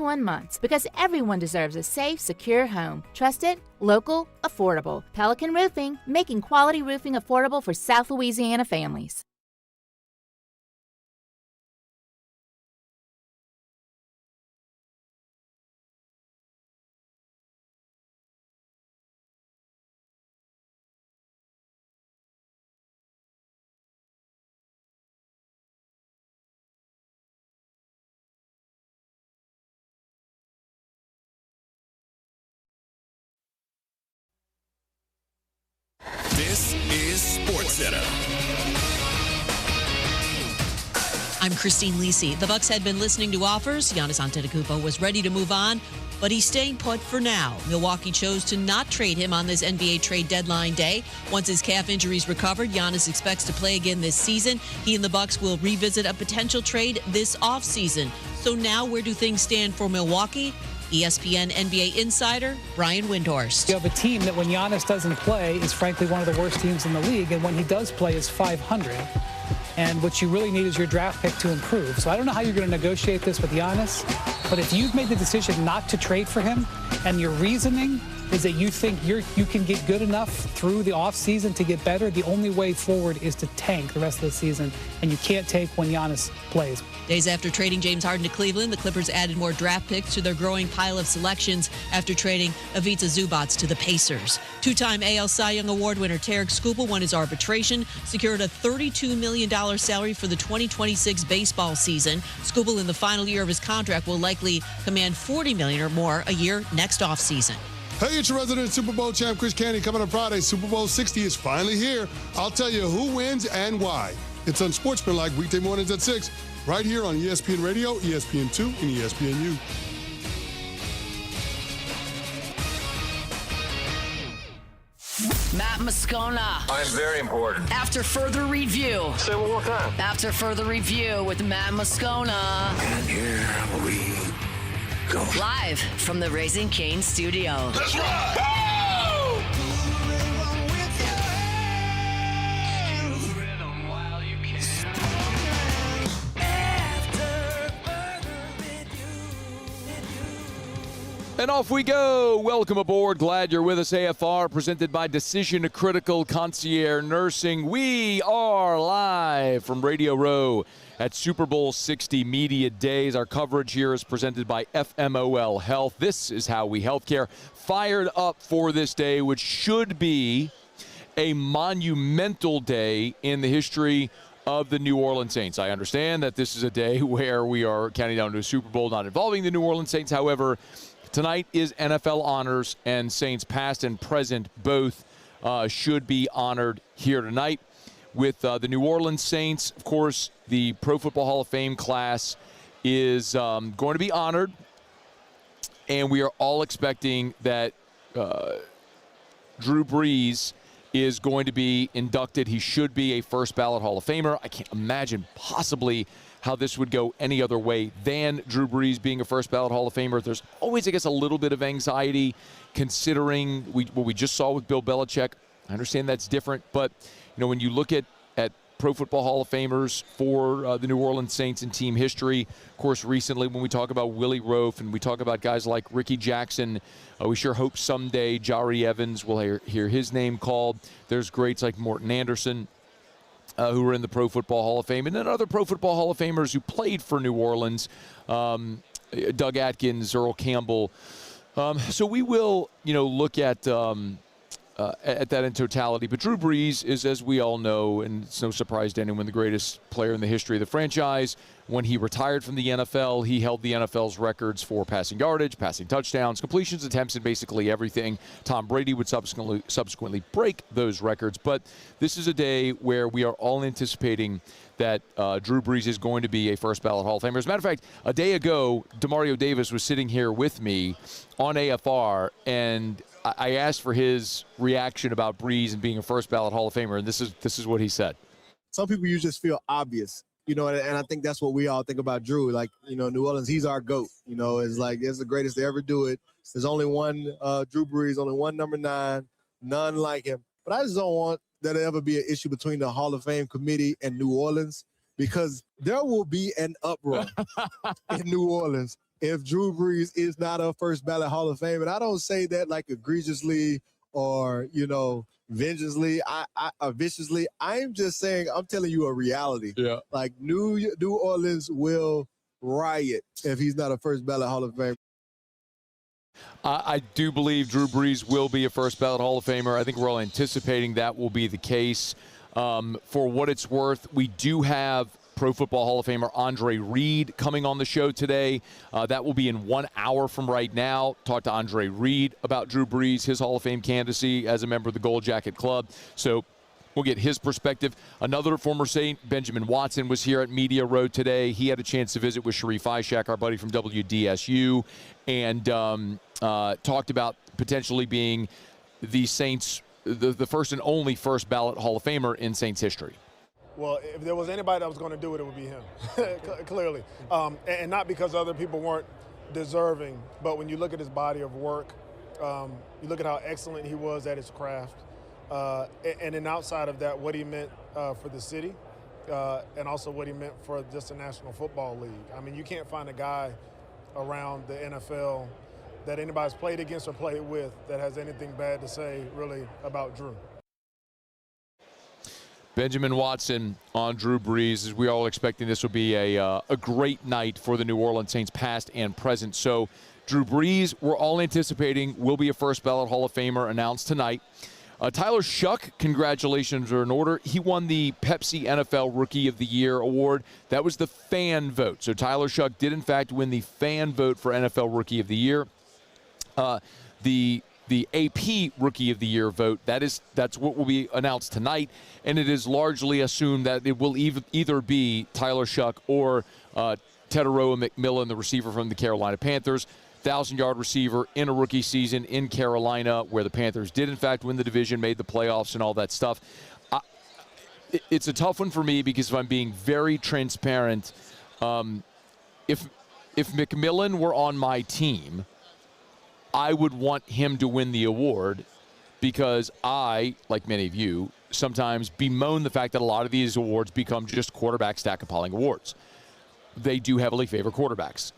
21 months because everyone deserves a safe, secure home. Trusted, local, affordable. Pelican Roofing, making quality roofing affordable for South Louisiana families. This is SportsCenter. I'm Christine Lisi. The Bucks had been listening to offers. Giannis Antetokounmpo was ready to move on, but he's staying put for now. Milwaukee chose to not trade him on this NBA trade deadline day. Once his calf injuries recovered, Giannis expects to play again this season. He and the Bucks will revisit a potential trade this offseason. So now where do things stand for Milwaukee? ESPN NBA insider Brian Windhorst. You have a team that when Giannis doesn't play is frankly one of the worst teams in the league, and when he does play is 500. And what you really need is your draft pick to improve. So I don't know how you're going to negotiate this with Giannis, but if you've made the decision not to trade for him and your reasoning is that you think you can get good enough through the offseason to get better, the only way forward is to tank the rest of the season, and you can't tank when Giannis plays. Days after trading James Harden to Cleveland, the Clippers added more draft picks to their growing pile of selections after trading Ivica Zubac to the Pacers. Two-time AL Cy Young Award winner Tarek Skubal won his arbitration, secured a $32 million salary for the 2026 baseball season. Skubal, in the final year of his contract, will likely command $40 million or more a year next offseason. Hey, it's your resident Super Bowl champ, Chris Canty, coming on Friday. Super Bowl 60 is finally here. I'll tell you who wins and why. It's unsportsmanlike weekday mornings at 6, right here on ESPN Radio, ESPN2, and ESPNU. Matt Moscona. I'm very important. After further review. Say it one more time. After further review with Matt Moscona. And here we go. Live from the Raising Cane studio. Let's rock! Go! And off we go. Welcome aboard. Glad you're with us. AFR presented by Decision Critical Concierge Nursing. We are live from Radio Row at Super Bowl 60 Media Days. Our coverage here is presented by FMOL Health. This is How We Healthcare. Fired up for this day, which should be a monumental day in the history of the New Orleans Saints. I understand that this is a day where we are counting down to a Super Bowl not involving the New Orleans Saints. However, tonight is NFL honors, and Saints past and present both should be honored here tonight. With the New Orleans Saints, of course, the Pro Football Hall of Fame class is going to be honored, and we are all expecting that Drew Brees is going to be inducted. He should be a first ballot Hall of Famer. I can't imagine possibly how this would go any other way than Drew Brees being a first ballot Hall of Famer. There's always, I guess, a little bit of anxiety considering what we just saw with Bill Belichick. I understand that's different, but you know, when you look at Pro Football Hall of Famers for the New Orleans Saints in team history, of course, recently when we talk about Willie Roaf and we talk about guys like Ricky Jackson, we sure hope someday Jari Evans will hear his name called. There's greats like Morton Anderson, who were in the Pro Football Hall of Fame, and then other Pro Football Hall of Famers who played for New Orleans, Doug Atkins, Earl Campbell. So we will, look at that in totality. But Drew Brees is, as we all know, and it's no surprise to anyone, the greatest player in the history of the franchise. When he retired from the NFL, he held the NFL's records for passing yardage, passing touchdowns, completions, attempts, and basically everything. Tom Brady would subsequently break those records. But this is a day where we are all anticipating that Drew Brees is going to be a first ballot Hall of Famer. As a matter of fact, a day ago, Demario Davis was sitting here with me on AFR, and I asked for his reaction about Brees and being a first ballot Hall of Famer, and this is what he said. Some people you just feel obvious, and I think that's what we all think about Drew. Like, New Orleans, he's our GOAT. It's like it's the greatest to ever do it. There's only one Drew Brees, only one number 9, none like him. But I just don't want there to ever be an issue between the Hall of Fame committee and New Orleans, because there will be an uproar in New Orleans if Drew Brees is not a first ballot Hall of Fame. And I don't say that like egregiously or, viciously. I'm just saying, I'm telling you a reality. Yeah. Like New Orleans will riot if he's not a first ballot Hall of Fame. I do believe Drew Brees will be a first ballot Hall of Famer. I think we're all anticipating that will be the case. For what it's worth, we do have Pro Football Hall of Famer Andre Reed coming on the show today. That will be in 1 hour from right now. Talk to Andre Reed about Drew Brees, his Hall of Fame candidacy as a member of the Gold Jacket Club. So we'll get his perspective. Another former Saint, Benjamin Watson, was here at Media Row today. He had a chance to visit with Sharif Ishak, our buddy from WDSU, and talked about potentially being the Saints, the first and only first ballot Hall of Famer in Saints history. Well, if there was anybody that was going to do it, it would be him, clearly. And not because other people weren't deserving, but when you look at his body of work, you look at how excellent he was at his craft, and then outside of that, what he meant for the city, and also what he meant for just the National Football League. I mean, you can't find a guy around the NFL that anybody's played against or played with that has anything bad to say, really, about Drew. Benjamin Watson on Drew Brees, as we all expecting this will be a great night for the New Orleans Saints, past and present. So Drew Brees, we're all anticipating, will be a first ballot Hall of Famer announced tonight. Tyler Shuck, congratulations are in order. He won the Pepsi NFL Rookie of the Year award. That was the fan vote. So Tyler Shuck did, in fact, win the fan vote for NFL Rookie of the Year. The AP Rookie of the Year vote, that's what will be announced tonight, and it is largely assumed that it will either be Tyler Shuck or Teteroa McMillan, the receiver from the Carolina Panthers, 1,000-yard receiver in a rookie season in Carolina, where the Panthers did, in fact, win the division, made the playoffs and all that stuff. It's a tough one for me because if I'm being very transparent, if McMillan were on my team, I would want him to win the award because I, like many of you, sometimes bemoan the fact that a lot of these awards become just quarterback stack-appalling awards. They do heavily favor quarterbacks.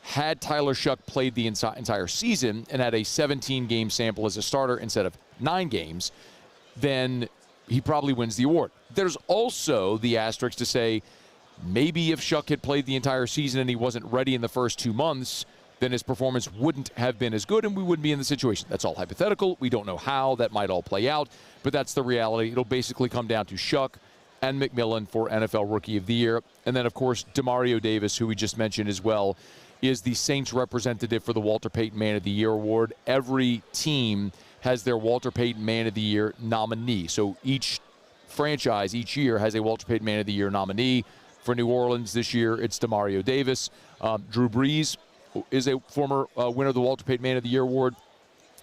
Had Tyler Shuck played the entire season and had a 17-game sample as a starter instead of 9 games, then he probably wins the award. There's also the asterisk to say maybe if Shuck had played the entire season and he wasn't ready in the first 2 months, then his performance wouldn't have been as good and we wouldn't be in the situation. That's all hypothetical. We don't know how that might all play out, but that's the reality. It'll basically come down to Shuck and McMillan for NFL Rookie of the Year. And then, of course, Demario Davis, who we just mentioned as well, is the Saints representative for the Walter Payton Man of the Year award. Every team has their Walter Payton Man of the Year nominee. So each franchise each year has a Walter Payton Man of the Year nominee. For New Orleans this year, it's Demario Davis. Drew Brees is a former winner of the Walter Payton Man of the Year award.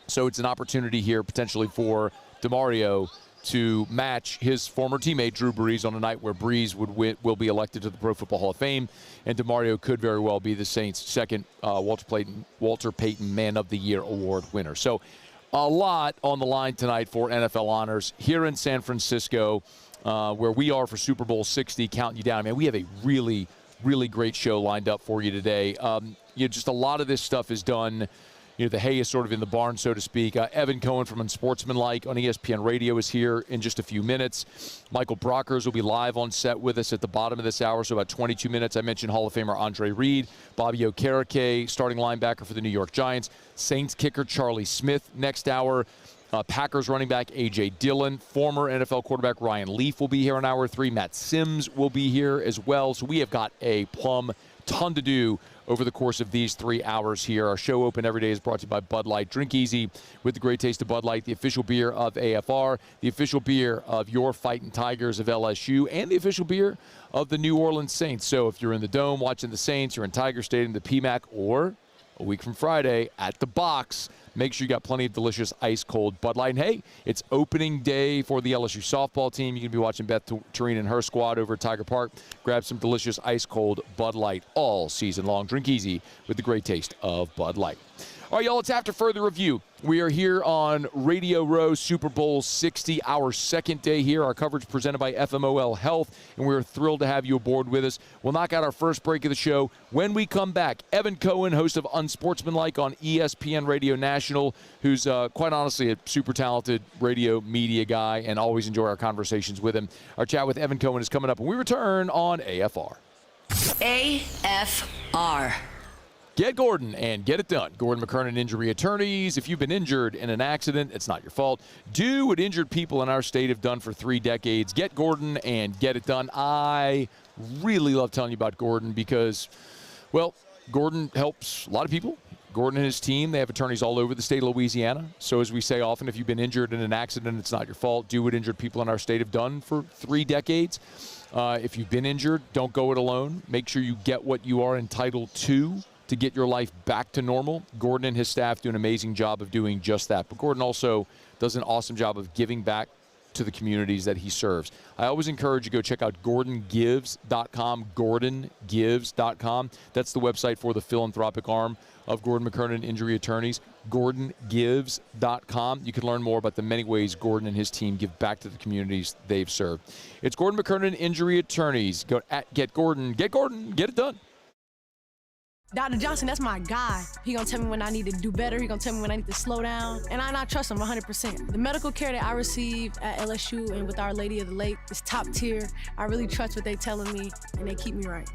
So it's an opportunity here potentially for Demario to match his former teammate Drew Brees on a night where Brees will be elected to the Pro Football Hall of Fame, and Demario could very well be the Saints' second Walter Payton Man of the Year award winner. So a lot on the line tonight for NFL honors here in San Francisco, where we are for Super Bowl 60, counting you down. Man, we have a really, really great show lined up for you today. Just a lot of this stuff is done. The hay is sort of in the barn, so to speak. Evan Cohen from Unsportsmanlike on ESPN Radio is here in just a few minutes. Michael Brockers will be live on set with us at the bottom of this hour, so about 22 minutes. I mentioned Hall of Famer Andre Reed, Bobby Okereke, starting linebacker for the New York Giants, Saints kicker Charlie Smyth next hour. Packers running back AJ Dillon, former NFL quarterback Ryan Leaf will be here in hour 3. Matt Sims will be here as well. So we have got a ton to do over the course of these 3 hours here. Our show open every day is brought to you by Bud Light. Drink easy with the great taste of Bud Light, the official beer of AFR, the official beer of your Fighting Tigers of LSU, and the official beer of the New Orleans Saints. So if you're in the Dome watching the Saints, you're in Tiger Stadium, the PMAC, or a week from Friday at the Box, make sure you got plenty of delicious ice-cold Bud Light. And hey, it's opening day for the LSU softball team. You can be watching Beth Tureen and her squad over at Tiger Park. Grab some delicious ice-cold Bud Light all season long. Drink easy with the great taste of Bud Light. All right, y'all, it's After Further Review. We are here on Radio Row Super Bowl 60, our second day here. Our coverage presented by FMOL Health, and we're thrilled to have you aboard with us. We'll knock out our first break of the show. When we come back, Evan Cohen, host of Unsportsmanlike on ESPN Radio National, who's quite honestly a super talented radio media guy, and always enjoy our conversations with him. Our chat with Evan Cohen is coming up when we return on AFR. AFR. Get Gordon and get it done. Gordon McKernan Injury Attorneys. If you've been injured in an accident, it's not your fault. Do what injured people in our state have done for 3 decades. Get Gordon and get it done. I really love telling you about Gordon because, well, Gordon helps a lot of people. Gordon and his team, they have attorneys all over the state of Louisiana. So as we say often, if you've been injured in an accident, it's not your fault. Do what injured people in our state have done for 3 decades. If you've been injured, don't go it alone. Make sure you get what you are entitled to get your life back to normal. Gordon and his staff do an amazing job of doing just that. But Gordon also does an awesome job of giving back to the communities that he serves. I always encourage you to go check out GordonGives.com, GordonGives.com. That's the website for the philanthropic arm of Gordon McKernan Injury Attorneys, GordonGives.com. You can learn more about the many ways Gordon and his team give back to the communities they've served. It's Gordon McKernan Injury Attorneys. Go at Get Gordon, get it done. Dr. Johnson, that's my guy. He gonna tell me when I need to do better. He gonna tell me when I need to slow down. And I trust him 100%. The medical care that I receive at LSU and with Our Lady of the Lake is top tier. I really trust what they telling me, and they keep me right.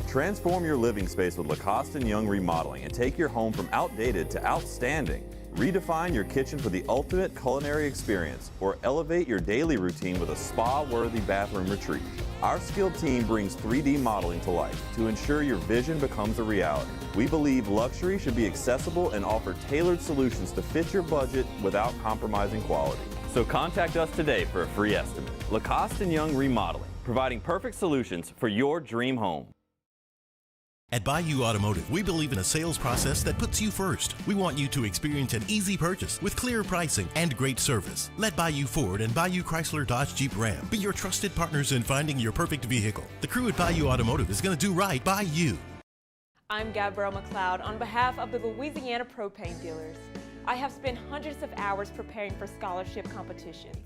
Transform your living space with Lacoste & Young Remodeling and take your home from outdated to outstanding. Redefine your kitchen for the ultimate culinary experience or elevate your daily routine with a spa-worthy bathroom retreat. Our skilled team brings 3D modeling to life to ensure your vision becomes a reality. We believe luxury should be accessible and offer tailored solutions to fit your budget without compromising quality. So contact us today for a free estimate. Lacoste & Young Remodeling, providing perfect solutions for your dream home. At Bayou Automotive, we believe in a sales process that puts you first. We want you to experience an easy purchase with clear pricing and great service. Let Bayou Ford and Bayou Chrysler Dodge Jeep Ram be your trusted partners in finding your perfect vehicle. The crew at Bayou Automotive is going to do right by you. I'm Gabrielle McLeod on behalf of the Louisiana Propane Dealers. I have spent hundreds of hours preparing for scholarship competitions.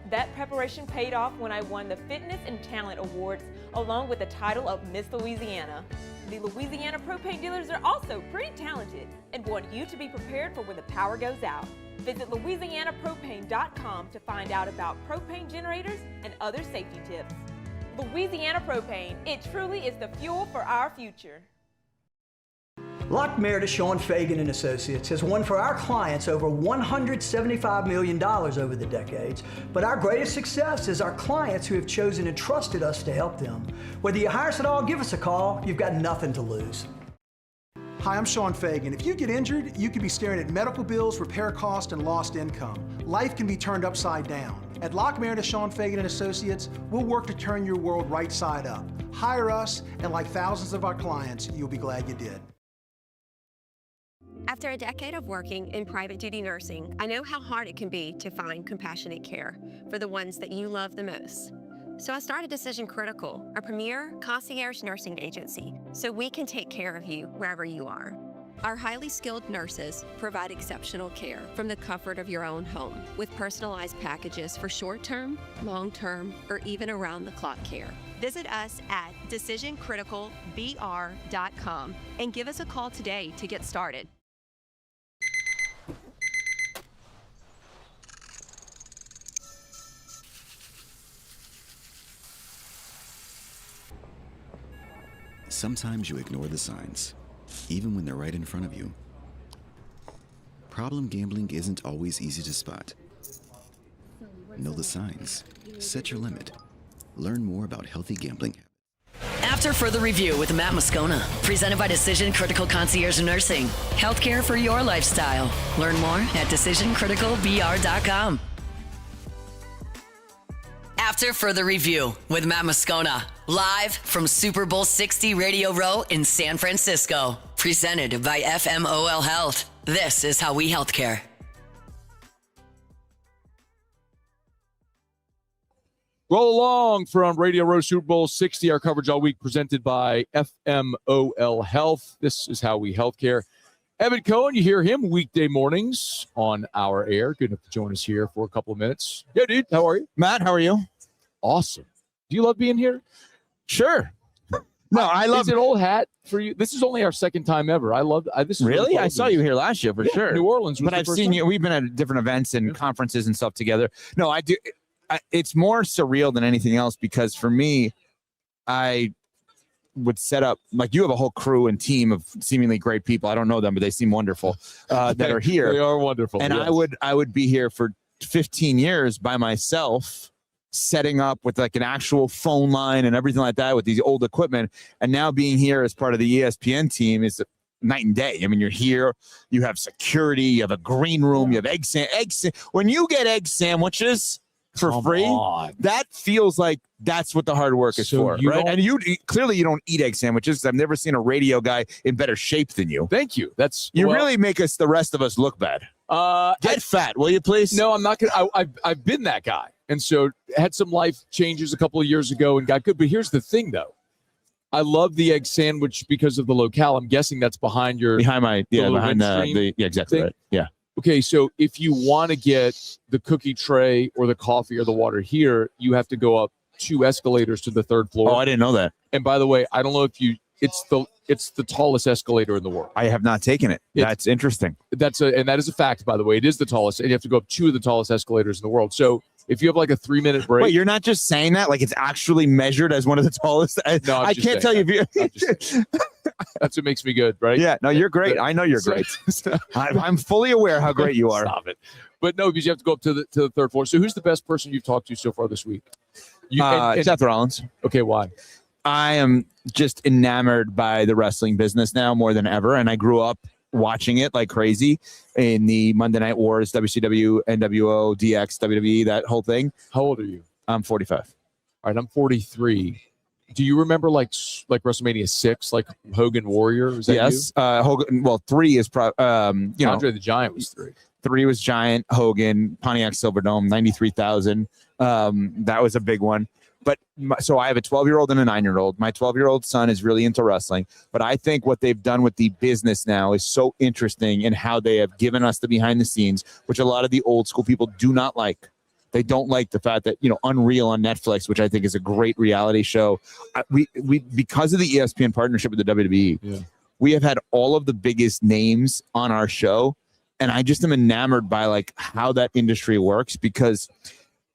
That preparation paid off when I won the Fitness and Talent Awards along with the title of Miss Louisiana. The Louisiana Propane Dealers are also pretty talented and want you to be prepared for when the power goes out. Visit LouisianaPropane.com to find out about propane generators and other safety tips. Louisiana Propane, it truly is the fuel for our future. Lockmair DeShawn Fagan and Associates has won for our clients over $175 million over the decades, but our greatest success is our clients who have chosen and trusted us to help them. Whether you hire us at all, give us a call. You've got nothing to lose. Hi, I'm Sean Fagan. If you get injured, you could be staring at medical bills, repair costs, and lost income. Life can be turned upside down. At Lockmair DeShawn Fagan and Associates, we'll work to turn your world right side up. Hire us, and like thousands of our clients, you'll be glad you did. After a decade of working in private duty nursing, I know how hard it can be to find compassionate care for the ones that you love the most. So I started Decision Critical, a premier concierge nursing agency, so we can take care of you wherever you are. Our highly skilled nurses provide exceptional care from the comfort of your own home with personalized packages for short-term, long-term, or even around-the-clock care. Visit us at decisioncriticalbr.com and give us a call today to get started. Sometimes you ignore the signs, even when they're right in front of you. Problem gambling isn't always easy to spot. Know the signs. Set your limit. Learn more about healthy gambling. After Further Review with Matt Moscona, presented by Decision Critical Concierge Nursing. Healthcare for your lifestyle. Learn more at decisioncriticalbr.com. After Further Review with Matt Moscona, live from Super Bowl 60 Radio Row in San Francisco. Presented by FMOL Health. This is how we healthcare. Roll along from Radio Row Super Bowl 60, our coverage all week presented by FMOL Health. This is how we healthcare. Evan Cohen, you hear him weekday mornings on our air. Good enough to join us here for a couple of minutes. Yeah, dude. How are you? Matt, how are you? Awesome. Do you love being here? Sure. No, I love Is it old hat for you? This is only our second time ever. I love this. Is really? I saw you here last year for sure. New Orleans, was but I've seen you. We've been at different events and conferences and stuff together. No, I do. It's more surreal than anything else because for me, I would set up like you have a whole crew and team of seemingly great people. I don't know them, but they seem wonderful that are here. They are wonderful. And yes. I would be here for 15 years by myself, setting up with like an actual phone line and everything like that with these old equipment. And now being here as part of the ESPN team is night and day. I mean, you're here, you have security, you have a green room, you have eggs. When you get egg sandwiches for free, that feels like that's what the hard work is for, right? And you clearly you don't eat egg sandwiches. I've never seen a radio guy in better shape than you. Thank you. You really make us, the rest of us, look bad. Get fat, will you please? No, I'm not gonna. I've been that guy, and so had some life changes a couple of years ago and got good. But here's the thing, though. I love the egg sandwich because of the locale. I'm guessing that's behind the exactly thing. Right. Yeah. Okay, so if you want to get the cookie tray or the coffee or the water here, you have to go up 2 escalators to the 3rd floor. Oh, I didn't know that. And by the way, I don't know if it's the tallest escalator in the world. I have not taken it. That's interesting. And that is a fact, by the way. It is the tallest, and you have to go up 2 of the tallest escalators in the world. So if you have like a 3-minute break. Wait, you're not just saying that? Like it's actually measured as one of the tallest? No, I can't tell you if you. That's what makes me good, right? Yeah, no, you're great. I know you're great. I'm fully aware how great you are. Stop it. But no, because you have to go up to the 3rd floor. So who's the best person you've talked to so far this week? Seth Rollins. Okay, why? I am just enamored by the wrestling business now more than ever, and I grew up watching it like crazy in the Monday Night Wars, WCW, NWO, DX, WWE, that whole thing. How old are you? I'm 45. All right, I'm 43. Do you remember like WrestleMania 6, like Hogan Warrior? Was that yes. you? Hogan. Well, 3 is Andre the Giant was 3. 3 was Giant, Hogan, Pontiac Silverdome, 93,000. That was a big one. But so I have a 12-year-old and a 9-year-old. My 12-year-old son is really into wrestling. But I think what they've done with the business now is so interesting in how they have given us the behind the scenes, which a lot of the old school people do not like. They don't like the fact that, Unreal on Netflix, which I think is a great reality show. We because of the ESPN partnership with the WWE, we have had all of the biggest names on our show. And I just am enamored by like how that industry works because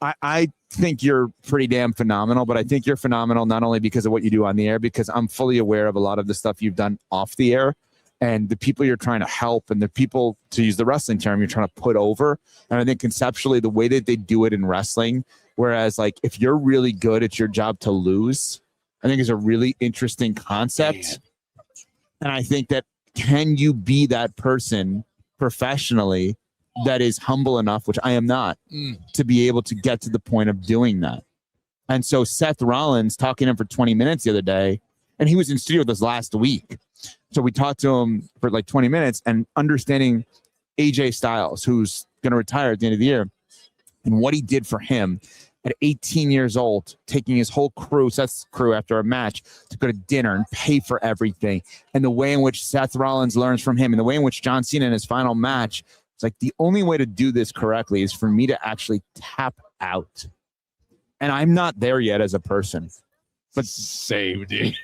I think you're pretty damn phenomenal, but I think you're phenomenal not only because of what you do on the air, because I'm fully aware of a lot of the stuff you've done off the air and the people you're trying to help and the people, to use the wrestling term, you're trying to put over. And I think conceptually the way that they do it in wrestling, whereas like if you're really good, it's your job to lose, I think is a really interesting concept. And I think that can you be that person professionally that is humble enough, which I am not, to be able to get to the point of doing that. And so Seth Rollins, talking to him for 20 minutes the other day, and he was in studio with us last week. So we talked to him for like 20 minutes and understanding AJ Styles, who's going to retire at the end of the year, and what he did for him at 18 years old, taking his whole crew, Seth's crew, after a match to go to dinner and pay for everything. And the way in which Seth Rollins learns from him and the way in which John Cena in his final match, it's like the only way to do this correctly is for me to actually tap out. And I'm not there yet as a person. But same, dude.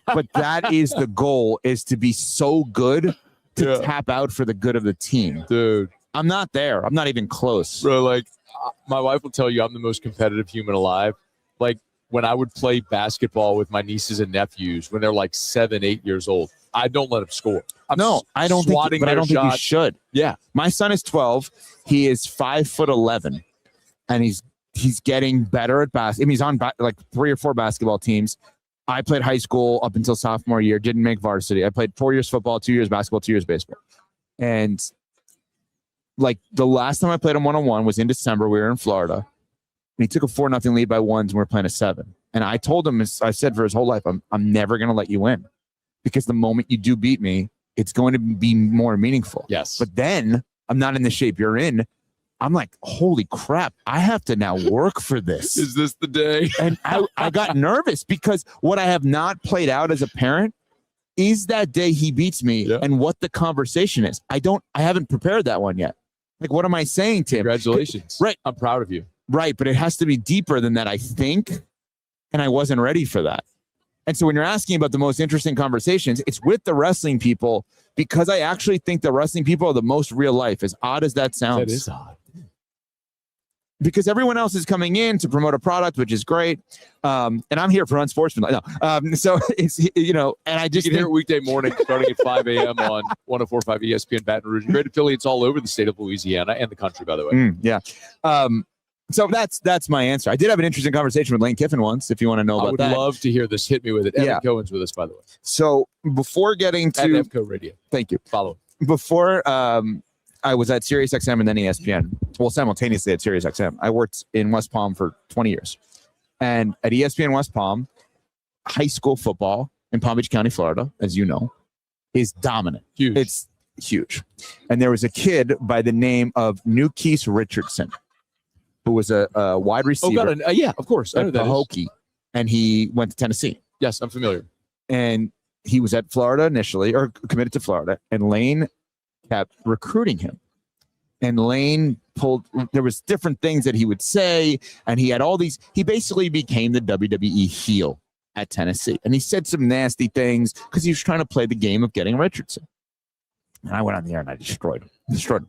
But that is the goal, is to be so good to tap out for the good of the team. Dude. I'm not there. I'm not even close. Bro, like, my wife will tell you I'm the most competitive human alive. Like, when I would play basketball with my nieces and nephews when they're like 7, 8 years old, I don't let them score. I don't think you should. Yeah. My son is 12. He is 5'11", and he's getting better at basketball. I mean, he's on like 3 or 4 basketball teams. I played high school up until sophomore year, didn't make varsity. I played 4 years football, 2 years basketball, 2 years baseball. And like the last time I played him one-on-one was in December. We were in Florida. And he took a 4-0 lead by 1s, and we were playing a 7. And I told him, I said for his whole life, I'm never going to let you win. Because the moment you do beat me, it's going to be more meaningful. Yes. But then I'm not in the shape you're in. I'm like, holy crap, I have to now work for this. Is this the day? And I got nervous because what I have not played out as a parent is that day he beats me and what the conversation is. I haven't prepared that one yet. Like, what am I saying to him? Congratulations. Right. I'm proud of you. Right. But it has to be deeper than that, I think. And I wasn't ready for that. And so when you're asking about the most interesting conversations, it's with the wrestling people, because I actually think the wrestling people are the most real life, as odd as that sounds. That is odd. Because everyone else is coming in to promote a product, which is great. And I'm here for unsportsmanlike. No. So it's, and I just you can hear it weekday morning starting at 5 a.m. on 104.5 ESPN Baton Rouge. Great affiliates all over the state of Louisiana and the country, by the way. Yeah. So that's my answer. I did have an interesting conversation with Lane Kiffin once, if you want to know about that. I would love to hear this. Hit me with it. Evan Cohen's with us, by the way. So before getting to... At EFCO Radio. Thank you. Follow. Before I was at SiriusXM and then ESPN, well, simultaneously at SiriusXM, I worked in West Palm for 20 years. And at ESPN West Palm, high school football in Palm Beach County, Florida, as you know, is dominant. Huge. It's huge. And there was a kid by the name of Newkeese Richardson, who was a wide receiver. Yeah, of course. I know at that Pahokee, and he went to Tennessee. Yes, I'm familiar. And he was at Florida initially, or committed to Florida, and Lane kept recruiting him. And Lane there was different things that he would say, and he had all these, he basically became the WWE heel at Tennessee. And he said some nasty things because he was trying to play the game of getting Richardson. And I went on the air and I destroyed him.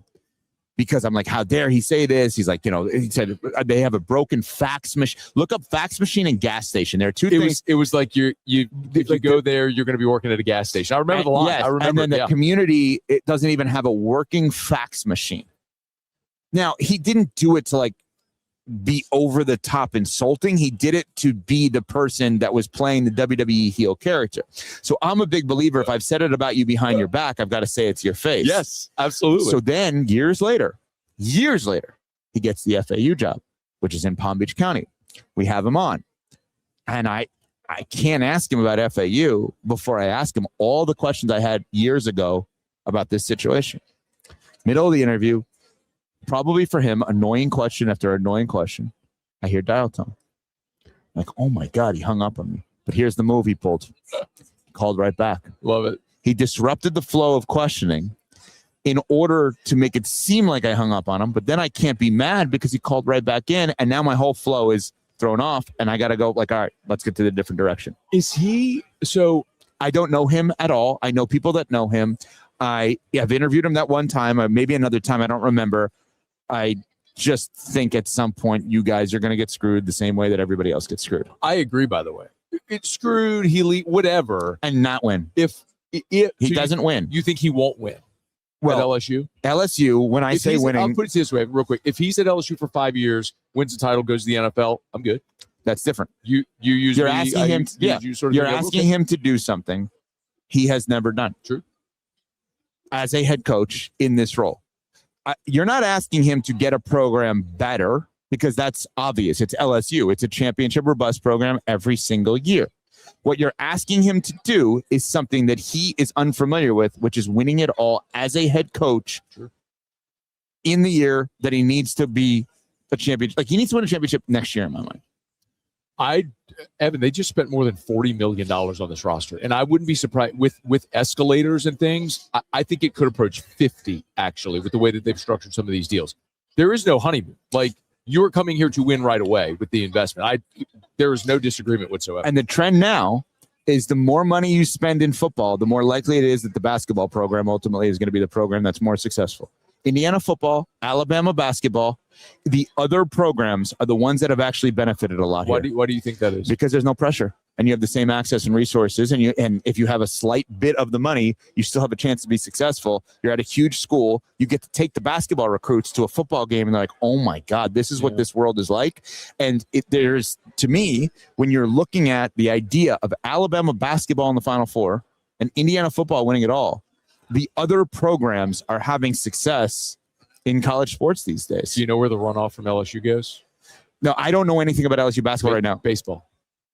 Because I'm like, how dare he say this? He's like, he said they have a broken fax machine. Look up fax machine and gas station. There are two things. It was like if you go there, you're going to be working at a gas station. I remember the line. Yes, I remember. And then the community, it doesn't even have a working fax machine. Now, he didn't do it to be over the top insulting. He did it to be the person that was playing the WWE heel character. So I'm a big believer. If I've said it about you behind your back, I've got to say it to your face. Yes, absolutely. So then years later, he gets the FAU job, which is in Palm Beach County. We have him on. And I can't ask him about FAU before I ask him all the questions I had years ago about this situation. Middle of the interview, probably for him, annoying question after annoying question. I hear dial tone. Like, oh my God, he hung up on me. But here's the move he pulled. He called right back. Love it. He disrupted the flow of questioning in order to make it seem like I hung up on him. But then I can't be mad because he called right back in. And now my whole flow is thrown off. And I got to go all right, let's get to the different direction. Is he? So I don't know him at all. I know people that know him. I have interviewed him that one time, or maybe another time. I don't remember. I just think at some point you guys are going to get screwed the same way that everybody else gets screwed. I agree, by the way. It's screwed, whatever. And not win. If he doesn't win. You think he won't win at LSU? LSU, when I say winning. I'll put it this way real quick. If he's at LSU for 5 years, wins the title, goes to the NFL, I'm good. That's different. You're asking him. You're asking him to do something he has never done. True. As a head coach in this role. You're not asking him to get a program better because that's obvious. It's LSU. It's a championship or bust program every single year. What you're asking him to do is something that he is unfamiliar with, which is winning it all as a head coach. Sure. In the year that he needs to be a champion. He needs to win a championship next year in my mind. Evan, they just spent more than $40 million on this roster. And I wouldn't be surprised with escalators and things. I think it could approach 50, actually, with the way that they've structured some of these deals. There is no honeymoon. You're coming here to win right away with the investment. There is no disagreement whatsoever. And the trend now is the more money you spend in football, the more likely it is that the basketball program ultimately is going to be the program that's more successful. Indiana football, Alabama basketball, the other programs are the ones that have actually benefited a lot here. Why do you think that is? Because there's no pressure and you have the same access and resources. And if you have a slight bit of the money, you still have a chance to be successful. You're at a huge school. You get to take the basketball recruits to a football game and they're like, oh my God, this is what this world is like. And there's, to me, when you're looking at the idea of Alabama basketball in the Final Four and Indiana football winning it all, the other programs are having success in college sports these days. Do you know where the runoff from LSU goes? No, I don't know anything about LSU basketball right now. Baseball.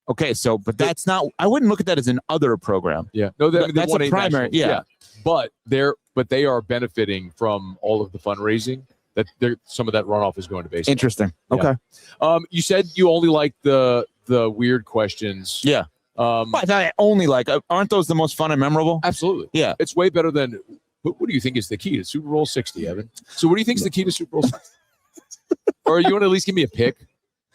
Okay, but that's not. I wouldn't look at that as an other program. Yeah, no, that's a primary. Yeah. But they are benefiting from all of the fundraising. that some of that runoff is going to baseball. Interesting. Yeah. Okay. You said you only like the weird questions. Yeah. But I only like, aren't those the most fun and memorable? Absolutely. Yeah. It's way better than, what do you think is the key to Super Bowl 60, Evan? So what do you think is the key to Super Bowl 60? Or you want to at least give me a pick?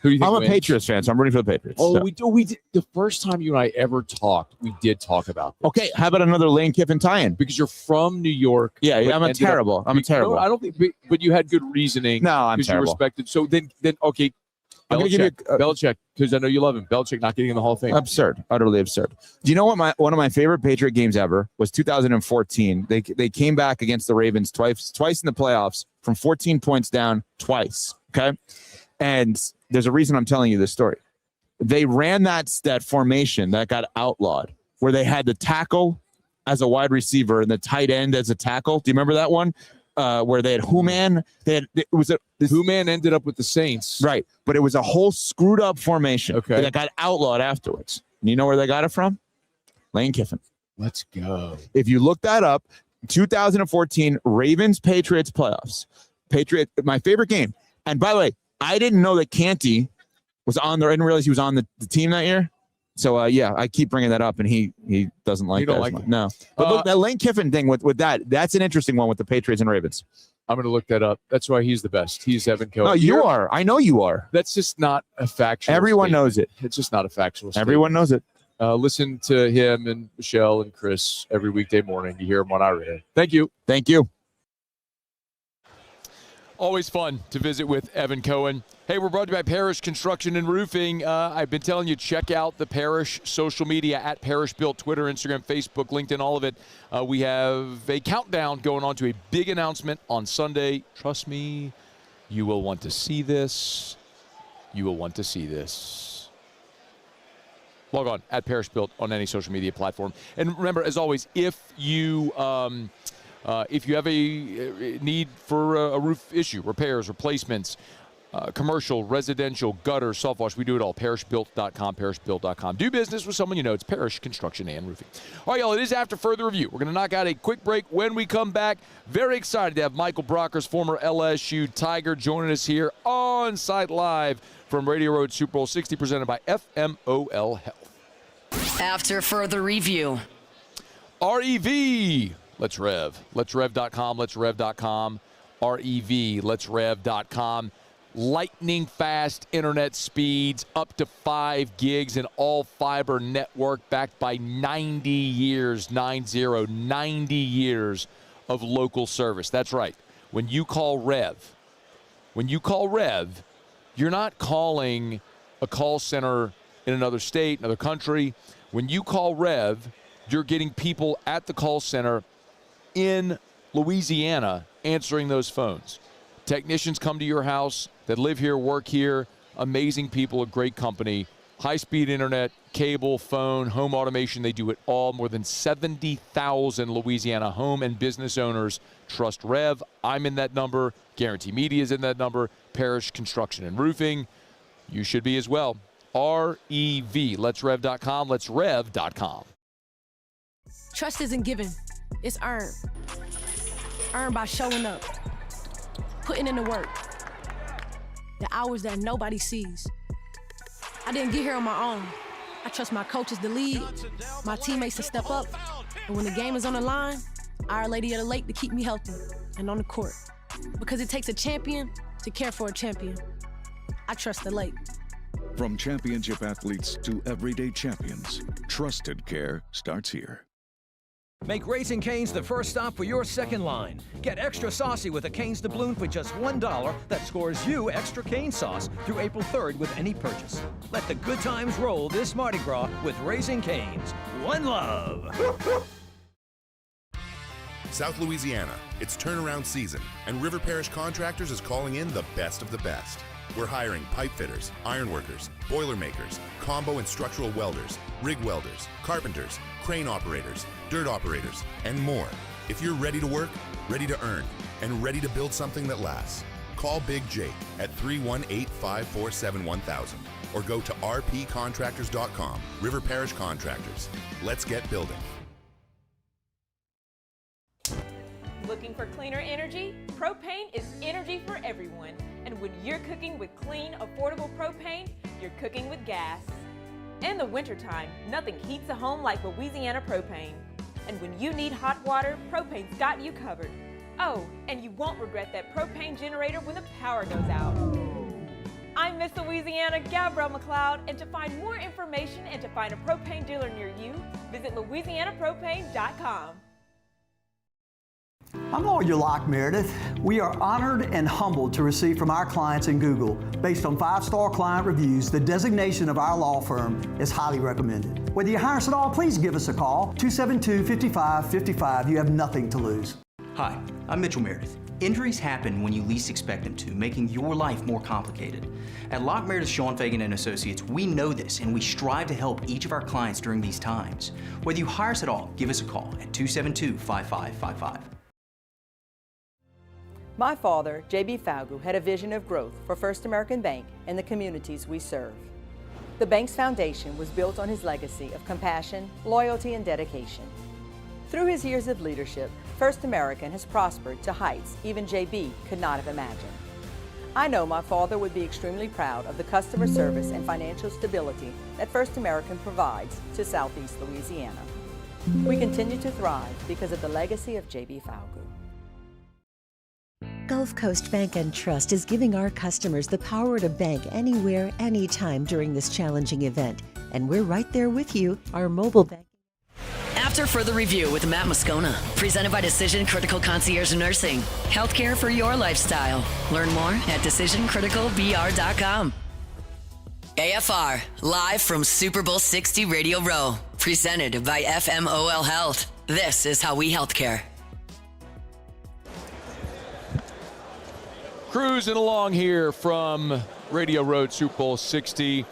Who do you think I'm a wins? Patriots fan, so I'm rooting for the Patriots. Oh, so. we did. The first time you and I ever talked, we did talk about this. Okay, how about another Lane Kiffin tie-in? Because you're from New York. Yeah, but I'm a terrible. No, I don't think, but you had good reasoning. No, I'm because you terrible. respected. So then okay. I'm gonna give you Belichick, because I know you love him. Belichick not getting in the Hall of Fame. Absurd, utterly absurd. Do you know what one of my favorite Patriot games ever was? 2014. They came back against the Ravens twice in the playoffs from 14 points down twice. Okay, and there's a reason I'm telling you this story. They ran that formation that got outlawed, where they had the tackle as a wide receiver and the tight end as a tackle. Do you remember that one? Where they had Hooman. Hooman ended up with the Saints. Right. But it was a whole screwed up formation Okay. that got outlawed afterwards. And you know where they got it from? Lane Kiffin. Let's go. If you look that up, 2014 Ravens-Patriots playoffs. My favorite game. And by the way, I didn't know that Canty was on there. I didn't realize he was on the team that year. So, yeah, I keep bringing that up, and he doesn't like that. Like it? No. But look, that Lane Kiffin thing with that's an interesting one with the Patriots and Ravens. I'm going to look that up. That's why he's the best. He's Evan Cohen. No, you are. I know you are. That's just not a factual Everyone statement. knows it. It's just not a factual statement. Everyone knows it. Listen to him and Michelle and Chris every weekday morning. You hear him on our radio. Thank you. Thank you. Always fun to visit with Evan Cohen. Hey, we're brought to you by Parish Construction and Roofing. I've been telling you, check out the Parish social media at Parish Built, Twitter, Instagram, Facebook, LinkedIn, all of it. We have a countdown going on to a big announcement on Sunday. Trust me, you will want to see this. You will want to see this. Log on at Parish Built on any social media platform. And remember, as always, if you have a need for a roof issue, repairs, replacements, commercial, residential, gutter, soft wash, we do it all. ParishBuilt.com, ParishBuilt.com. Do business with someone you know. It's Parish Construction and Roofing. All right, y'all, it is after further review. We're going to knock out a quick break. When we come back, very excited to have Michael Brockers, former LSU Tiger, joining us here on site live from Radio Road Super Bowl 60, presented by FMOL Health. After further review. REV. Let's Rev. Let'sRev.com. Let'sRev.com. REV. Let'sRev.com. Lightning fast internet speeds up to 5 gigs and all fiber network backed by 90 years, 90 years of local service. That's right. When you call Rev, you're not calling a call center in another state, another country. When you call Rev, you're getting people at the call center in Louisiana answering those phones. Technicians come to your house that live here, work here. Amazing people, a great company. High-speed internet, cable, phone, home automation. They do it all. More than 70,000 Louisiana home and business owners trust Rev. I'm in that number. Guarantee Media is in that number. Parish Construction and Roofing. You should be as well. REV. Let'sRev.com. Let'sRev.com. Trust isn't given. It's earned. Earned by showing up. Putting in the work. The hours that nobody sees. I didn't get here on my own. I trust my coaches to lead, my teammates to step up, and when the game is on the line, Our Lady of the Lake to keep me healthy and on the court. Because it takes a champion to care for a champion. I trust the Lake. From championship athletes to everyday champions, trusted care starts here. Make Raising Cane's the first stop for your second line. Get extra saucy with a Cane's doubloon for just $1 that scores you extra cane sauce through April 3rd with any purchase. Let the good times roll this Mardi Gras with Raising Cane's. One love. South Louisiana, it's turnaround season, and River Parish Contractors is calling in the best of the best. We're hiring pipe fitters, iron workers, boiler makers, combo and structural welders, rig welders, carpenters, crane operators, dirt operators, and more. If you're ready to work, ready to earn, and ready to build something that lasts, call Big Jake at 318-547-1000 or go to rpcontractors.com. River Parish Contractors. Let's get building. Looking for cleaner energy? Propane is energy for everyone. And when you're cooking with clean, affordable propane, you're cooking with gas. In the wintertime, nothing heats a home like Louisiana propane. And when you need hot water, propane's got you covered. Oh, and you won't regret that propane generator when the power goes out. I'm Miss Louisiana, Gabrielle McLeod, and to find more information and to find a propane dealer near you, visit louisianapropane.com. I'm Lawyer Locke Meredith. We are honored and humbled to receive from our clients in Google, based on 5-star client reviews, the designation of our law firm is highly recommended. Whether you hire us at all, please give us a call, 272-5555. You have nothing to lose. Hi, I'm Mitchell Meredith. Injuries happen when you least expect them to, making your life more complicated. At Locke Meredith Sean Fagan and Associates, we know this and we strive to help each of our clients during these times. Whether you hire us at all, give us a call at 272-5555. My father, J.B. Falgu, had a vision of growth for First American Bank and the communities we serve. The bank's foundation was built on his legacy of compassion, loyalty, and dedication. Through his years of leadership, First American has prospered to heights even J.B. could not have imagined. I know my father would be extremely proud of the customer service and financial stability that First American provides to Southeast Louisiana. We continue to thrive because of the legacy of J.B. Falgu. Gulf Coast Bank and Trust is giving our customers the power to bank anywhere, anytime during this challenging event. And we're right there with you, our mobile bank. After Further Review with Matt Moscona, presented by Decision Critical Concierge Nursing. Healthcare for your lifestyle. Learn more at decisioncriticalbr.com. AFR, live from Super Bowl 60 Radio Row, presented by FMOL Health. This is how we healthcare. Cruising along here from Radio Road Super Bowl 60.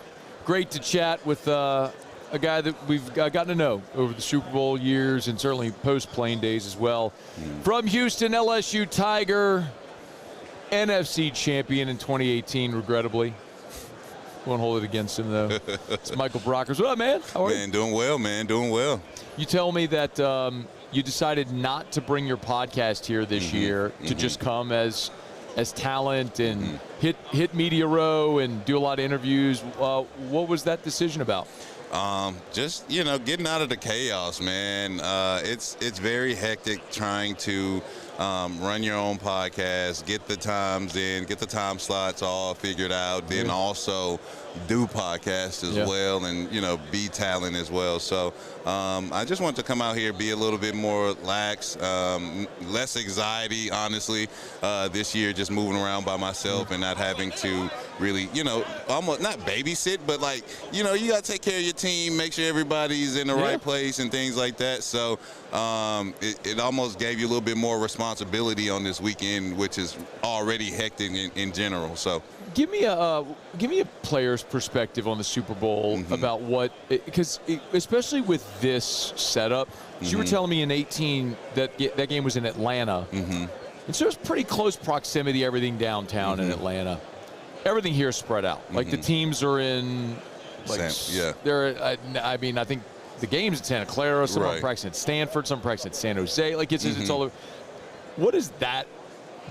Great to chat with a guy that we've gotten to know over the Super Bowl years and certainly post-playing days as well. From Houston, LSU Tiger, NFC champion in 2018, regrettably. Won't hold it against him, though. It's Michael Brockers. What up, man? How are you? Man, doing well, man. Doing well. You tell me that you decided not to bring your podcast here this year, to just come as talent and hit Media Row and do a lot of interviews. What was that decision about? Just, getting out of the chaos, man. It's very hectic trying to run your own podcast, get the times in, get the time slots all figured out, then also do podcasts as well and, be talent as well. So I just want to come out here, be a little bit more lax, less anxiety, honestly, this year, just moving around by myself and not having to really, almost not babysit, but you got to take care of your team, make sure everybody's in the right place and things like that. So it almost gave you a little bit more responsibility on this weekend, which is already hectic in general. So give me a player's perspective on the Super Bowl about what, because especially with this setup, you were telling me in 18 that game was in Atlanta, and so it was pretty close proximity, everything downtown in Atlanta. Everything here is spread out. Like the teams are in, they're. I mean, I think the game's at Santa Clara. Some are practicing at Stanford. Some practicing at San Jose. Like it's all over. What does that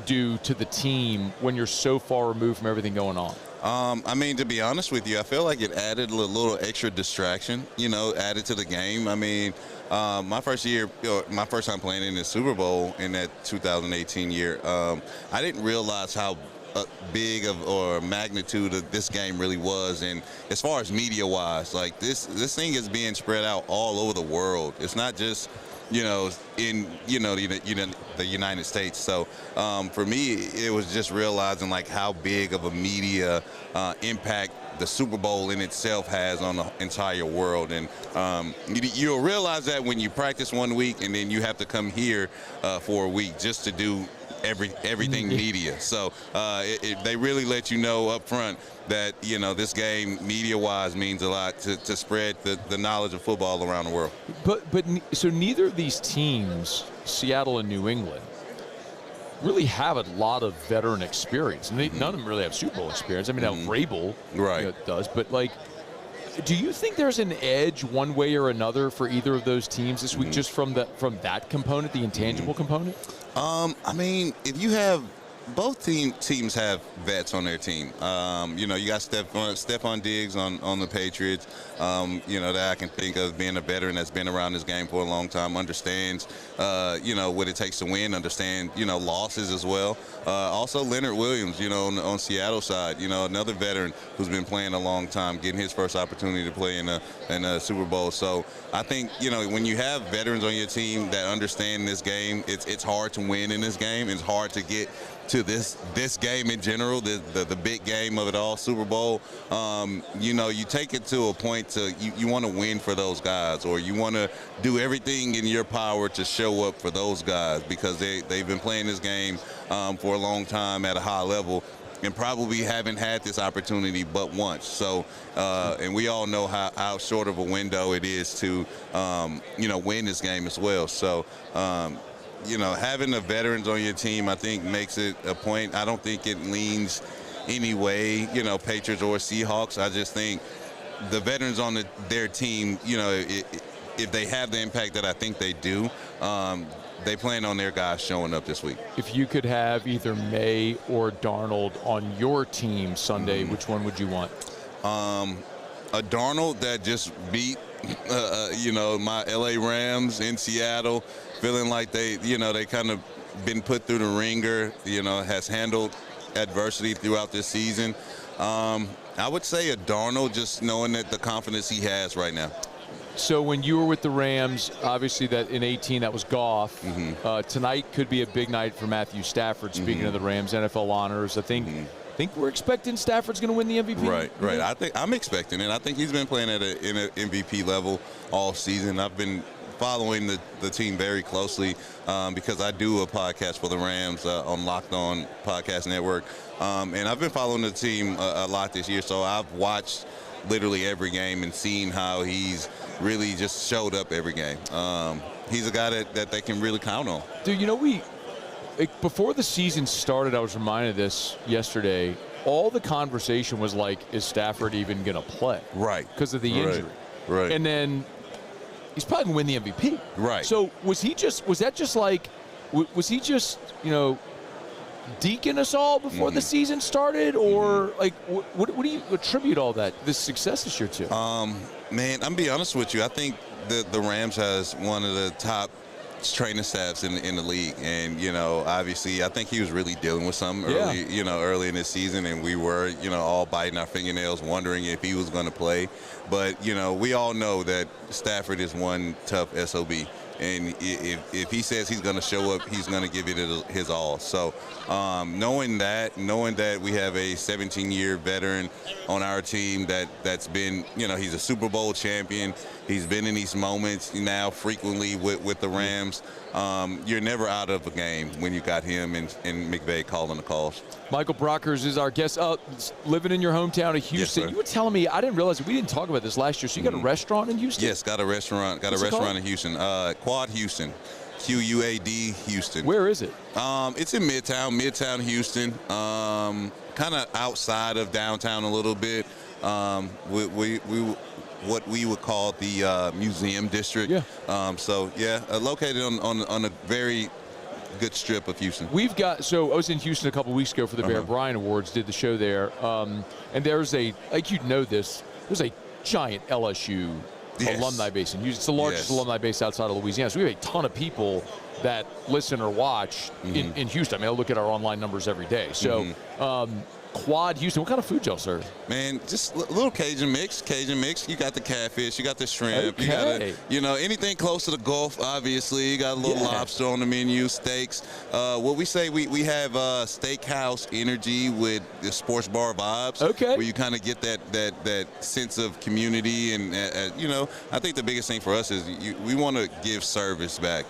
do to the team when you're so far removed from everything going on? I mean, to be honest with you, I feel like it added a little extra distraction, added to the game. I mean, my first time playing in the Super Bowl in that 2018 year, I didn't realize how big or magnitude of this game really was. And as far as media-wise, like this thing is being spread out all over the world. It's not just in the United States. So for me, it was just realizing how big of a media impact the Super Bowl in itself has on the entire world. And you'll realize that when you practice 1 week and then you have to come here for a week just to do everything media. So they really let you know up front that this game media-wise means a lot to spread the knowledge of football around the world. But so neither of these teams, Seattle and New England, really have a lot of veteran experience. And none of them really have Super Bowl experience. I mean, now Vrabel does, but Do you think there's an edge one way or another for either of those teams this week, just from that component, the intangible component? I mean, if you have both teams have vets on their team. You got Stephon Diggs on the Patriots. That I can think of being a veteran that's been around this game for a long time, understands, what it takes to win, understand, losses as well. Also Leonard Williams, on Seattle side, another veteran who's been playing a long time, getting his first opportunity to play in a Super Bowl. So I think, when you have veterans on your team that understand this game, it's hard to win in this game. It's hard to get to this game in general, the big game of it all, Super Bowl. You take it to a point to you want to win for those guys, or you want to do everything in your power to show up for those guys, because they've been playing this game for a long time at a high level and probably haven't had this opportunity but once. So, and we all know how short of a window it is to, win this game as well. So, having the veterans on your team, I think, makes it a point. I don't think it leans any way, Patriots or Seahawks. I just think the veterans on their team, if they have the impact that I think they do, they plan on their guys showing up this week. If you could have either May or Darnold on your team Sunday, which one would you want? A Darnold that just beat, my LA Rams in Seattle, feeling like they kind of been put through the ringer, has handled adversity throughout this season. I would say a Darnold, just knowing that the confidence he has right now. So when you were with the Rams, obviously that in 18 that was Goff. Tonight could be a big night for Matthew Stafford. Speaking of the Rams, NFL honors. I think we're expecting Stafford's going to win the MVP. Right. I'm expecting it. I think he's been playing at in an MVP level all season. I've been following the team very closely because I do a podcast for the Rams on Locked On Podcast Network, and I've been following the team a lot this year. So I've watched literally every game and seen how he's really just showed up every game. He's a guy that they can really count on. Dude, before the season started, I was reminded of this yesterday. All the conversation was like, is Stafford even going to play? Right. Because of the injury. Right. And then he's probably going to win the MVP. Right. So was he just deking us all before the season started? Or what do you attribute all this success this year to? Man, I'm going to be honest with you. I think the Rams has one of the top training staffs in the league, and obviously I think he was really dealing with something early in this season, and we were all biting our fingernails wondering if he was going to play. But we all know that Stafford is one tough SOB, and if he says he's going to show up, he's going to give it his all. So knowing that we have a 17-year veteran on our team that's been, he's a Super Bowl champion. He's been in these moments now frequently with the Rams. You're never out of a game when you got him and McVay calling the calls. Michael Brockers is our guest. Living in your hometown of Houston. Yes, you were telling me, I didn't realize we didn't talk about this last year. So you got a restaurant in Houston? Yes, got a restaurant. In Houston. Quad Houston. QUAD Houston. Where is it? It's in Midtown Houston. Kind of outside of downtown a little bit. What we would call the museum district. Located on a very good strip of Houston. So I was in Houston a couple weeks ago for the Bear Bryant Awards, did the show there, and there's there's a giant LSU alumni base in Houston. It's the largest alumni base outside of Louisiana. So we have a ton of people that listen or watch in Houston. I mean, I look at our online numbers every day. So Quad Houston, what kind of food y'all serve? Man, just a little Cajun mix. You got the catfish, you got the shrimp, you got anything close to the Gulf, obviously. You got a little lobster on the menu, steaks. What we say, we have steakhouse energy with the sports bar vibes. Where you kind of get that sense of community. And, I think the biggest thing for us is we want to give service back,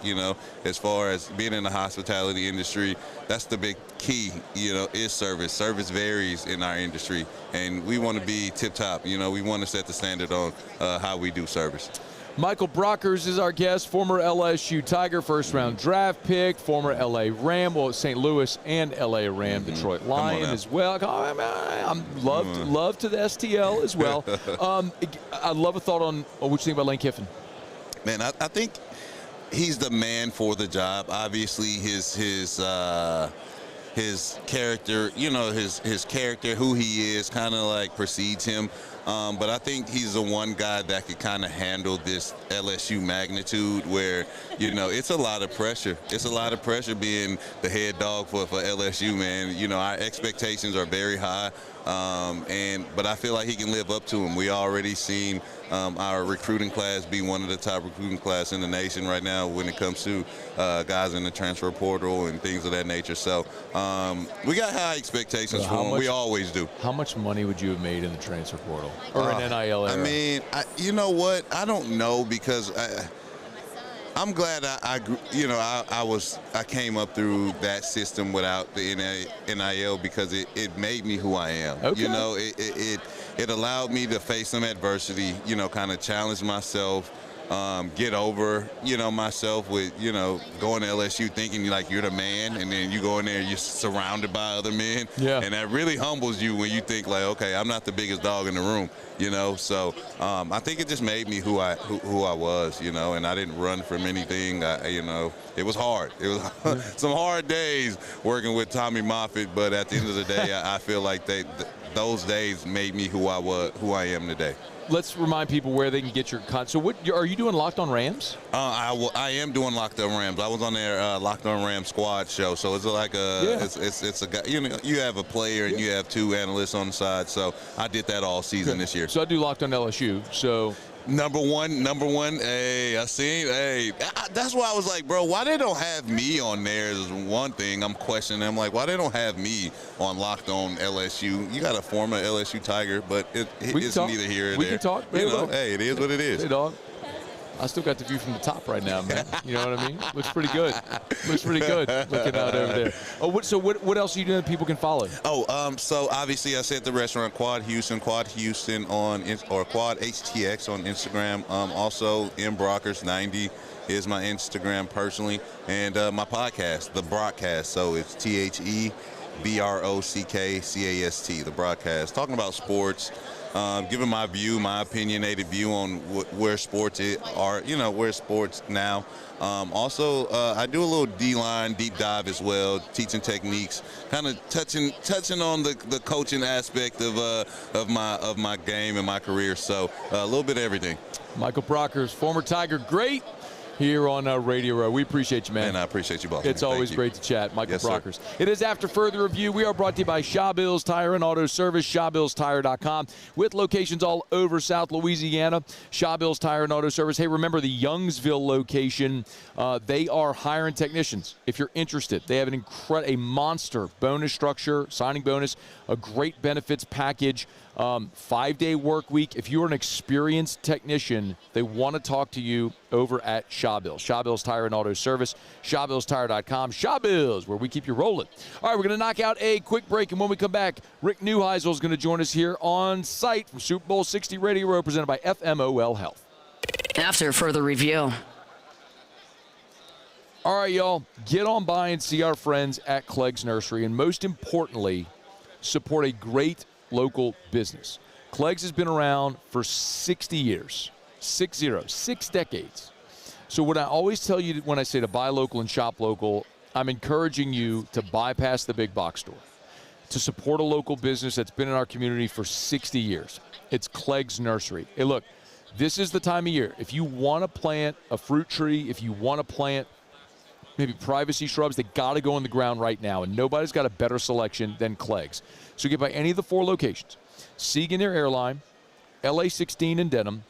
as far as being in the hospitality industry. That's the big key, is service. Service varies in our industry, and we want to be tip-top. We want to set the standard on how we do service. Michael Brockers is our guest, former LSU Tiger first-round draft pick, former L.A. Ram, well, St. Louis and L.A. Ram, Detroit Lion as well. I'm love to the STL as well. I'd love a thought on what you think about Lane Kiffin. Man, I think he's the man for the job. Obviously, his character, his character, who he is, kind of like precedes him. But I think he's the one guy that could kind of handle this LSU magnitude where, it's a lot of pressure. It's a lot of pressure being the head dog for LSU, man. Our expectations are very high. But I feel like he can live up to them. We already seen our recruiting class be one of the top recruiting class in the nation right now when it comes to guys in the transfer portal and things of that nature. So we got high expectations for him. We always do. How much money would you have made in the transfer portal or in NIL era? I mean, you know what? I don't know because I'm glad I came up through that system without the NIL because it made me who I am. Okay. It allowed me to face some adversity, kind of challenge myself, get over, myself with, going to LSU thinking like you're the man, and then you go in there and you're surrounded by other men. Yeah. And that really humbles you when you think like, okay, I'm not the biggest dog in the room, So I think it just made me who I was, and I didn't run from anything. It was hard. It was some hard days working with Tommy Moffitt, but at the end of the day, I feel like those days made me who I am today. Let's remind people where they can get your content. So what are you doing, Locked on Rams? I am doing Locked on Rams. I was on their Locked on Rams squad show. So it's like it's a guy, you have a player and you have two analysts on the side. So I did that all season this year. So I do Locked on LSU. So Number one. Hey, I seen. Hey, that's why I was like, bro, why they don't have me on there is one thing I'm questioning. I'm like, why they don't have me on Locked on LSU? You got a former LSU Tiger, but it's neither here nor there. We can talk. Hey, it is what it is. Hey, dog. I still got the view from the top right now, man. You know what I mean? Looks pretty good. Looks pretty good looking out over there. Oh, what else are you doing that people can follow? So obviously I said the restaurant Quad Houston Quad HTX on Instagram. Also MBrockers90 is my Instagram personally, and my podcast, The Broadcast. So it's TheBrockcast, The Broadcast, talking about sports. Giving my opinionated view on where sports are, where sports now. Also, I do a little D-line deep dive as well, teaching techniques, kind of touching on the coaching aspect of my game and my career. So a little bit of everything. Michael Brockers, former Tiger, great here on Radio Row. We appreciate you, man. Man, I appreciate you both. It's always great to chat. Michael Brockers. Sir. It is After Further Review. We are brought to you by Shaw Bills Tire and Auto Service, ShawBillsTire.com, with locations all over South Louisiana. Shaw Bills Tire and Auto Service. Hey, remember the Youngsville location. They are hiring technicians. If you're interested, they have a monster bonus structure, signing bonus, a great benefits package. 5-day work week. If you're an experienced technician, they want to talk to you over at Shaw Bills. Shaw Bills Tire and Auto Service, ShawBillsTire.com. Shaw Bills, where we keep you rolling. All right, we're going to knock out a quick break, and when we come back, Rick Neuheisel is going to join us here on site from Super Bowl 60 Radio Row, presented by FMOL Health. After Further Review. All right, y'all, get on by and see our friends at Clegg's Nursery, and most importantly, support a great local business. Clegg's has been around for 60 years, 6 decades. So what I always tell you when I say to buy local and shop local, I'm encouraging you to bypass the big box store, to support a local business that's been in our community for 60 years. It's Clegg's Nursery. Hey, look, this is the time of year. If you want to plant a fruit tree, if you want to plant maybe privacy shrubs, they got to go in the ground right now, and nobody's got a better selection than Clegg's. So get by any of the 4 locations: Siegen near Airline, LA 16 in Denham,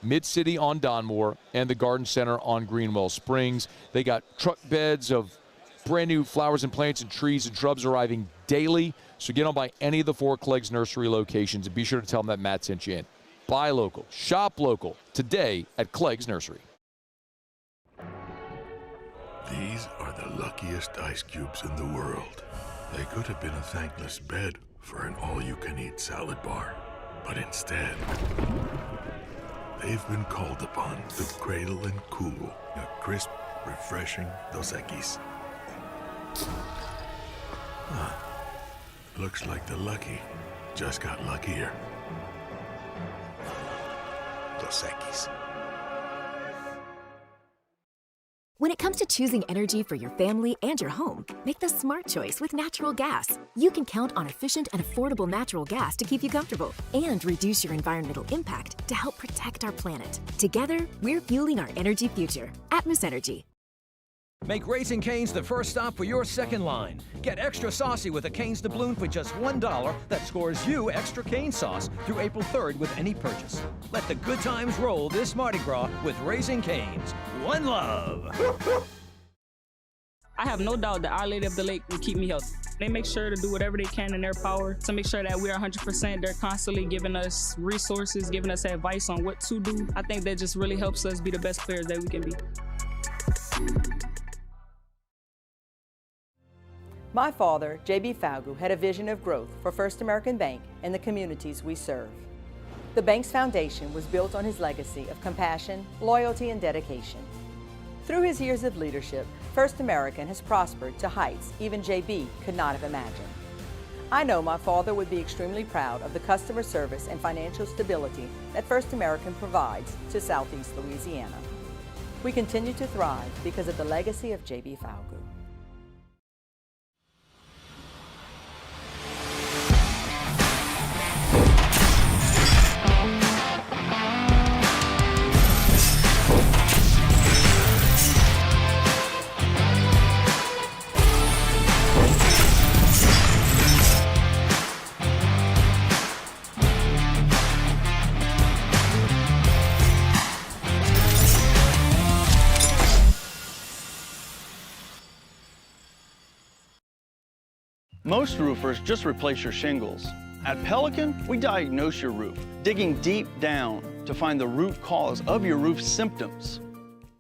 Mid-City on Donmore, and the Garden Center on Greenwell Springs. They got truck beds of brand new flowers and plants and trees and shrubs arriving daily. So get on by any of the 4 Clegg's Nursery locations, and be sure to tell them that Matt sent you in. Buy local, shop local, today at Clegg's Nursery. These are the luckiest ice cubes in the world. They could have been a thankless bed for an all-you-can-eat salad bar. But instead, They've been called upon to cradle and cool a crisp, refreshing Dos Equis. Huh. Looks like the lucky just got luckier. Dos Equis. When it comes to choosing energy for your family and your home, make the smart choice with natural gas. You can count on efficient and affordable natural gas to keep you comfortable and reduce your environmental impact to help protect our planet. Together, we're fueling our energy future. Atmos Energy. Make Raising Cane's the first stop for your second line. Get extra saucy with a Cane's doubloon for just $1 that scores you extra cane sauce through April 3rd with any purchase. Let the good times roll this Mardi Gras with Raising Cane's. One love. I have no doubt that Our Lady of the Lake will keep me healthy. They make sure to do whatever they can in their power to make sure that we are 100%. They're constantly giving us resources, giving us advice on what to do. I think that just really helps us be the best players that we can be. My father, J.B. Falgu, had a vision of growth for First American Bank and the communities we serve. The bank's foundation was built on his legacy of compassion, loyalty, and dedication. Through his years of leadership, First American has prospered to heights even J.B. could not have imagined. I know my father would be extremely proud of the customer service and financial stability that First American provides to Southeast Louisiana. We continue to thrive because of the legacy of J.B. Falgu. Most roofers just replace your shingles. At Pelican, we diagnose your roof, digging deep down to find the root cause of your roof symptoms.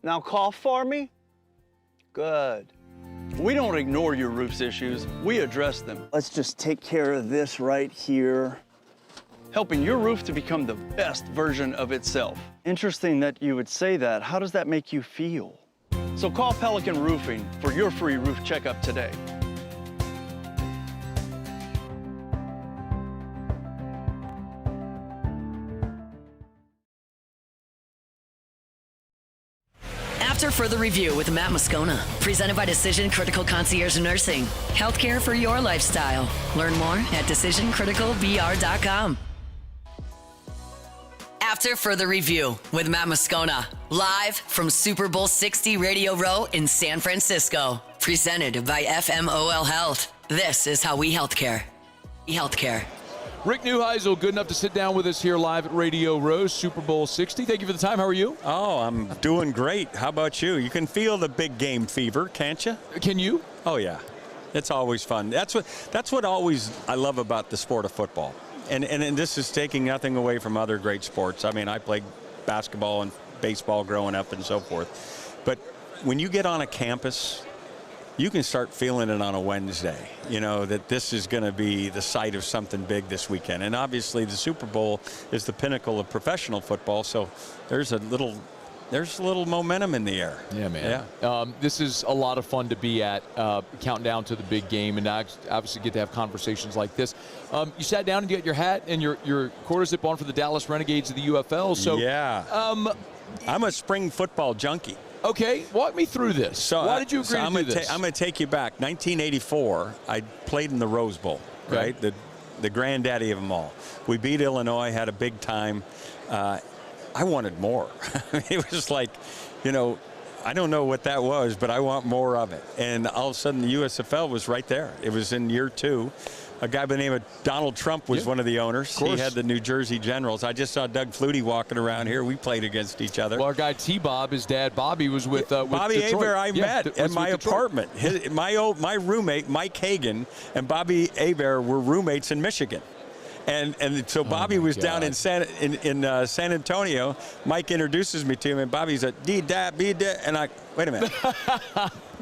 Now cough for me? Good. We don't ignore your roof's issues, we address them. Let's just take care of this right here. Helping your roof to become the best version of itself. Interesting that you would say that. How does that make you feel? So call Pelican Roofing for your free roof checkup today. After further review with Matt Moscona, presented by Decision Critical Concierge Nursing. Healthcare for your lifestyle. Learn more at decisioncriticalbr.com. After further review with Matt Moscona, live from Super Bowl 60 Radio Row in San Francisco. Presented by FMOL Health. This is how we healthcare. Healthcare. Rick Neuheisel, good enough to sit down with us here live at Radio Row, Super Bowl 60. Thank you for the time. How are you? Oh, I'm doing great. How about you? You can feel the big game fever, can't you? Can you? Oh, yeah. It's always fun. That's what always I love about the sport of football. And this is taking nothing away from other great sports. I mean, I played basketball and baseball growing up and so forth. But when you get on a campus, you can start feeling it on a Wednesday, you know, that this is going to be the site of something big this weekend. And obviously the Super Bowl is the pinnacle of professional football, so there's a little momentum in the air. Yeah, man. Yeah. This is a lot of fun to be at, counting down to the big game, and I obviously get to have conversations like this. You sat down and you got your hat and your quarter zip on for the Dallas Renegades of the UFL. So yeah, I'm a spring football junkie. Okay, walk me through this. So, why did you agree to do this? I'm going to take you back. 1984, I played in the Rose Bowl, right? The granddaddy of them all. We beat Illinois, had a big time. I wanted more. It was like, you know, I don't know what that was, but I want more of it. And all of a sudden, the USFL was right there. It was in year 2. A guy by the name of Donald Trump was one of the owners. He had the New Jersey Generals. I just saw Doug Flutie walking around here. We played against each other. Well, our guy T-Bob, his dad Bobby, was with Bobby Detroit. Aber. I met at my apartment. My roommate Mike Hagan and Bobby Aber were roommates in Michigan. And so Bobby was down in San Antonio. Mike introduces me to him, and Bobby's a D-dap, B-dap, and I, wait a minute.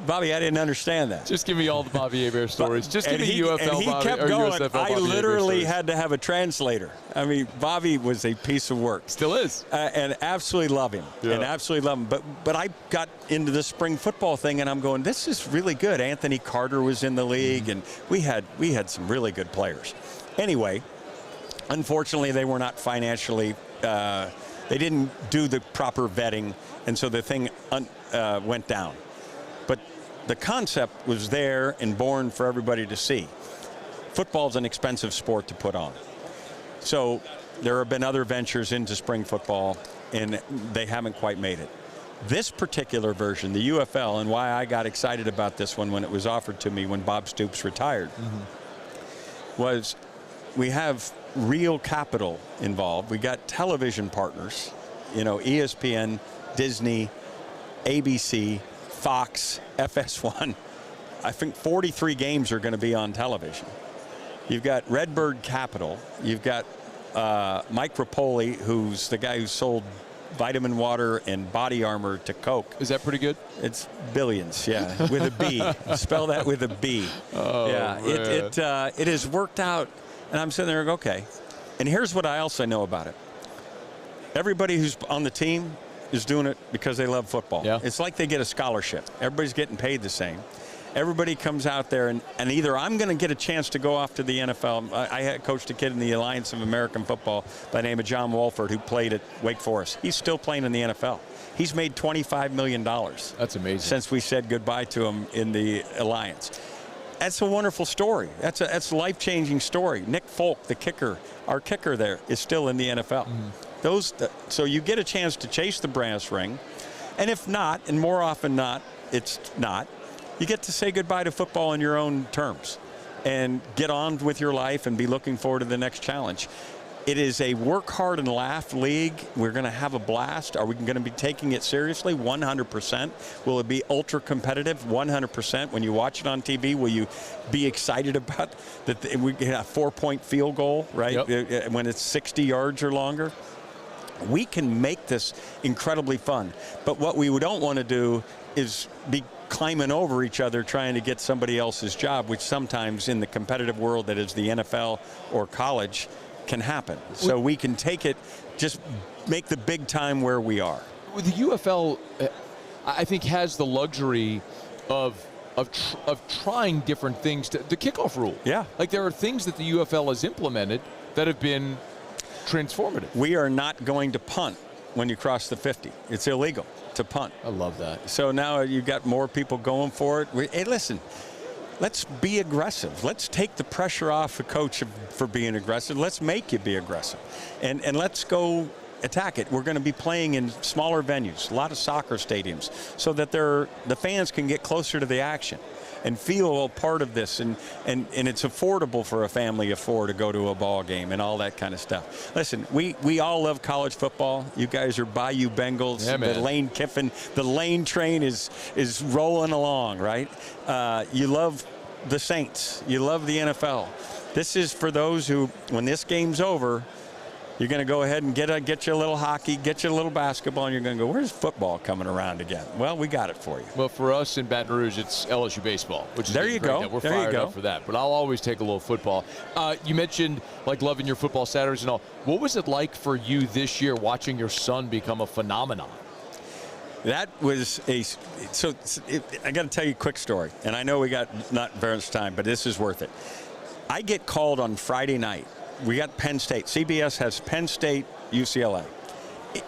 Bobby, I didn't understand that. Just give me all the Bobby Hebert stories. Just give me UFL and he Bobby, kept or going. USFL Bobby I Hebert literally stories. had to have a translator. I mean, Bobby was a piece of work. Still is. And absolutely love him. Yeah. And absolutely love him. But I got into the spring football thing, and I'm going, this is really good. Anthony Carter was in the league, and we had some really good players. Anyway, unfortunately, they were not financially they didn't do the proper vetting, and so the thing went down. But the concept was there and born for everybody to see. Football's an expensive sport to put on. So there have been other ventures into spring football, and they haven't quite made it. This particular version, the UFL, and why I got excited about this one when it was offered to me when Bob Stoops retired, was we have real capital involved. We got television partners, ESPN, Disney, ABC, Fox, FS1. I think 43 games are going to be on television. You've got Redbird Capital. You've got Mike Rapoli, who's the guy who sold vitamin water and body armor to Coke. Is that pretty good? It's billions, yeah, with a B. Spell that with a B. Oh, yeah, man. It has worked out, and I'm sitting there going, okay. And here's what I also know about it. Everybody who's on the team is doing it because they love football. Yeah. It's like they get a scholarship. Everybody's getting paid the same. Everybody comes out there, and either I'm going to get a chance to go off to the NFL. I had coached a kid in the Alliance of American Football by the name of John Wolford, who played at Wake Forest. He's still playing in the NFL. He's made $25 million. That's amazing. Since we said goodbye to him in the Alliance. That's a wonderful story. That's a life-changing story. Nick Folk, the kicker, our kicker there, is still in the NFL. So you get a chance to chase the brass ring, and if not, and more often not, it's not, you get to say goodbye to football on your own terms and get on with your life and be looking forward to the next challenge. It is a work hard and laugh league. We're going to have a blast. Are we going to be taking it seriously? 100%. Will it be ultra competitive? 100%. When you watch it on TV, will you be excited about that we get a 4-point field goal, right? Yep. When it's 60 yards or longer? We can make this incredibly fun. But what we don't want to do is be climbing over each other trying to get somebody else's job, which sometimes in the competitive world that is the NFL or college can happen. So we can take it, just make the big time where we are. The UFL, I think, has the luxury of trying different things. The kickoff rule. Yeah. Like there are things that the UFL has implemented that have been transformative. We are not going to punt when you cross the 50. It's illegal to punt. I love that. So now you've got more people going for it. Hey, listen. Let's be aggressive. Let's take the pressure off the coach for being aggressive. Let's make you be aggressive. And let's go attack it. We're going to be playing in smaller venues, a lot of soccer stadiums, so that the fans can get closer to the action and feel a part of this. And it's affordable for a family of four to go to a ball game and all that kind of stuff. Listen, we all love college football. You guys are Bayou Bengals. Yeah, man. The Lane Kiffin. The Lane train is rolling along, right? You love the Saints. You love the NFL. This is for those who, when this game's over, you're going to go ahead and get you a little hockey, get you a little basketball, and you're going to go, where's football coming around again? Well, we got it for you. Well, for us in Baton Rouge, it's LSU baseball, which is there you go. We're fired up for that. But I'll always take a little football. You mentioned like loving your football Saturdays and all. What was it like for you this year watching your son become a phenomenon? That was I got to tell you a quick story, and I know we got not very much time, but this is worth it. I get called on Friday night. We got Penn State. CBS has Penn State, UCLA.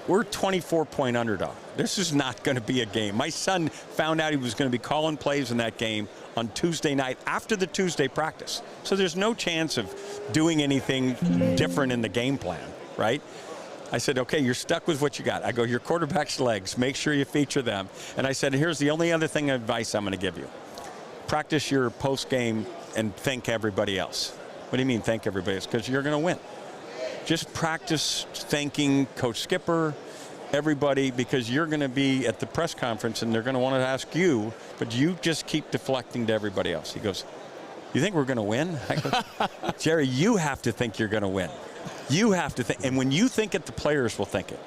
We're 24-point underdog. This is not going to be a game. My son found out he was going to be calling plays in that game on Tuesday night after the Tuesday practice. So there's no chance of doing anything different in the game plan, right? I said, okay, you're stuck with what you got. I go, your quarterback's legs, make sure you feature them. And I said, here's the only other thing of advice I'm going to give you. Practice your post-game and thank everybody else. What do you mean thank everybody else? Because you're going to win. Just practice thanking Coach Skipper, everybody, because you're going to be at the press conference and they're going to want to ask you, but you just keep deflecting to everybody else. He goes, you think we're going to win? I go, Jerry, you have to think you're going to win. You have to think, and when you think it, the players will think it.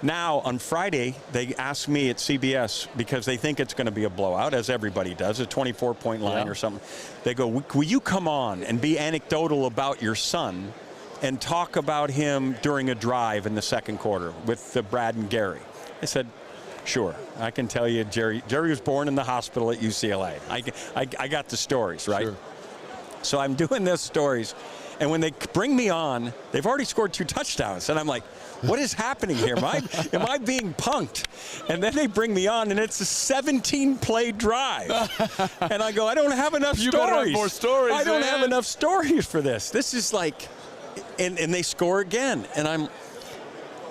Now, on Friday, they asked me at CBS, because they think it's going to be a blowout, as everybody does, a 24-point line or something. They go, will you come on and be anecdotal about your son and talk about him during a drive in the second quarter with Brad and Gary? I said, sure. I can tell you, Jerry was born in the hospital at UCLA. I got the stories, right? Sure. So I'm doing those stories. And when they bring me on, they've already scored 2 touchdowns. And I'm like, what is happening here? Am I being punked? And then they bring me on, and it's a 17-play drive. And I go, I don't have enough stories. You better have more stories, I don't man. have enough stories for this. This is like, and they score again. And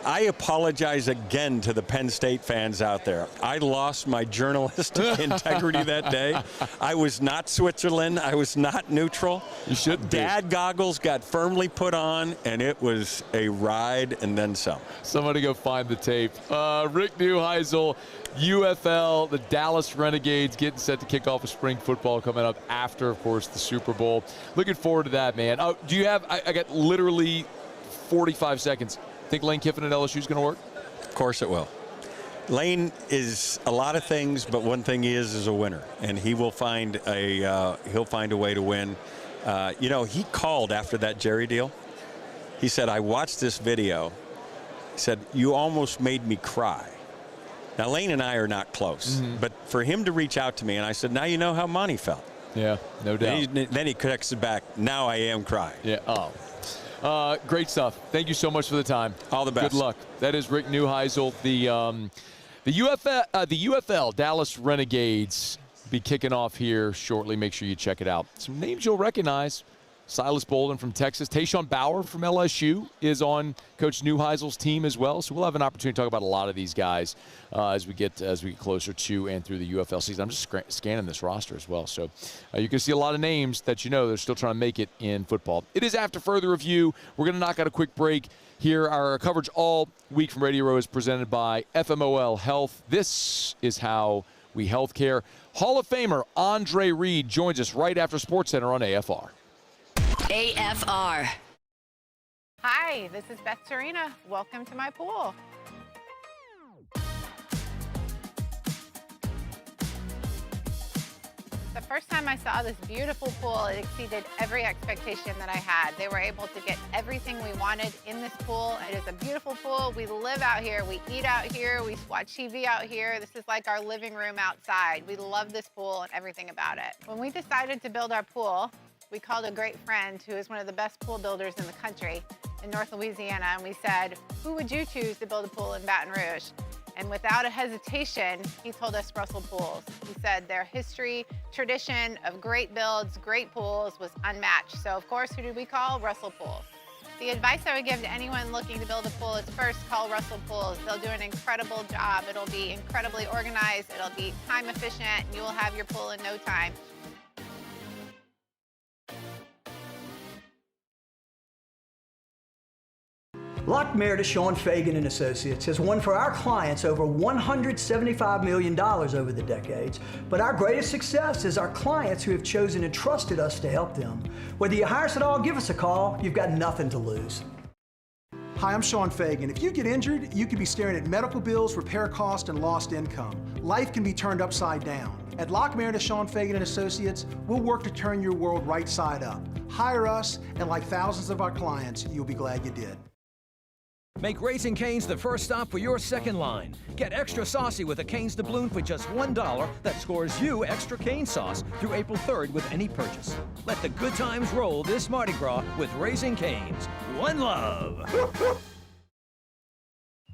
I apologize again to the Penn State fans out there. I lost my journalistic integrity that day. I was not Switzerland. I was not neutral. You shouldn't be. Dad goggles got firmly put on, and it was a ride and then some. Somebody go find the tape. Rick Neuheisel, UFL, the Dallas Renegades getting set to kick off with spring football coming up after, of course, the Super Bowl. Looking forward to that, man. Oh, do you have, I got literally 45 seconds. Think Lane Kiffin at LSU is going to work? Of course it will. Lane is a lot of things, but one thing he is a winner, and he will find he'll find a way to win. You know, he called after that Jerry deal. He said, I watched this video. He said, you almost made me cry. Now, Lane and I are not close, but for him to reach out to me, and I said, now you know how Monty felt. Yeah, no doubt. Then he connects it back. Now I am crying. Yeah. Oh. Great stuff. Thank you so much for the time. All the best. Good luck. That is Rick Neuheisel. The UFL Dallas Renegades be kicking off here shortly. Make sure you check it out. Some names you'll recognize. Silas Bolden from Texas. Tayshaun Bauer from LSU is on Coach Neuheisel's team as well. So we'll have an opportunity to talk about a lot of these guys as we get closer to and through the UFL season. I'm just scanning this roster as well. So you can see a lot of names that you know they're still trying to make it in football. It is after further review. We're going to knock out a quick break here. Our coverage all week from Radio Row is presented by FMOL Health. This is how we healthcare. Hall of Famer Andre Reed joins us right after SportsCenter on AFR. AFR. Hi, this is Beth Serena. Welcome to my pool. The first time I saw this beautiful pool, it exceeded every expectation that I had. They were able to get everything we wanted in this pool. It is a beautiful pool. We live out here. We eat out here. We watch TV out here. This is like our living room outside. We love this pool and everything about it. When we decided to build our pool, we called a great friend who is one of the best pool builders in the country in North Louisiana, and we said, who would you choose to build a pool in Baton Rouge? And without a hesitation, he told us Russell Pools. He said their history, tradition of great builds, great pools was unmatched. So of course, who did we call? Russell Pools. The advice I would give to anyone looking to build a pool is first call Russell Pools. They'll do an incredible job. It'll be incredibly organized. It'll be time efficient, and you will have your pool in no time. Lockmair to Sean Fagan and Associates has won for our clients over $175 million over the decades, but our greatest success is our clients who have chosen and trusted us to help them. Whether you hire us at all, give us a call. You've got nothing to lose. Hi, I'm Sean Fagan. If you get injured, you could be staring at medical bills, repair costs, and lost income. Life can be turned upside down. At Lockmair to Sean Fagan and Associates, we'll work to turn your world right side up. Hire us, and like thousands of our clients, you'll be glad you did. Make Raising Cane's the first stop for your second line. Get extra saucy with a Cane's doubloon for just $1 that scores you extra cane sauce through April 3rd with any purchase. Let the good times roll this Mardi Gras with Raising Cane's. One love.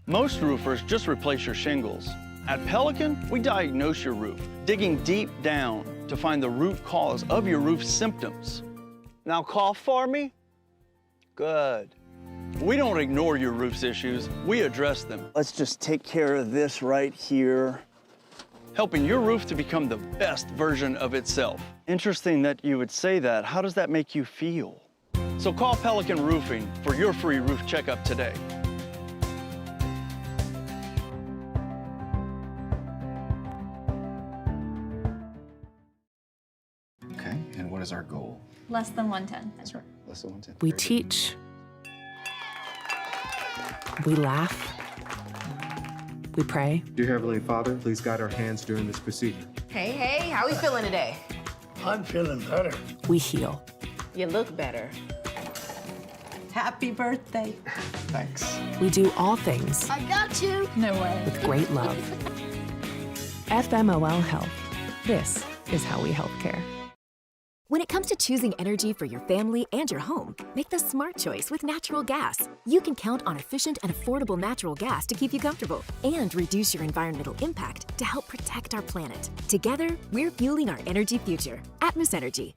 Most roofers just replace your shingles. At Pelican, we diagnose your roof, digging deep down to find the root cause of your roof symptoms. Now cough for me? Good. We don't ignore your roof's issues, we address them. Let's just take care of this right here. Helping your roof to become the best version of itself. Interesting that you would say that. How does that make you feel? So call Pelican Roofing for your free roof checkup today. Okay, and what is our goal? Less than 110. That's right, less than 110. We teach. We laugh. We pray. Dear Heavenly Father, please guide our hands during this procedure. Hey, how we feeling today? I'm feeling better. We heal. You look better. Happy birthday. Thanks. We do all things I got you. No way. with great love. FMOL Health. This is how we healthcare. When it comes to choosing energy for your family and your home, make the smart choice with natural gas. You can count on efficient and affordable natural gas to keep you comfortable and reduce your environmental impact to help protect our planet. Together, we're fueling our energy future. Atmos Energy.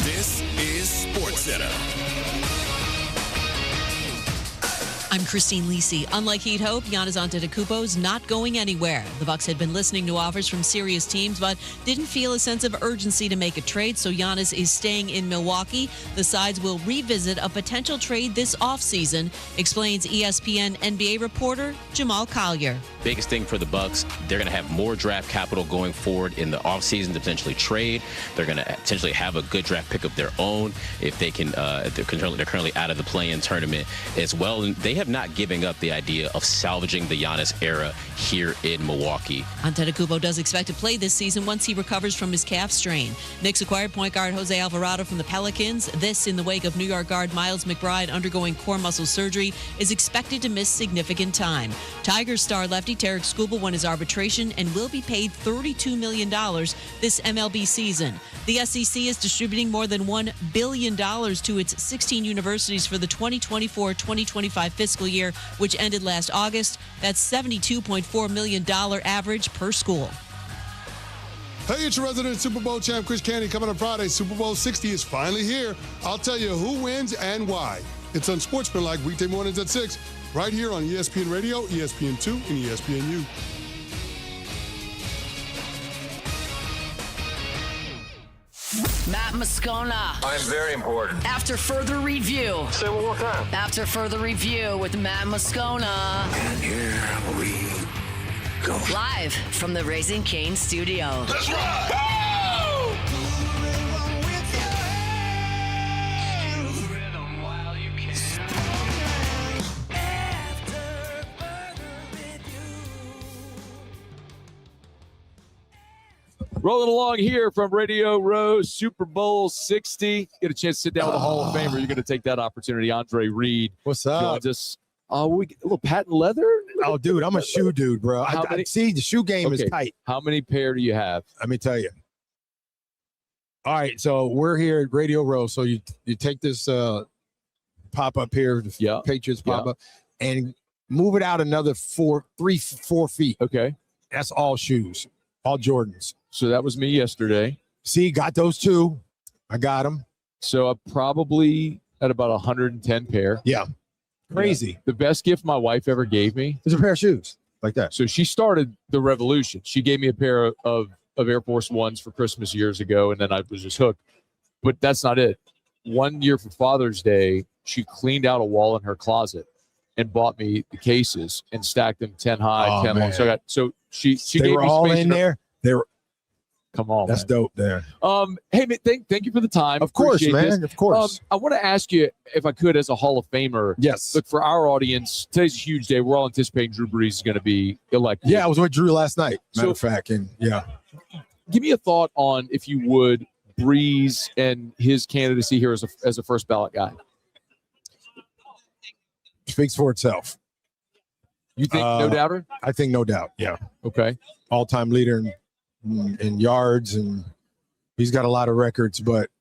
This is SportsCenter. I'm Christine Lisi. Unlike he'd hoped, Giannis Antetokounmpo's not going anywhere. The Bucks had been listening to offers from serious teams, but didn't feel a sense of urgency to make a trade, so Giannis is staying in Milwaukee. The sides will revisit a potential trade this offseason, explains ESPN NBA reporter Jamal Collier. Biggest thing for the Bucks, they're going to have more draft capital going forward in the offseason to potentially trade. They're going to potentially have a good draft pick of their own if they can. They're currently out of the play-in tournament as well, and they have not given up the idea of salvaging the Giannis era here in Milwaukee. Antetokounmpo does expect to play this season once he recovers from his calf strain. Knicks acquired point guard Jose Alvarado from the Pelicans. This in the wake of New York guard Miles McBride undergoing core muscle surgery is expected to miss significant time. Tigers star lefty Tarek Skubal won his arbitration and will be paid $32 million this MLB season. The SEC is distributing more than $1 billion to its 16 universities for the 2024-2025 fiscal year, which ended last August. That's $72.4 million average per school. Hey, it's your resident Super Bowl champ, Chris Candy, coming on Friday. Super Bowl 60 is finally here. I'll tell you who wins and why. It's unsportsmanlike weekday mornings at 6, right here on ESPN Radio, ESPN2, and ESPNU. Matt Moscona. I'm very important. After further review. Say it one more time. After further review with Matt Moscona. And here we go. Live from the Raising Cane studio. Let's ride! Rolling along here from Radio Row, Super Bowl 60. Get a chance to sit down with a Hall of Famer. You're going to take that opportunity. Andre Reed. What's up? Just we a little patent leather. Oh, dude, I'm a shoe dude, bro. I see the shoe game is tight. How many pair do you have? Let me tell you. All right, so we're here at Radio Row. So you take this pop up here, the Patriots pop up, and move it out another 4 feet. Okay, that's all shoes, all Jordans. So that was me yesterday. See, got those two. I got them. So I'm probably at about 110 pair. Yeah. Crazy. Yeah. The best gift my wife ever gave me is a pair of shoes like that. So she started the revolution. She gave me a pair of Air Force Ones for Christmas years ago, and then I was just hooked. But that's not it. One year for Father's Day, she cleaned out a wall in her closet and bought me the cases and stacked them 10 high, 10 long. So she they gave were me all space in there. They were. Come on, that's man. dope there. Hey, man, thank you for the time. Of course, Appreciate man. this. Of course. I want to ask you, if I could, as a Hall of Famer. Yes. Look, for our audience, today's a huge day. We're all anticipating Drew Brees is going to be elected. Yeah, I was with Drew last night. Matter of fact, and yeah. Give me a thought on, if you would, Brees and his candidacy here as a first ballot guy. speaks for itself. You think no doubter? I think no doubt. Yeah. Okay. All-time leader in yards, and he's got a lot of records. But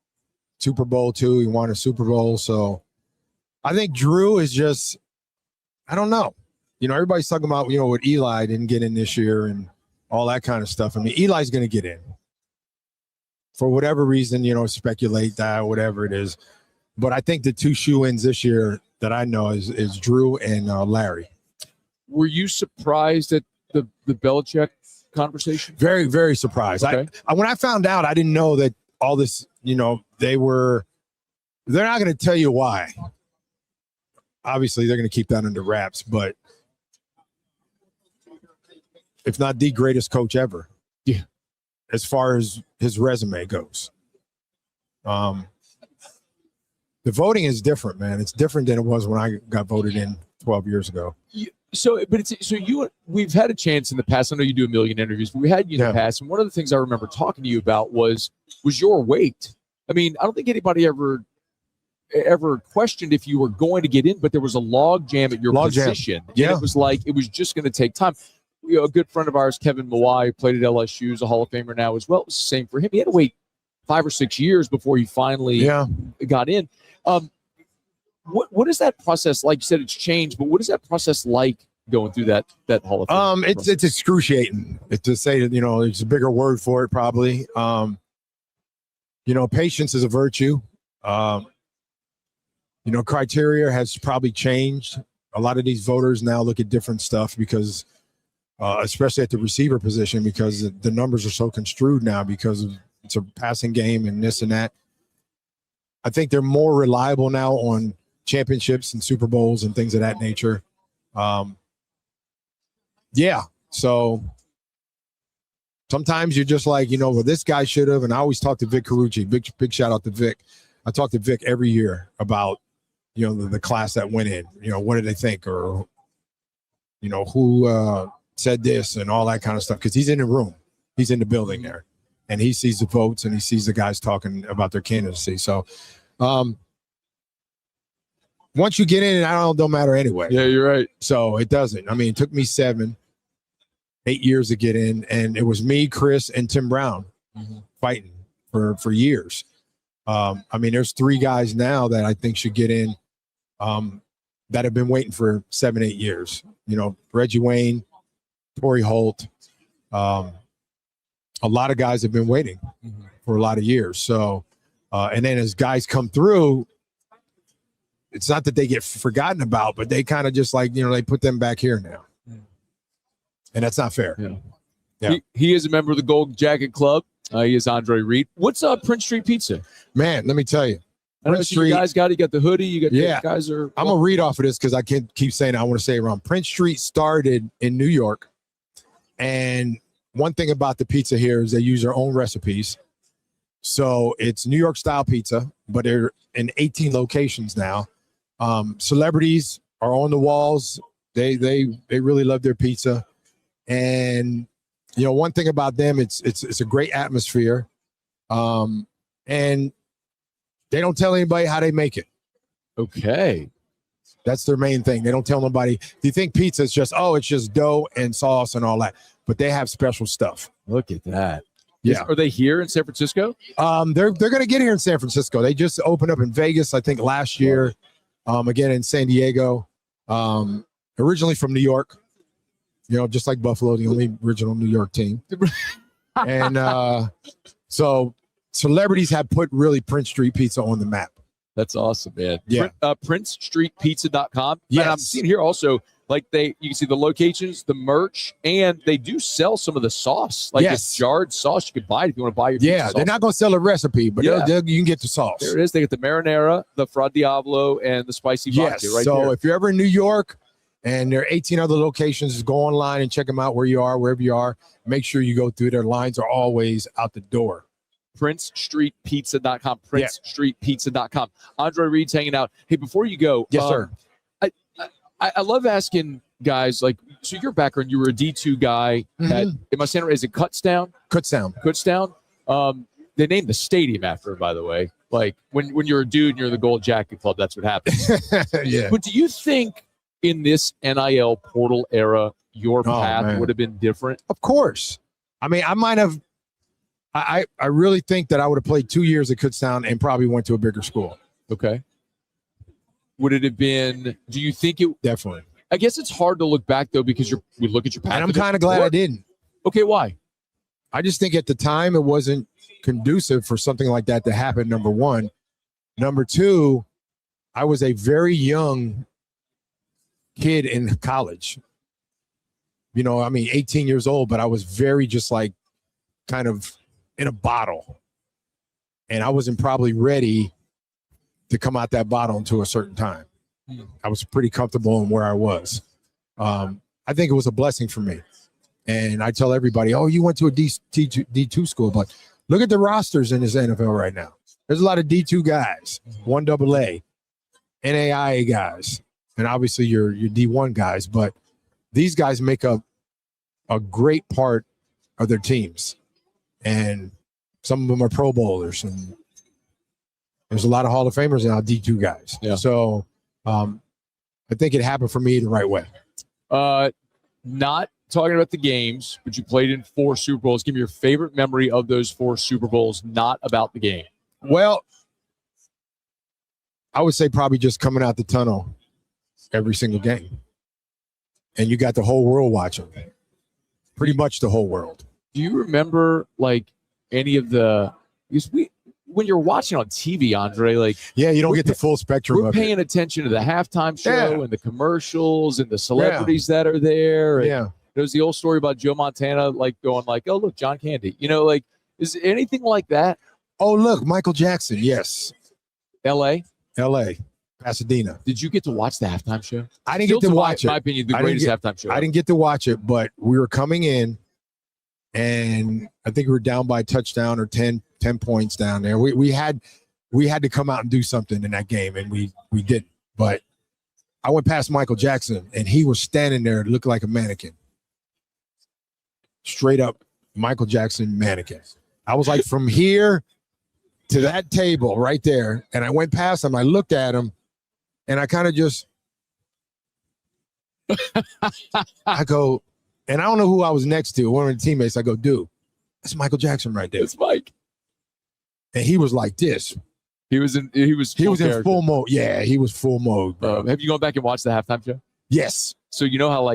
Super Bowl too. He won a Super Bowl, so I think Drew is just. I don't know. Everybody's talking about what Eli didn't get in this year and all that kind of stuff. I mean, Eli's going to get in for whatever reason. Speculate that, whatever it is. But I think the two shoe-ins this year that I know is Drew and Larry. Were you surprised at the Belichick conversation? Very, very surprised. Okay. I when I found out, I didn't know that all this, they're not going to tell you why. Obviously, they're going to keep that under wraps, but if not the greatest coach ever, yeah, as far as his resume goes. The voting is different, man. It's different than it was when I got voted in 12 years ago. We've had a chance in the past. I know you do a million interviews, but we had you in the past, and one of the things I remember talking to you about was your weight. I mean, I don't think anybody ever questioned if you were going to get in, but there was a log jam at your position. Yeah. And it was just going to take time. A good friend of ours, Kevin Mawai, played at LSU, is a Hall of Famer now as well. It was the same for him. He had to wait 5 or 6 years before he finally got in. What is that process like? You said it's changed, but what is that process like going through that Hall of Fame? It's excruciating. To say that, it's a bigger word for it probably. Patience is a virtue. Criteria has probably changed. A lot of these voters now look at different stuff because, especially at the receiver position, because the numbers are so construed now because it's a passing game and this and that. I think they're more reliable now on championships and Super Bowls and things of that nature. So sometimes you're just like, well, this guy should have. And I always talk to Vic Carucci. Big shout out to Vic. I talk to Vic every year about the class that went in, what did they think, or, who said this and all that kind of stuff. Cause he's in the room, he's in the building there, and he sees the votes and he sees the guys talking about their candidacy. So once you get in, it don't matter anyway. Yeah, you're right. So it doesn't. I mean, it took me 7-8 years to get in, and it was me, Chris, and Tim Brown fighting for years. There's 3 guys now that I think should get in that have been waiting for 7-8 years. Reggie Wayne, Torrey Holt. A lot of guys have been waiting for a lot of years. So, and then as guys come through, it's not that they get forgotten about, but they kind of just they put them back here now. And that's not fair. Yeah. He is a member of the Gold Jacket Club. He is Andre Reed. What's Prince Street Pizza? Man, let me tell you. Prince Street, you guys got it. You got the hoodie. You got the guys are. I'm gonna read off of this because I can't keep saying it. I want to say it wrong. Prince Street started in New York, and one thing about the pizza here is they use their own recipes. So it's New York style pizza, but they're in 18 locations now. Celebrities are on the walls. They really love their pizza, and one thing about them, it's a great atmosphere, and they don't tell anybody how they make it. Okay. That's their main thing. They don't tell nobody. Do you think pizza is just, it's just dough and sauce and all that? But they have special stuff. Look at that. Yeah. Are they here in San Francisco? They're going to get here in San Francisco. They just opened up in Vegas, I think, last year. Again, in San Diego. Originally from New York. Just like Buffalo, the only original New York team. And so celebrities have put really Prince Street Pizza on the map. That's awesome, man. Yeah. PrinceStreetPizza.com. Yes. And I'm seeing here also, you can see the locations, the merch, and they do sell some of the sauce. It's jarred sauce. You can buy it if you want to buy your pizza sauce. They're not going to sell a recipe, but you can get the sauce. There it is. They get the marinara, the Fra Diavolo, and the spicy vodka right so there. If you're ever in New York, and there are 18 other locations, just go online and check them out where you are, wherever you are. Make sure you go through. Their lines are always out the door. PrinceStreetPizza.com. PrinceStreetPizza.com. Andre Reed's hanging out. Hey, before you go, yes, sir. I love asking guys, so your background, you were a D2 guy at, am I saying it right? Is it Kutztown? Kutztown. They named the stadium after it, by the way. When you're a dude and you're the Gold Jacket Club, that's what happens. Yeah. But do you think in this NIL portal era, your path would have been different? Of course. I mean, I might have. I really think that I would have played 2 years at Kutztown and probably went to a bigger school. Okay. Would it have been? Do you think it? Definitely. I guess it's hard to look back though because we look at your path. And I'm kind of glad I didn't. Okay, why? I just think at the time it wasn't conducive for something like that to happen. Number one. Number two, I was a very young kid in college. 18 years old, but I was very just like kind of in a bottle. And I wasn't probably ready to come out that bottle until a certain time. I was pretty comfortable in where I was. I think it was a blessing for me. And I tell everybody, oh, you went to a D2 school, but look at the rosters in this NFL right now. There's a lot of D2 guys, 1AA, NAIA guys, and obviously your D1 guys, but these guys make up a great part of their teams. And some of them are Pro Bowlers, and there's a lot of Hall of Famers now, D2 guys. Yeah. So I think it happened for me the right way. Not talking about the games, but you played in 4 Super Bowls. Give me your favorite memory of those 4 Super Bowls, not about the game. Well, I would say probably just coming out the tunnel every single game. And you got the whole world watching. Pretty much the whole world. Do you remember like any of the when you're watching on TV, Andre, you don't get the full spectrum we're of paying attention to the halftime show and the commercials and the celebrities that are there. And there's the old story about Joe Montana going oh look, John Candy. Is it anything like that? Oh look, Michael Jackson, yes. LA, Pasadena. Did you get to watch the halftime show? I didn't get to watch it. In my opinion, the greatest halftime show. I didn't get to watch it, but we were coming in, and I think we were down by a touchdown or 10 points down there. We had to come out and do something in that game, and we didn't. But I went past Michael Jackson, and he was standing there looking like a mannequin. Straight up Michael Jackson mannequin. I was like from here to that table right there, and I went past him. I looked at him, and I kind of just, I go, and I don't know who I was next to, one of the teammates. I go, dude, that's Michael Jackson right there. It's Mike. And he was like this. He was in full mode. Yeah, he was full mode, bro. Have you gone back and watched the halftime show? Yes. So you know how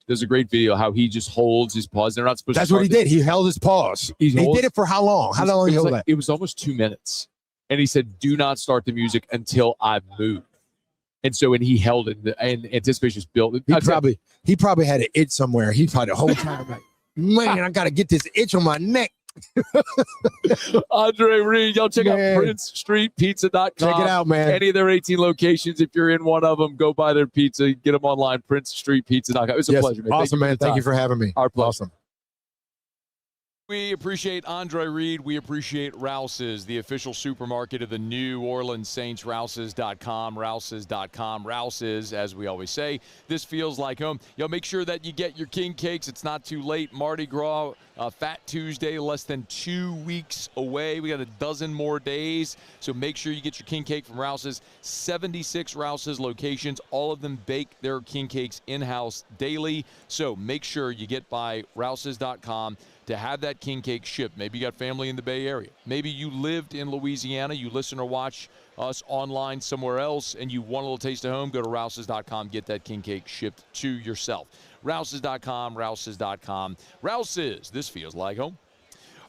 there's a great video how he just holds his paws. They're not supposed to. That's what he did. He held his paws. He did it for how long? How long he held that? It was almost 2 minutes. And he said, do not start the music until I move. And so, he held it, and anticipation was built. He probably had an itch somewhere. He probably the whole time like, man, I got to get this itch on my neck. Andre Reed, y'all check out PrinceStreetPizza.com. Check it out, man. Any of their 18 locations, if you're in one of them, go buy their pizza. Get them online, PrinceStreetPizza.com. It was a pleasure, man. Awesome, man. Thank you for having me. Our pleasure. Awesome. We appreciate Andre Reed. We appreciate Rouse's, the official supermarket of the New Orleans Saints. Rouse's.com, Rouse's.com. Rouse's, as we always say, this feels like home. Make sure that you get your king cakes. It's not too late. Mardi Gras, Fat Tuesday, less than 2 weeks away. We got a dozen more days, so make sure you get your king cake from Rouse's. 76 Rouse's locations. All of them bake their king cakes in-house daily, so make sure you get by Rouse's.com to have that king cake shipped. Maybe you got family in the Bay Area. Maybe you lived in Louisiana. You listen or watch us online somewhere else, and you want a little taste of home, go to Rouse's.com. Get that king cake shipped to yourself. Rouse's.com, Rouse's.com. Rouse's, this feels like home.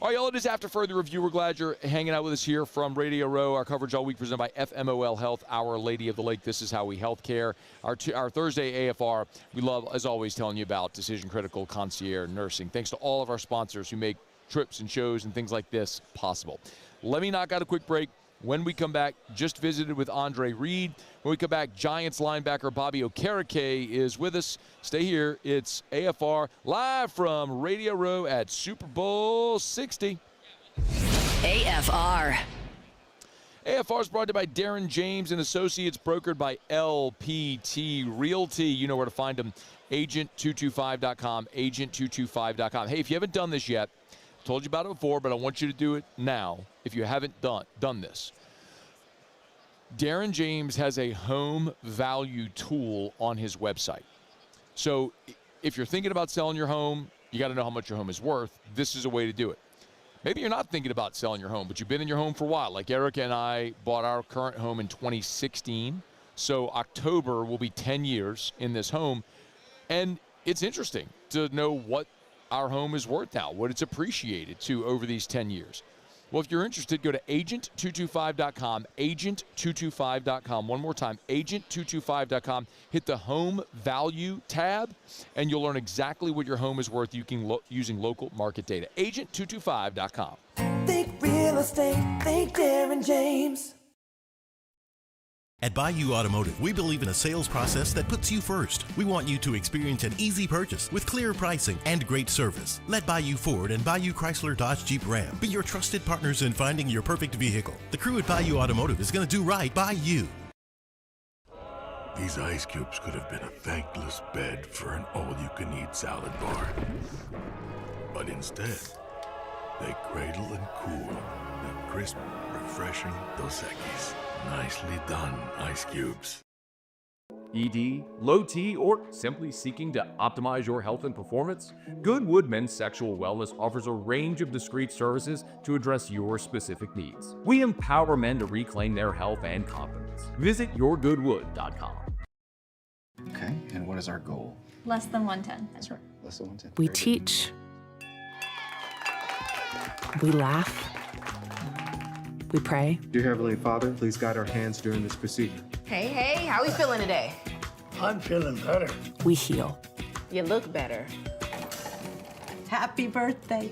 All right, y'all, it is After Further Review. We're glad you're hanging out with us here from Radio Row. Our coverage all week presented by FMOL Health, Our Lady of the Lake. This is how we healthcare. Our Thursday AFR, we love, as always, telling you about Decision Critical Concierge Nursing. Thanks to all of our sponsors who make trips and shows and things like this possible. Let me knock out a quick break. When we come back, just visited with Andre Reed. When we come back, Giants linebacker Bobby Okereke is with us. Stay here. It's AFR live from Radio Row at Super Bowl 60. AFR. AFR is brought to you by Darren James and Associates, brokered by LPT Realty. You know where to find them. Agent225.com, agent225.com. Hey, if you haven't done this yet, told you about it before, but I want you to do it now if you haven't done this. Darren James has a home value tool on his website. So if you're thinking about selling your home, you got to know how much your home is worth. This is a way to do it. Maybe you're not thinking about selling your home, but you've been in your home for a while. Like Erica and I bought our current home in 2016. So October will be 10 years in this home. And it's interesting to know what our home is worth now, what it's appreciated to over these 10 years. Well, if you're interested, go to agent225.com, agent225.com. One more time, agent225.com. Hit the home value tab, and you'll learn exactly what your home is worth using local market data. Agent225.com. Think real estate, think Darren James. At Bayou Automotive, we believe in a sales process that puts you first. We want you to experience an easy purchase with clear pricing and great service. Let Bayou Ford and Bayou Chrysler Dodge Jeep Ram be your trusted partners in finding your perfect vehicle. The crew at Bayou Automotive is going to do right by you. These ice cubes could have been a thankless bed for an all-you-can-eat salad bar. But instead, they cradle and cool the crisp, refreshing Dos Equis. Nicely done, ice cubes. ED, low T, or simply seeking to optimize your health and performance? Goodwood Men's Sexual Wellness offers a range of discreet services to address your specific needs. We empower men to reclaim their health and confidence. Visit yourgoodwood.com. Okay, and what is our goal? Less than 110. That's right, less than 110. We teach. We laugh. We pray. Dear Heavenly Father, please guide our hands during this procedure. Hey, how we feeling today? I'm feeling better. We heal. You look better. Happy birthday.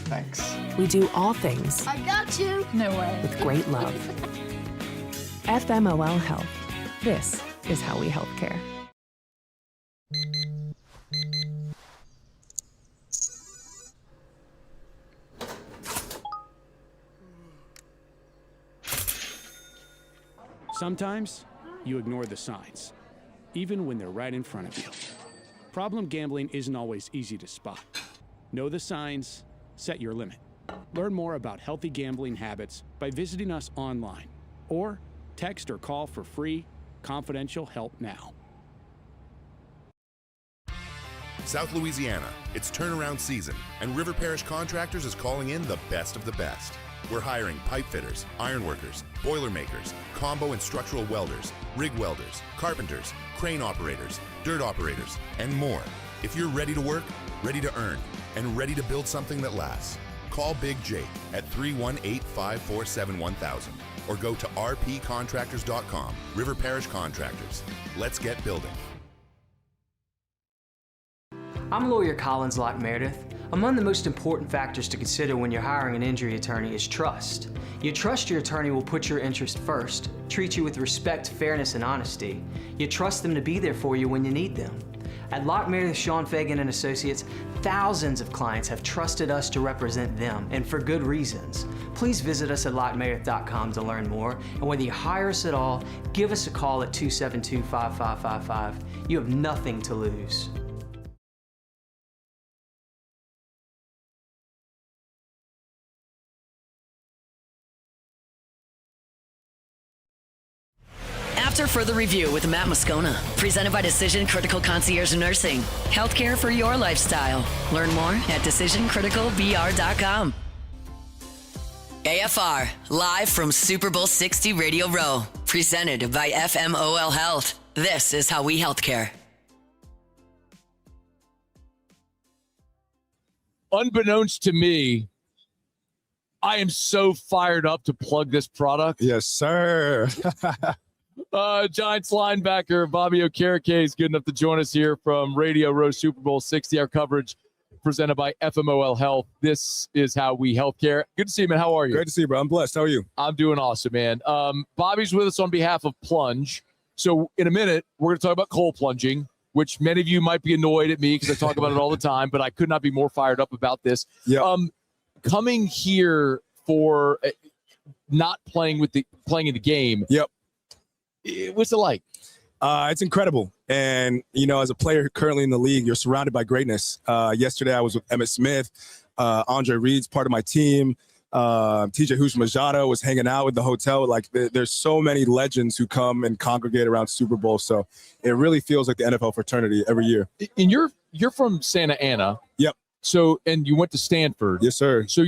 Thanks. We do all things I got you. No way. with great love. FMOL Health. This is how we healthcare. Sometimes you ignore the signs, even when they're right in front of you. Problem gambling isn't always easy to spot. Know the signs, set your limit. Learn more about healthy gambling habits by visiting us online or text or call for free, confidential help now. South Louisiana, it's turnaround season, and River Parish Contractors is calling in the best of the best. We're hiring pipe fitters, iron workers, boiler makers, combo and structural welders, rig welders, carpenters, crane operators, dirt operators, and more. If you're ready to work, ready to earn, and ready to build something that lasts, call Big Jake at 318-547-1000 or go to rpcontractors.com. River Parish Contractors. Let's get building. I'm lawyer Collins Locke Meredith. Among the most important factors to consider when you're hiring an injury attorney is trust. You trust your attorney will put your interest first, treat you with respect, fairness, and honesty. You trust them to be there for you when you need them. At Locke Meredith, Sean Fagan and Associates, thousands of clients have trusted us to represent them, and for good reasons. Please visit us at LockeMeredith.com to learn more, and whether you hire us at all, give us a call at 272-5555. You have nothing to lose. After further review with Matt Moscona, presented by Decision Critical Concierge Nursing. Healthcare for your lifestyle. Learn more at DecisionCriticalBR.com. AFR, live from Super Bowl 60 Radio Row, presented by FMOL Health. This is how we healthcare. Unbeknownst to me, I am so fired up to plug this product. Yes, sir. Giants linebacker Bobby Okereke is good enough to join us here from Radio Row Super Bowl 60. Our coverage presented by FMOL Health. This is how we healthcare. Good to see you, man. How are you? Great to see you, bro. I'm blessed. How are you? I'm doing awesome, man. Bobby's with us on behalf of Plunge. So in a minute, we're going to talk about cold plunging, which many of you might be annoyed at me because I talk about it all the time, but I could not be more fired up about this. Yep. Coming here for not playing in the game. Yep. What's it like? It's incredible. And, you know, as a player currently in the league, you're surrounded by greatness. Yesterday, I was with Smyth. Andre Reed's part of my team. TJ Houshmandzadeh was hanging out with the hotel. Like there's so many legends who come and congregate around Super Bowl. So it really feels like the NFL fraternity every year. And you're from Santa Ana. Yep. So, and you went to Stanford. Yes, sir. So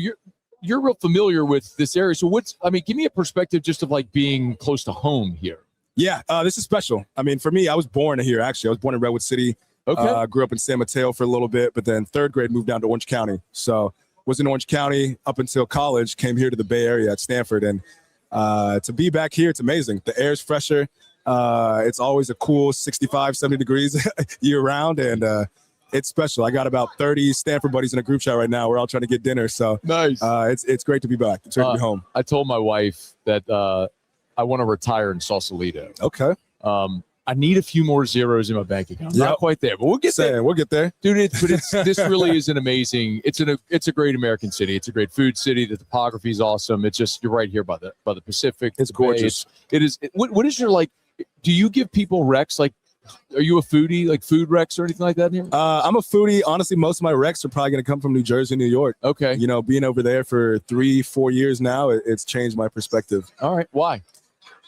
you're real familiar with this area. So give me a perspective just of like being close to home here. Yeah, this is special. I mean, for me, I was born here, actually. I was born in Redwood City. Okay. Grew up in San Mateo for a little bit, but then third grade moved down to Orange County. So was in Orange County up until college, came here to the Bay Area at Stanford. And to be back here, it's amazing. The air's fresher. It's always a cool 65, 70 degrees year round. And it's special. I got about 30 Stanford buddies in a group chat right now. We're all trying to get dinner. So nice. It's great to be back. It's great to be home. I told my wife that I want to retire in Sausalito. Okay. I need a few more zeros in my bank account. Not quite there, but we'll get there. We'll get there, dude. This really is an amazing. It's a great American city. It's a great food city. The topography is awesome. It's just you're right here by the Pacific. It's gorgeous. It is. What is your like? Do you give people recs? Like, are you a foodie? Like food recs or anything like that in here? I'm a foodie. Honestly, most of my recs are probably going to come from New Jersey, New York. Okay. You know, being over there for 3-4 years now, it's changed my perspective. All right. Why?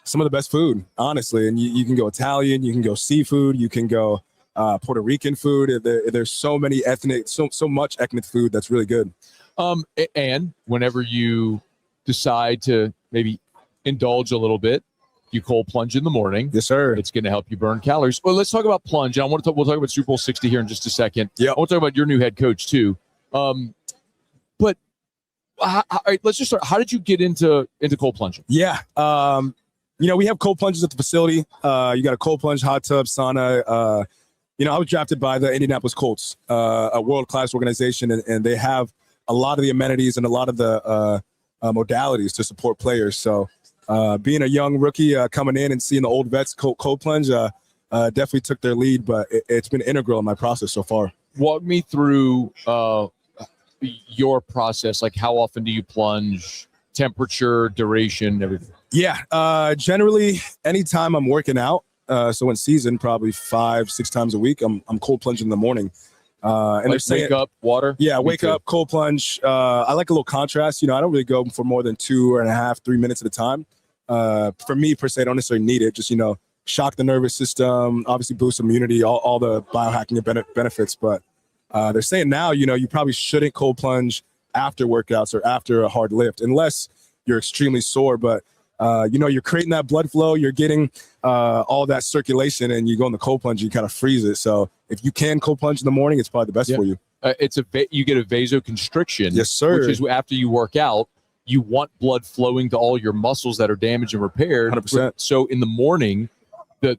Some of the best food, honestly. And you can go Italian, you can go seafood, you can go Puerto Rican food. There's so many so much ethnic food that's really good. And whenever you decide to maybe indulge a little bit, you cold plunge in the morning. Yes, sir. It's going to help you burn calories. Well, let's talk about plunge. And we'll talk about Super Bowl 60 here in just a second. Yeah. I want to talk about your new head coach too. But all right, let's just start. How did you get into cold plunging? Yeah. You know, we have cold plunges at the facility. You got a cold plunge, hot tub, sauna. You know, I was drafted by the Indianapolis Colts, a world-class organization, and they have a lot of the amenities and a lot of the modalities to support players. So being a young rookie coming in and seeing the old vets cold plunge definitely took their lead, but it's been integral in my process so far. Walk me through your process. Like, how often do you plunge? Temperature, duration, everything. Yeah, generally anytime I'm working out, so in season probably 5-6 times a week, I'm cold plunging in the morning. And like wake up, water? Yeah, wake up, cold plunge. I like a little contrast. You know, I don't really go for more than 2.5-3 minutes at a time. For me, per se, I don't necessarily need it. Just, you know, shock the nervous system, obviously boost immunity, all the biohacking benefits. But they're saying now, you know, you probably shouldn't cold plunge after workouts or after a hard lift, unless you're extremely sore. But you know, you're creating that blood flow, you're getting all that circulation, and you go in the cold plunge, you kind of freeze it. So if you can cold plunge in the morning, it's probably the best for you. You get a vasoconstriction. Yes, sir. Which is after you work out, you want blood flowing to all your muscles that are damaged and repaired. 100%. So in the morning, the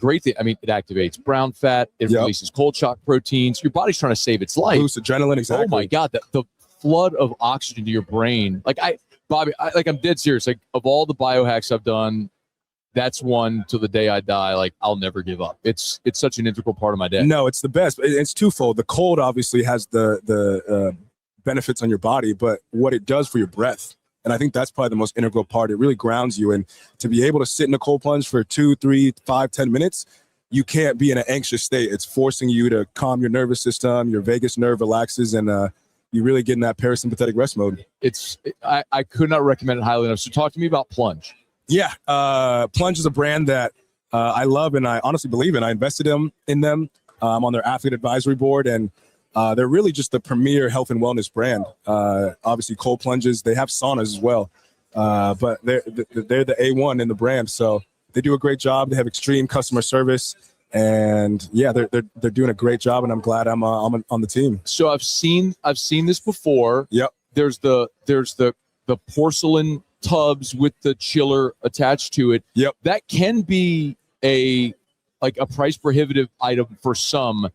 great thing, I mean, it activates brown fat, it releases cold shock proteins. Your body's trying to save its life. Boost adrenaline, exactly. Oh my God, the flood of oxygen to your brain. Like Bobby, I'm dead serious. Like, of all the biohacks I've done, that's one till the day I die. Like, I'll never give up. It's such an integral part of my day. No, it's the best. It's twofold. The cold obviously has the benefits on your body, but what it does for your breath. And I think that's probably the most integral part. It really grounds you. And to be able to sit in a cold plunge for 2, 3, 5, 10 minutes, you can't be in an anxious state. It's forcing you to calm your nervous system. Your vagus nerve relaxes, and you really get in that parasympathetic rest mode. I could not recommend it highly enough. So talk to me about Plunge. Yeah. Plunge is a brand that I love and I honestly believe in. I invested in them. I'm on their athlete advisory board, and they're really just the premier health and wellness brand. Obviously cold plunges, they have saunas as well. But they're the A1 in the brand. So they do a great job. They have extreme customer service. And yeah, they're doing a great job, and I'm glad I'm on the team. So I've seen this before. Yep. There's the porcelain tubs with the chiller attached to it. Yep. That can be a price prohibitive item for some.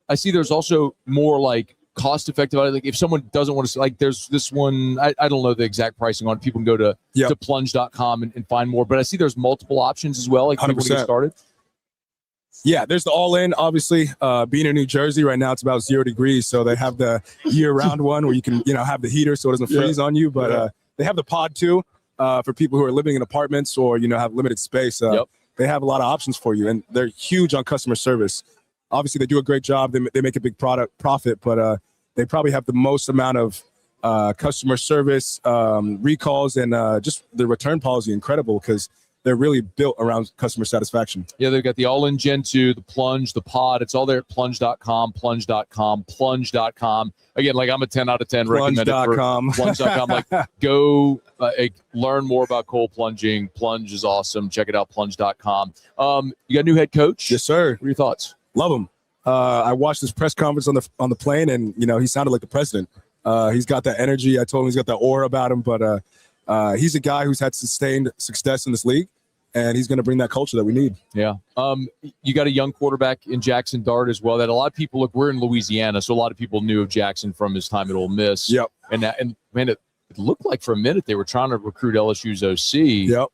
I see there's also more like cost effective. Like if someone doesn't want to, like there's this one, I don't know the exact pricing on it. People can go to plunge.com and find more, but I see there's multiple options as well. Like 100%. People to get started. Yeah, there's the all-in, obviously. Being in New Jersey right now, it's about 0 degrees, so they have the year-round one where you can, have the heater so it doesn't freeze on you. But they have the pod too for people who are living in apartments or have limited space. They have a lot of options for you, and they're huge on customer service. Obviously, they do a great job. They make a big profit, but they probably have the most amount of customer service, recalls, and just the return policy incredible because they're really built around customer satisfaction. Yeah, they've got the All-In Gen 2, the Plunge, the Pod. It's all there at plunge.com, plunge.com. Again, like I'm a 10 out of 10 recommended for plunge.com. Like go learn more about cold plunging. Plunge is awesome. Check it out, plunge.com. You got a new head coach? Yes, sir. What are your thoughts? Love him. I watched his press conference on the plane, and he sounded like the president. He's got that energy. I told him he's got that aura about him, but he's a guy who's had sustained success in this league, and he's going to bring that culture that we need. Yeah. You got a young quarterback in Jackson Dart as well that a lot of people, look, we're in Louisiana, so a lot of people knew of Jackson from his time at Ole Miss. Yep. And man, it looked like for a minute they were trying to recruit LSU's OC. Yep.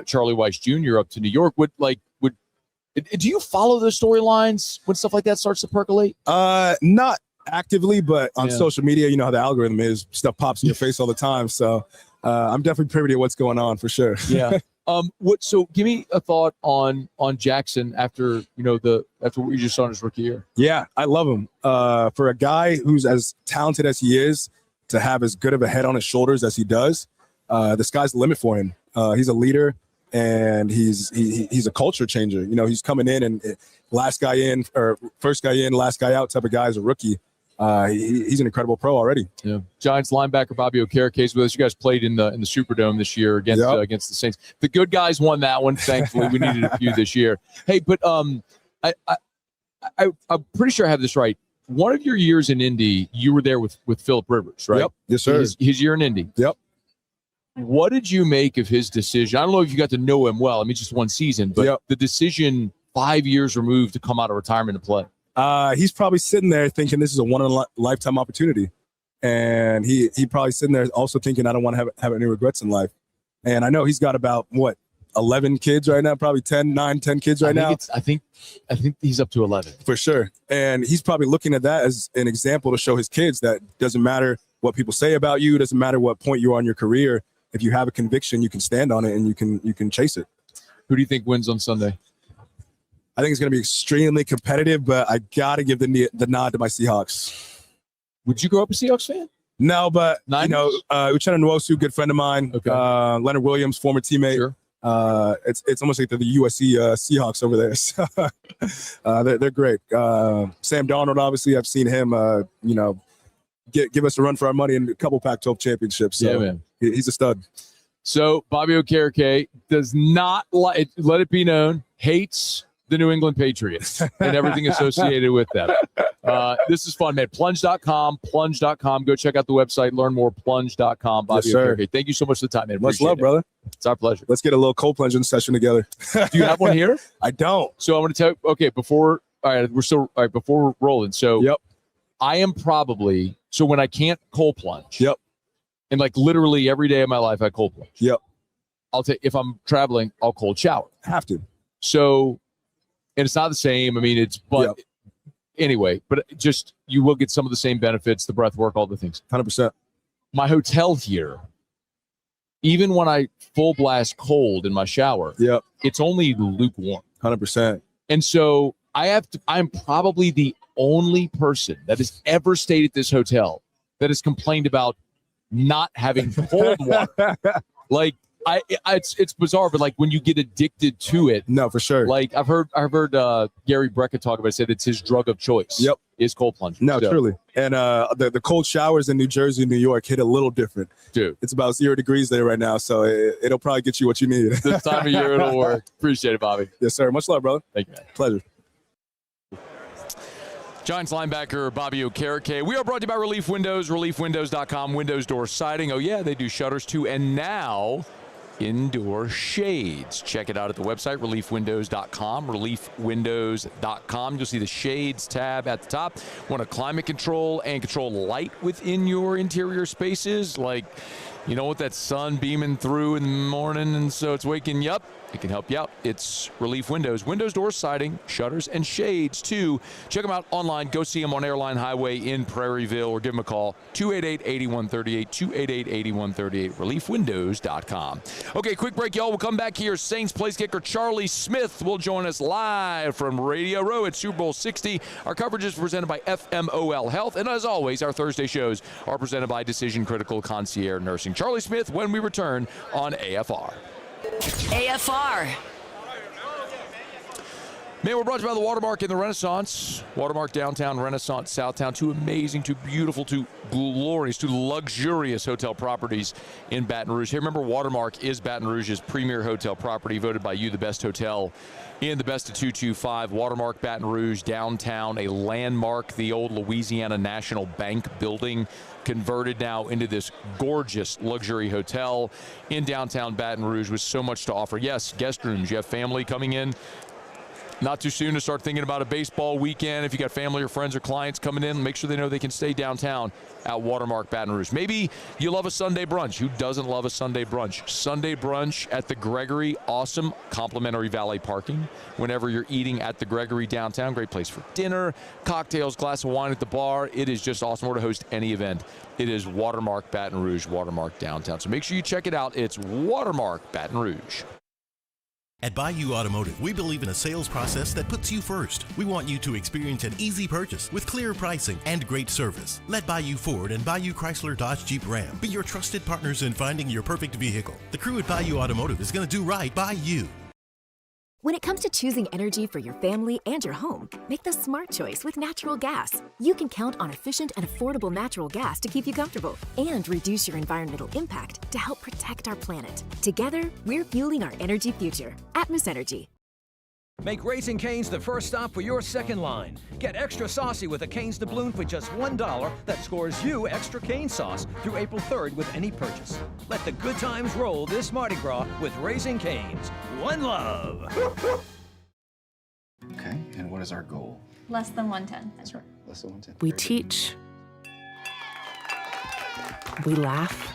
Charlie Weiss Jr. up to New York. Do you follow those storylines when stuff like that starts to percolate? Not actively, but on social media, you know how the algorithm is. Stuff pops in your face all the time. So I'm definitely privy to what's going on for sure. Yeah. So give me a thought on Jackson after after what you just saw in his rookie year. Yeah, I love him. For a guy who's as talented as he is, to have as good of a head on his shoulders as he does, the sky's the limit for him. He's a leader, and he's a culture changer. He's coming in and last guy in or first guy in, last guy out type of guy as a rookie. He's an incredible pro already. Yeah. Giants linebacker Bobby Okereke is with us. You guys played in the Superdome this year against the Saints. The good guys won that one. Thankfully, we needed a few this year. Hey, but I'm pretty sure I have this right. One of your years in Indy, you were there with Phillip Rivers, right? Yep. Yes, sir. His year in Indy. Yep. What did you make of his decision? I don't know if you got to know him well. I mean, just one season, but the decision 5 years removed to come out of retirement and play. He's probably sitting there thinking this is a one-in-a-lifetime opportunity. And he probably sitting there also thinking, I don't want to have any regrets in life. And I know he's got about, 11 kids right now, probably 10 kids right now. I think he's up to 11. For sure. And he's probably looking at that as an example to show his kids that doesn't matter what people say about you, doesn't matter what point you are in your career. If you have a conviction, you can stand on it and you can chase it. Who do you think wins on Sunday? I think it's going to be extremely competitive, but I got to give the nod to my Seahawks. Would you grow up a Seahawks fan? No, but, Uchenna Nwosu, good friend of mine. Okay. Leonard Williams, former teammate. Sure. It's almost like they're the USC Seahawks over there. So, they're great. Sam Darnold, obviously, I've seen him, give us a run for our money in a couple Pac-12 championships. So yeah, man. He's a stud. So Bobby Okereke does not let it be known, hates the New England Patriots and everything associated with them. This is fun, man. Plunge.com. Go check out the website. Learn more. Plunge.com. Bobby Okereke. Thank you so much for the time, man. Much love, brother. It's our pleasure. Let's get a little cold plunging session together. Do you have one here? I don't. So I'm going to tell you, okay, before we're rolling. So I am probably, so when I can't cold plunge. And like literally every day of my life, I cold plunge. I'll take, if I'm traveling, I'll cold shower. Have to. So, and it's not the same. I mean, anyway, but just, you will get some of the same benefits, the breath work, all the things. 100%. My hotel here, even when I full blast cold in my shower, it's only lukewarm. 100%. And so I'm probably the only person that has ever stayed at this hotel that has complained about not having cold water. Like, it's bizarre, but like when you get addicted to it, no, for sure. Like I've heard Gary Brecka talk about it. Said it's his drug of choice. Is cold plunging. No, truly. And the cold showers in New Jersey and New York hit a little different. Dude, it's about 0 degrees there right now, so it'll probably get you what you need. This time of year it'll work. Appreciate it, Bobby. Yes, sir. Much love, brother. Thank you, man. Pleasure. Giants linebacker Bobby Okereke. We are brought to you by Relief Windows, reliefwindows.com, windows, door siding. Oh, yeah, they do shutters too. And now, indoor shades. Check it out at the website, reliefwindows.com, reliefwindows.com. You'll see the shades tab at the top. Want to climate control and control light within your interior spaces? Like, You know what, that sun beaming through in the morning, and so it's waking you up. It can help you out. It's Relief Windows. Windows, doors, siding, shutters, and shades, too. Check them out online. Go see them on Airline Highway in Prairieville, or give them a call, 288-8138, 288-8138, reliefwindows.com. Okay, quick break, y'all. We'll come back here. Saints place kicker Charlie Smyth will join us live from Radio Row at Super Bowl 60. Our coverage is presented by FMOL Health, and as always, our Thursday shows are presented by Decision Critical Concierge Nursing. Charlie Smyth when we return on AFR. AFR. Man, we're brought to you by the Watermark in the Renaissance. Watermark Downtown, Renaissance Southtown. Two amazing, two beautiful, two glorious, two luxurious hotel properties in Baton Rouge. Hey, remember, Watermark is Baton Rouge's premier hotel property, voted by you the best hotel in the best of 225. Watermark Baton Rouge, downtown, a landmark, the old Louisiana National Bank building, converted now into this gorgeous luxury hotel in downtown Baton Rouge with so much to offer. Yes, guest rooms. You have family coming in. Not too soon to start thinking about a baseball weekend. If you got family or friends or clients coming in, make sure they know they can stay downtown at Watermark Baton Rouge. Maybe you love a Sunday brunch. Who doesn't love a Sunday brunch? Sunday brunch at the Gregory. Awesome. Complimentary valet parking whenever you're eating at the Gregory downtown. Great place for dinner, cocktails, glass of wine at the bar. It is just awesome. Or to host any event. It is Watermark Baton Rouge, Watermark downtown. So make sure you check it out. It's Watermark Baton Rouge. At Bayou Automotive, we believe in a sales process that puts you first. We want you to experience an easy purchase with clear pricing and great service. Let Bayou Ford and Bayou Chrysler Dodge Jeep Ram be your trusted partners in finding your perfect vehicle. The crew at Bayou Automotive is going to do right by you. When it comes to choosing energy for your family and your home, make the smart choice with natural gas. You can count on efficient and affordable natural gas to keep you comfortable and reduce your environmental impact to help protect our planet. Together, we're fueling our energy future. Atmos Energy. Make Raising Cane's the first stop for your second line. Get extra saucy with a Cane's doubloon for just $1 that scores you extra cane sauce through April 3rd with any purchase. Let the good times roll this Mardi Gras with Raising Cane's. One love. Okay, and what is our goal? Less than 110. That's right, less than 110. We teach. We laugh.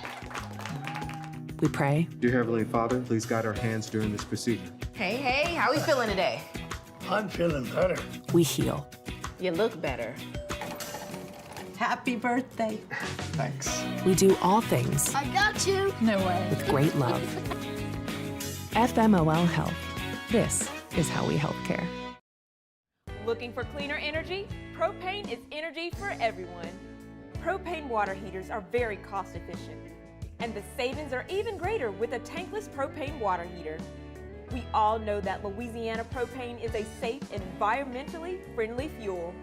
We pray. Dear Heavenly Father, please guide our hands during this procedure. Hey, how we feeling today? I'm feeling better. We heal. You look better. Happy birthday. Thanks. We do all things I got you. No way. with great love. FMOL Health. This is how we healthcare. Looking for cleaner energy? Propane is energy for everyone. Propane water heaters are very cost efficient, and the savings are even greater with a tankless propane water heater. We all know that Louisiana propane is a safe and environmentally friendly fuel.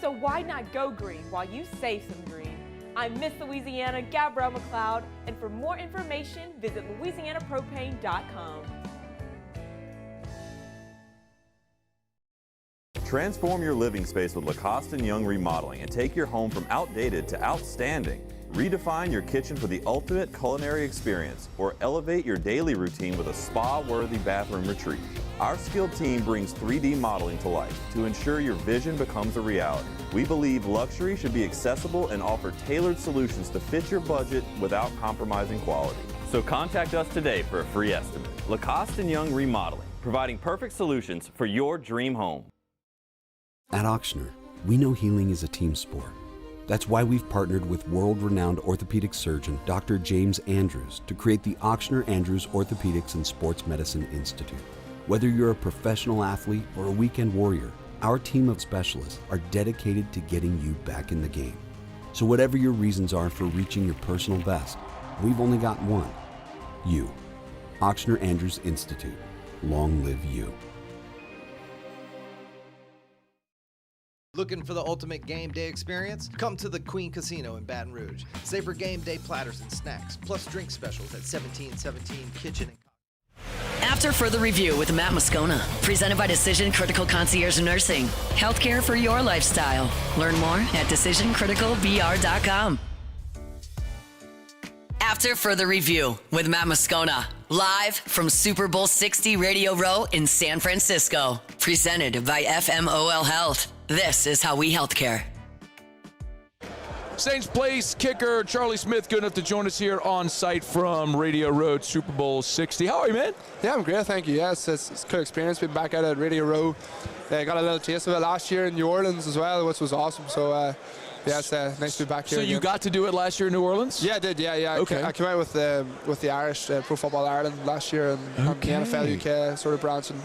So why not go green while you save some green? I'm Miss Louisiana, Gabrielle McLeod, and for more information, visit louisianapropane.com. Transform your living space with Lacoste & Young Remodeling and take your home from outdated to outstanding. Redefine your kitchen for the ultimate culinary experience or elevate your daily routine with a spa-worthy bathroom retreat. Our skilled team brings 3D modeling to life to ensure your vision becomes a reality. We believe luxury should be accessible and offer tailored solutions to fit your budget without compromising quality. So contact us today for a free estimate. Lacoste & Young Remodeling, providing perfect solutions for your dream home. At Auctioner, we know healing is a team sport. That's why we've partnered with world-renowned orthopedic surgeon Dr. James Andrews to create the Auctioner Andrews Orthopedics and Sports Medicine Institute. Whether you're a professional athlete or a weekend warrior, our team of specialists are dedicated to getting you back in the game. So whatever your reasons are for reaching your personal best, we've only got one: you. Auctioner Andrews Institute. Long live you. Looking for the ultimate game day experience? Come to the Queen Casino in Baton Rouge. Savor game day platters and snacks, plus drink specials at 1717 Kitchen. After further review with Matt Moscona, presented by Decision Critical Concierge Nursing. Healthcare for your lifestyle. Learn more at decisioncriticalbr.com. After further review with Matt Moscona, live from Super Bowl 60 Radio Row in San Francisco. Presented by FMOL Health. This is how we healthcare. Saints place kicker Charlie Smyth, good enough to join us here on site from Radio Road Super Bowl 60. How are you, man? Yeah, I'm great, thank you. Yes, it's a good experience being back out at Radio Row. Got a little taste of it last year in New Orleans as well, which was awesome. So, yeah, it's nice to be back here. So you again. got to do it last year in New Orleans? Yeah, I did. Yeah. Okay. I came out with the Irish Pro Football Ireland last year and the NFL UK sort of branch, and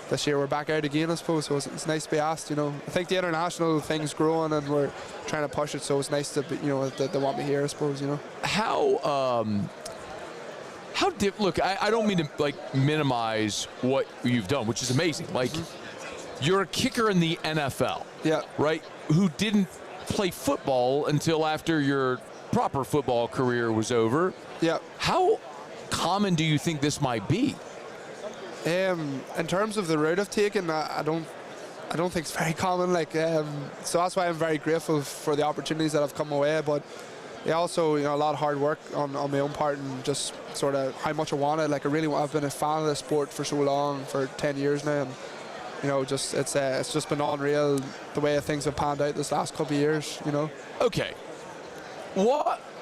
this year we're back out again, I suppose. So it's nice to be asked. I think the international thing's growing and we're trying to push it. So it's nice to be, that they want me here, I suppose. How look, I don't mean to minimize what you've done, which is amazing. You're a kicker in the NFL. Yeah. Right? Who didn't play football until after your proper football career was over. Yeah. How common do you think this might be? In terms of the route I've taken, I don't think it's very common. So that's why I'm very grateful for the opportunities that have come my way. But yeah, also a lot of hard work on my own part and just sort of how much I want it. I've been a fan of the sport for so long, for 10 years now, and it's just been unreal the way things have panned out this last couple of years. Okay.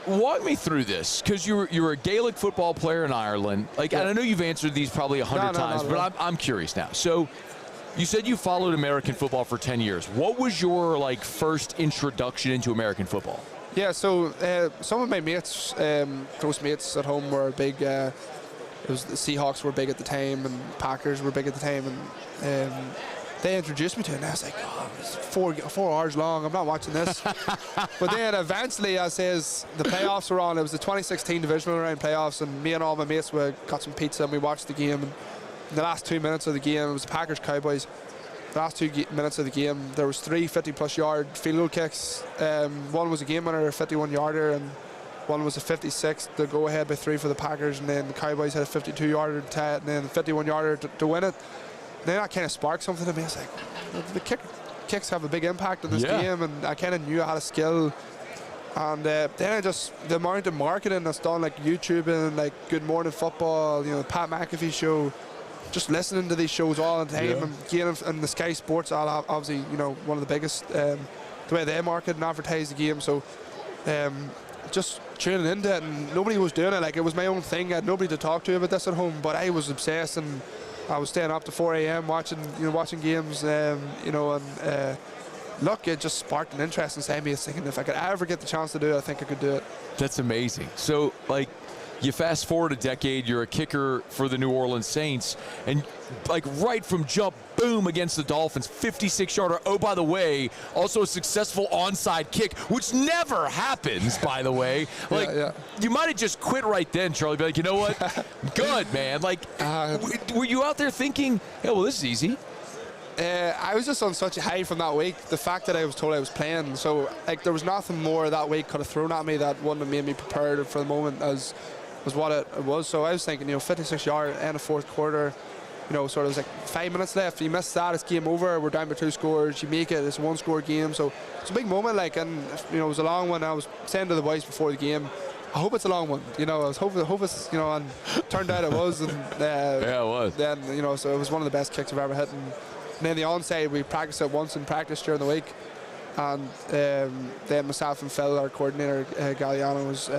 Walk me through this, because you're a Gaelic football player in Ireland. And I know you've answered these probably 100 times, but I'm curious now. So you said you followed American football for 10 years. What was your first introduction into American football? Yeah, so some of my mates, close mates at home, were big. It was the Seahawks were big at the time, and Packers were big at the time, and they introduced me to it, and I was like, oh, it's 4 hours long, I'm not watching this. But then eventually, as the playoffs were on, it was the 2016 divisional round playoffs, and me and all my mates got some pizza and we watched the game. And in the last 2 minutes of the game, it was the Packers-Cowboys. The last 2 minutes of the game, there was 3 50-plus yard field goal kicks. One was a game winner, a 51-yarder, and one was a 56 to go ahead by 3 for the Packers, and then the Cowboys had a 52-yarder to tie it, and then the 51-yarder to win it. And then that kind of sparked something to me. It's like, the kicks have a big impact on this game, and I kind of knew I had a skill. And then the amount of marketing that's done, YouTube and Good Morning Football, the Pat McAfee show, just listening to these shows all the time, and the Sky Sports, obviously, one of the biggest, the way they market and advertise the game. So just tuning into it, and nobody was doing it. It was my own thing. I had nobody to talk to about this at home, but I was obsessed, and I was staying up to 4 a.m. watching games, look, it just sparked an interest inside me. I was thinking, if I could ever get the chance to do it, I think I could do it. That's amazing. So, you fast forward a decade, you're a kicker for the New Orleans Saints, and right from jump, boom, against the Dolphins, 56-yarder. Oh, by the way, also a successful onside kick, which never happens, by the way. You might have just quit right then, Charlie. Be like, you know what? Good, man. Were you out there thinking, yeah, well, this is easy? I was just on such a high from that week. The fact that I was told I was playing, so there was nothing more that week could have thrown at me that wouldn't have made me prepared for the moment as what it was. So I was thinking, 56-yard and a fourth quarter, sort of was 5 minutes left. You miss that, it's game over. We're down by 2 scores. You make it, it's a 1-score game. So it's a big moment, and it was a long one. I was saying to the boys before the game, I hope it's a long one. I was hoping it's, and turned out it was. And yeah, it was. Then, so it was one of the best kicks I've ever hit. And then the onside, we practiced it once in practice during the week. And then myself and Phil, our coordinator, Galliano, was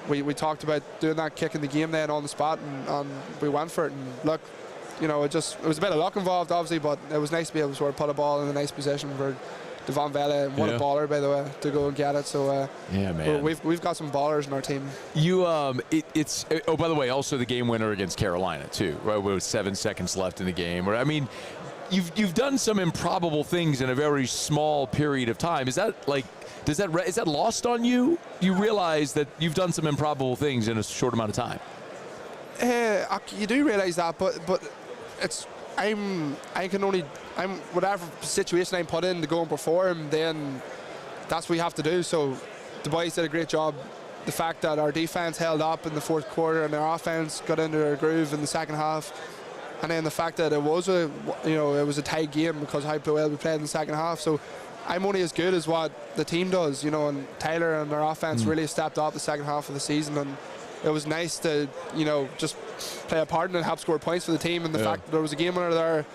we talked about doing that kick in the game then on the spot, and we went for it. And look, it was a bit of luck involved, obviously, but it was nice to be able to sort of put a ball in a nice position for Devon Vela. What a baller, by the way, to go and get it. So yeah, man, we've got some ballers in our team. It's oh, by the way, also the game winner against Carolina too, right? With 7 seconds left in the game. I mean, you've done some improbable things in a very small period of time. Is that is that lost on you? You realize that you've done some improbable things in a short amount of time. You do realize that, but it's whatever situation I'm put in to go and perform, then that's what you have to do. So the boys did a great job. The fact that our defense held up in the fourth quarter and our offense got into their groove in the second half, and then the fact that it was a tight game because of how well we played in the second half. So I'm only as good as what the team does, and Tyler and their offense really stepped up the second half of the season, and it was nice to, just play a part in it and help score points for the team. And the fact that there was a game winner there,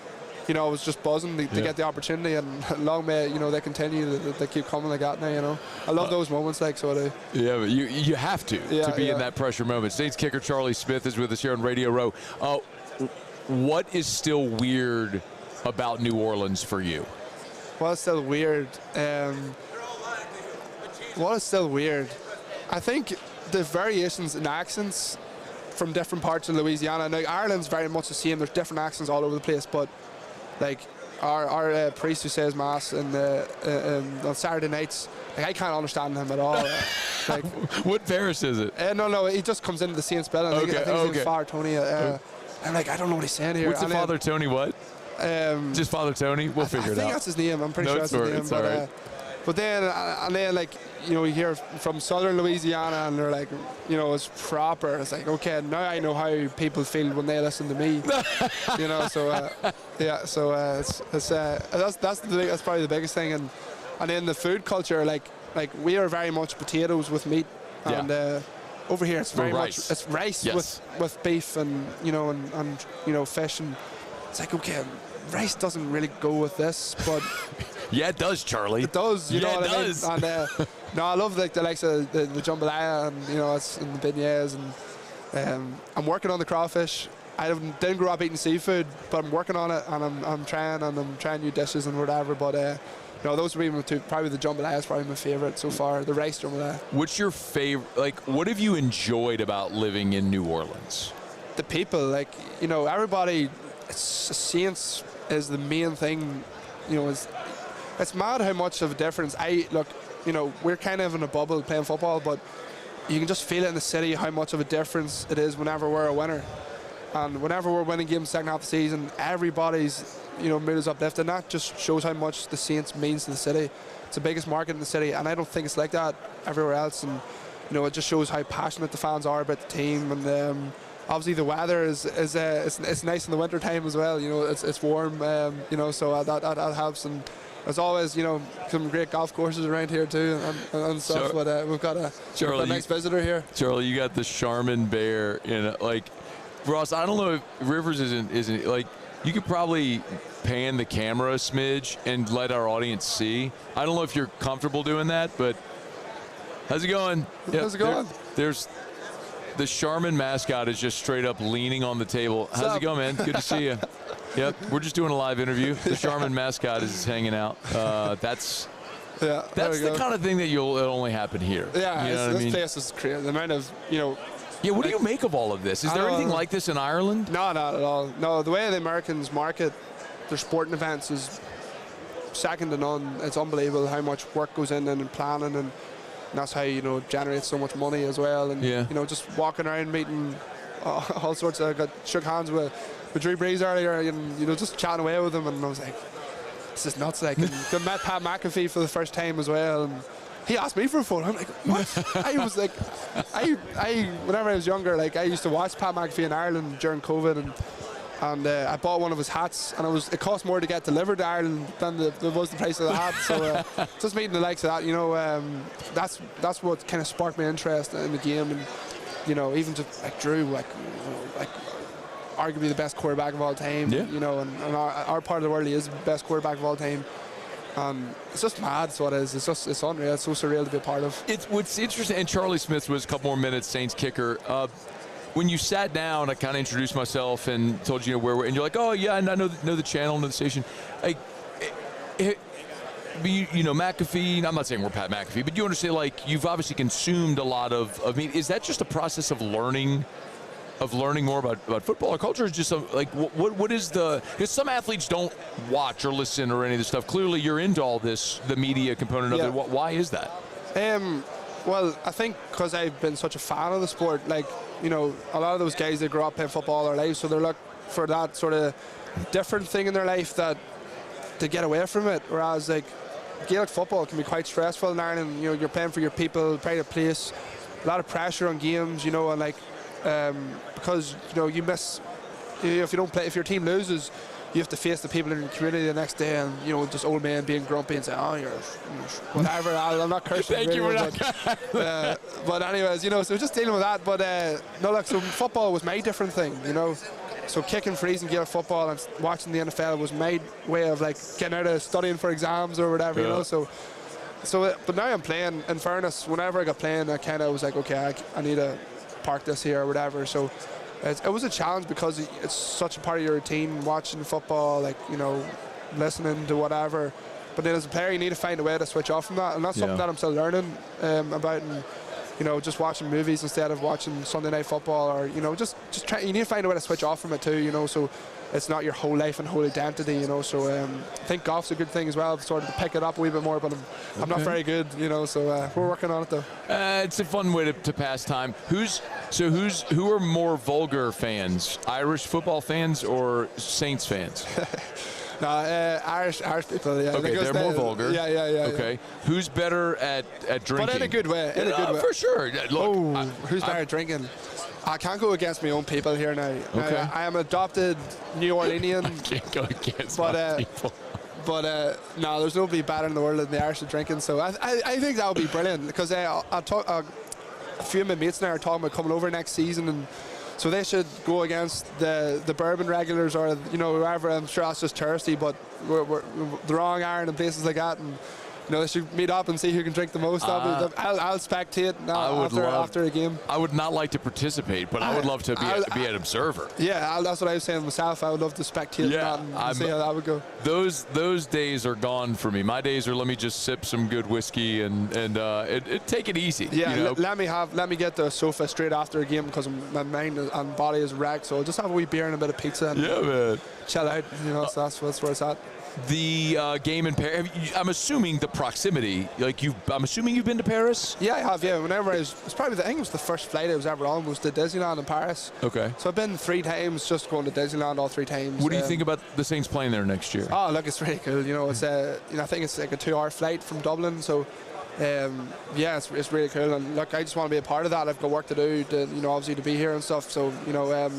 you know, I was just buzzing to get the opportunity, and long may, you know, they continue, they keep coming like that now, you know. I love those moments, like, so I do. Yeah, but you have to be in that pressure moment. Saints kicker Charlie Smyth is with us here on Radio Row. What is still weird about New Orleans for you? What's still weird? What is still weird? I think the variations in accents from different parts of Louisiana. Now, Ireland's very much the same. There's different accents all over the place, but like our priest who says mass on Saturday nights, like, I can't understand him at all. Like, what parish is it? No, he just comes into the same spelling. I think his name's Father Tony. I'm like, I don't know what he's saying here. What's Father Tony what? Just Father Tony? We'll figure it out. I think that's his name. I'm pretty sure that's his name. But then, like, you know, you hear from southern Louisiana, and they're like, you know, it's proper. It's like, okay, now I know how people feel when they listen to me. You know, so that's probably the biggest thing. And then the food culture, like we are very much potatoes with meat, and over here it's very much rice with beef and you know fish, and it's like, okay, rice doesn't really go with this, but. Yeah, it does, Charlie. It does. You know what it does. I mean? And, no, I love like the likes of the jambalaya, and you know, it's in the beignets, and I'm working on the crawfish. I didn't grow up eating seafood, but I'm working on it, and I'm trying new dishes and whatever. But no, those would be my two. Probably the jambalaya is probably my favorite so far. The rice jambalaya. What's your favorite? Like, what have you enjoyed about living in New Orleans? The people, like, you know, everybody. Saints is the main thing. You know, it's mad how much of a difference. You know, we're kind of in a bubble playing football, but you can just feel it in the city how much of a difference it is whenever we're a winner. And whenever we're winning games second half of the season, everybody's, you know, mood is uplifted. And that just shows how much the Saints means to the city. It's the biggest market in the city, and I don't think it's like that everywhere else. And, you know, it just shows how passionate the fans are about the team. And obviously the weather is it's nice in the winter time as well. You know, it's warm. You know, so that helps. And there's always, you know, some great golf courses around here too, and stuff. But we've got a nice visitor here. Charlie, you got the Charmin Bear in like, Ross. I don't know if Rivers isn't like, you could probably pan the camera a smidge and let our audience see. I don't know if you're comfortable doing that, but how's it going? How's it going? There's the Charmin mascot is just straight up leaning on the table. How's it going, man? Good to see you. Yep, we're just doing a live interview. The Charmin mascot is hanging out. That's the kind of thing that it'll only happen here. Yeah, you know this place is crazy. The amount of, you know. Yeah, what do you make of all of this? Is there anything like this in Ireland? No, not at all. No, the way the Americans market their sporting events is second to none. It's unbelievable how much work goes in and planning, and that's how, you know, it generates so much money as well. And you know, just walking around meeting all sorts of. Shook hands with Drew Brees earlier, and you know, just chatting away with him, and I was like, this is nuts. Like, and met Pat McAfee for the first time as well, and he asked me for a photo. I'm like, what? I was like, I whenever I was younger, like, I used to watch Pat McAfee in Ireland during COVID, and I bought one of his hats, and it cost more to get delivered to Ireland than was the price of the hat. So just meeting the likes of that, you know, that's what kind of sparked my interest in the game. And you know, even just like Drew, like arguably the best quarterback of all time. You know, and our part of the world, he is the best quarterback of all time. It's just mad. That's what it is. It's unreal. It's so surreal to be a part of. What's interesting, and Charlie Smyth was a couple more minutes, Saints kicker. When you sat down, I kind of introduced myself and told you where we're, and you're like, oh yeah, and I know the channel, know the station. Like, you know, McAfee. I'm not saying we're Pat McAfee, but you understand. Like, you've obviously consumed a lot of. I mean, is that just a process of learning more about football or culture? Is just like what is the? Because some athletes don't watch or listen or any of this stuff. Clearly, you're into all this, the media component of it. Why is that? Well, I think because I've been such a fan of the sport. Like, you know, a lot of those guys, they grow up playing football all their lives, so they're looking for that sort of different thing in their life that to get away from it. Whereas, like, Gaelic football can be quite stressful in Ireland. You know, you're playing for your people, pride of place, a lot of pressure on games, you know, and like, because, you know, you miss, you know, if you don't play, if your team loses, you have to face the people in your community the next day, and, you know, just old man being grumpy and saying, oh, you're whatever. I'm not cursing. Thank you for that. But anyways, you know, so just dealing with that. But no, like, so football was my different thing, you know. so kicking freezing gear football and watching the NFL was my way of like getting out of studying for exams or whatever, you know. So but now I'm playing. In fairness, whenever I got playing, I kind of was like, okay, I need to park this here or whatever. So it was a challenge because it's such a part of your routine, watching football, like, you know, listening to whatever. But then as a player, you need to find a way to switch off from that, and that's something that I'm still learning about. And you know, just watching movies instead of watching Sunday Night Football, or you know, just try. You need to find a way to switch off from it too. You know, so it's not your whole life and whole identity. You know, so I think golf's a good thing as well, sort of to pick it up a wee bit more. But I'm not very good. You know, so we're working on it though. It's a fun way to pass time. Who are more vulgar fans, Irish football fans or Saints fans? No, Irish people, yeah. Okay, they're more vulgar. Yeah. Okay. Who's better at drinking? But in a good way. In a good way. For sure. Look, who's better at drinking? I can't go against my own people here now. Okay. I am adopted New Orleanian. I can't go against my people. But no, there's nobody better in the world than the Irish at drinking. So I think that would be brilliant, because I'll talk. A few of my mates now are talking about coming over next season, and so they should go against the bourbon regulars, or you know, whoever. I'm sure that's just touristy, but we're the wrong iron and places like that, and you know, they should meet up and see who can drink the most. I'll spectate after a game. I would not like to participate, but I would love to be an observer. Yeah, that's what I was saying myself. I would love to spectate and see how that would go. Those days are gone for me. My days are let me just sip some good whiskey and take it easy. Yeah, you know? let me get the sofa straight after a game, because my mind and body is wrecked. So I'll just have a wee beer and a bit of pizza and man, chill out. You know, so that's where it's at. The game in Paris, I'm assuming the proximity, I'm assuming you've been to Paris? Yeah, I have, yeah. Whenever I think it was the first flight I was ever on was to Disneyland in Paris. Okay. So I've been 3 times, just going to Disneyland all 3 times. What do you think about the Saints playing there next year? Oh, look, it's really cool. You know, it's I think it's like a 2-hour flight from Dublin, so yeah, it's really cool. And look, I just want to be a part of that. I've got work to do, you know, obviously to be here and stuff. So, you know,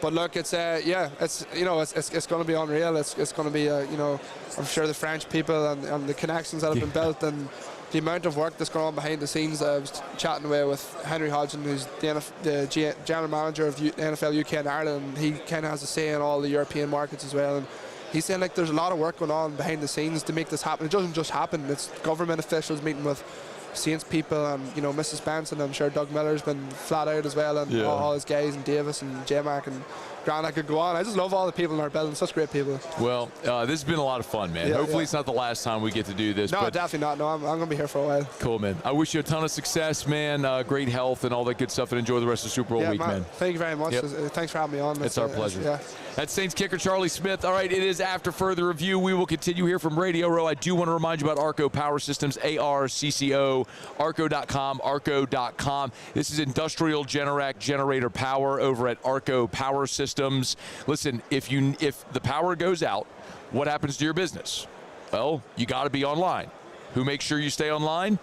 but look, it's it's you know, it's going to be unreal. It's going to be you know, I'm sure the French people and the connections that have been built, and the amount of work that's going on behind the scenes. I was chatting away with Henry Hodgson, who's the general manager of NFL UK and Ireland. He kind of has a say in all the European markets as well, and he's saying like there's a lot of work going on behind the scenes to make this happen. It doesn't just happen. It's government officials meeting with Saints people, and you know, Mrs. Benson. I'm sure Doug Miller's been flat out as well, and all his guys, and Davis and J-Mac and Grant. I could go on. I just love all the people in our building. Such great people. Well, this has been a lot of fun, man. Hopefully it's not the last time we get to do this. No, but definitely not. No, I'm going to be here for a while. Cool, man. I wish you a ton of success, man. Great health and all that good stuff, and enjoy the rest of the Super Bowl week, man. Thank you very much. Thanks for having me on. It's our pleasure. That's Saints kicker Charlie Smyth. All right, it is after further review. We will continue here from Radio Row. I do want to remind you about Arco Power Systems, ARCCO, Arco.com. This is industrial generator power over at Arco Power Systems. Listen, if the power goes out, what happens to your business? Well, you got to be online. Who makes sure you stay online?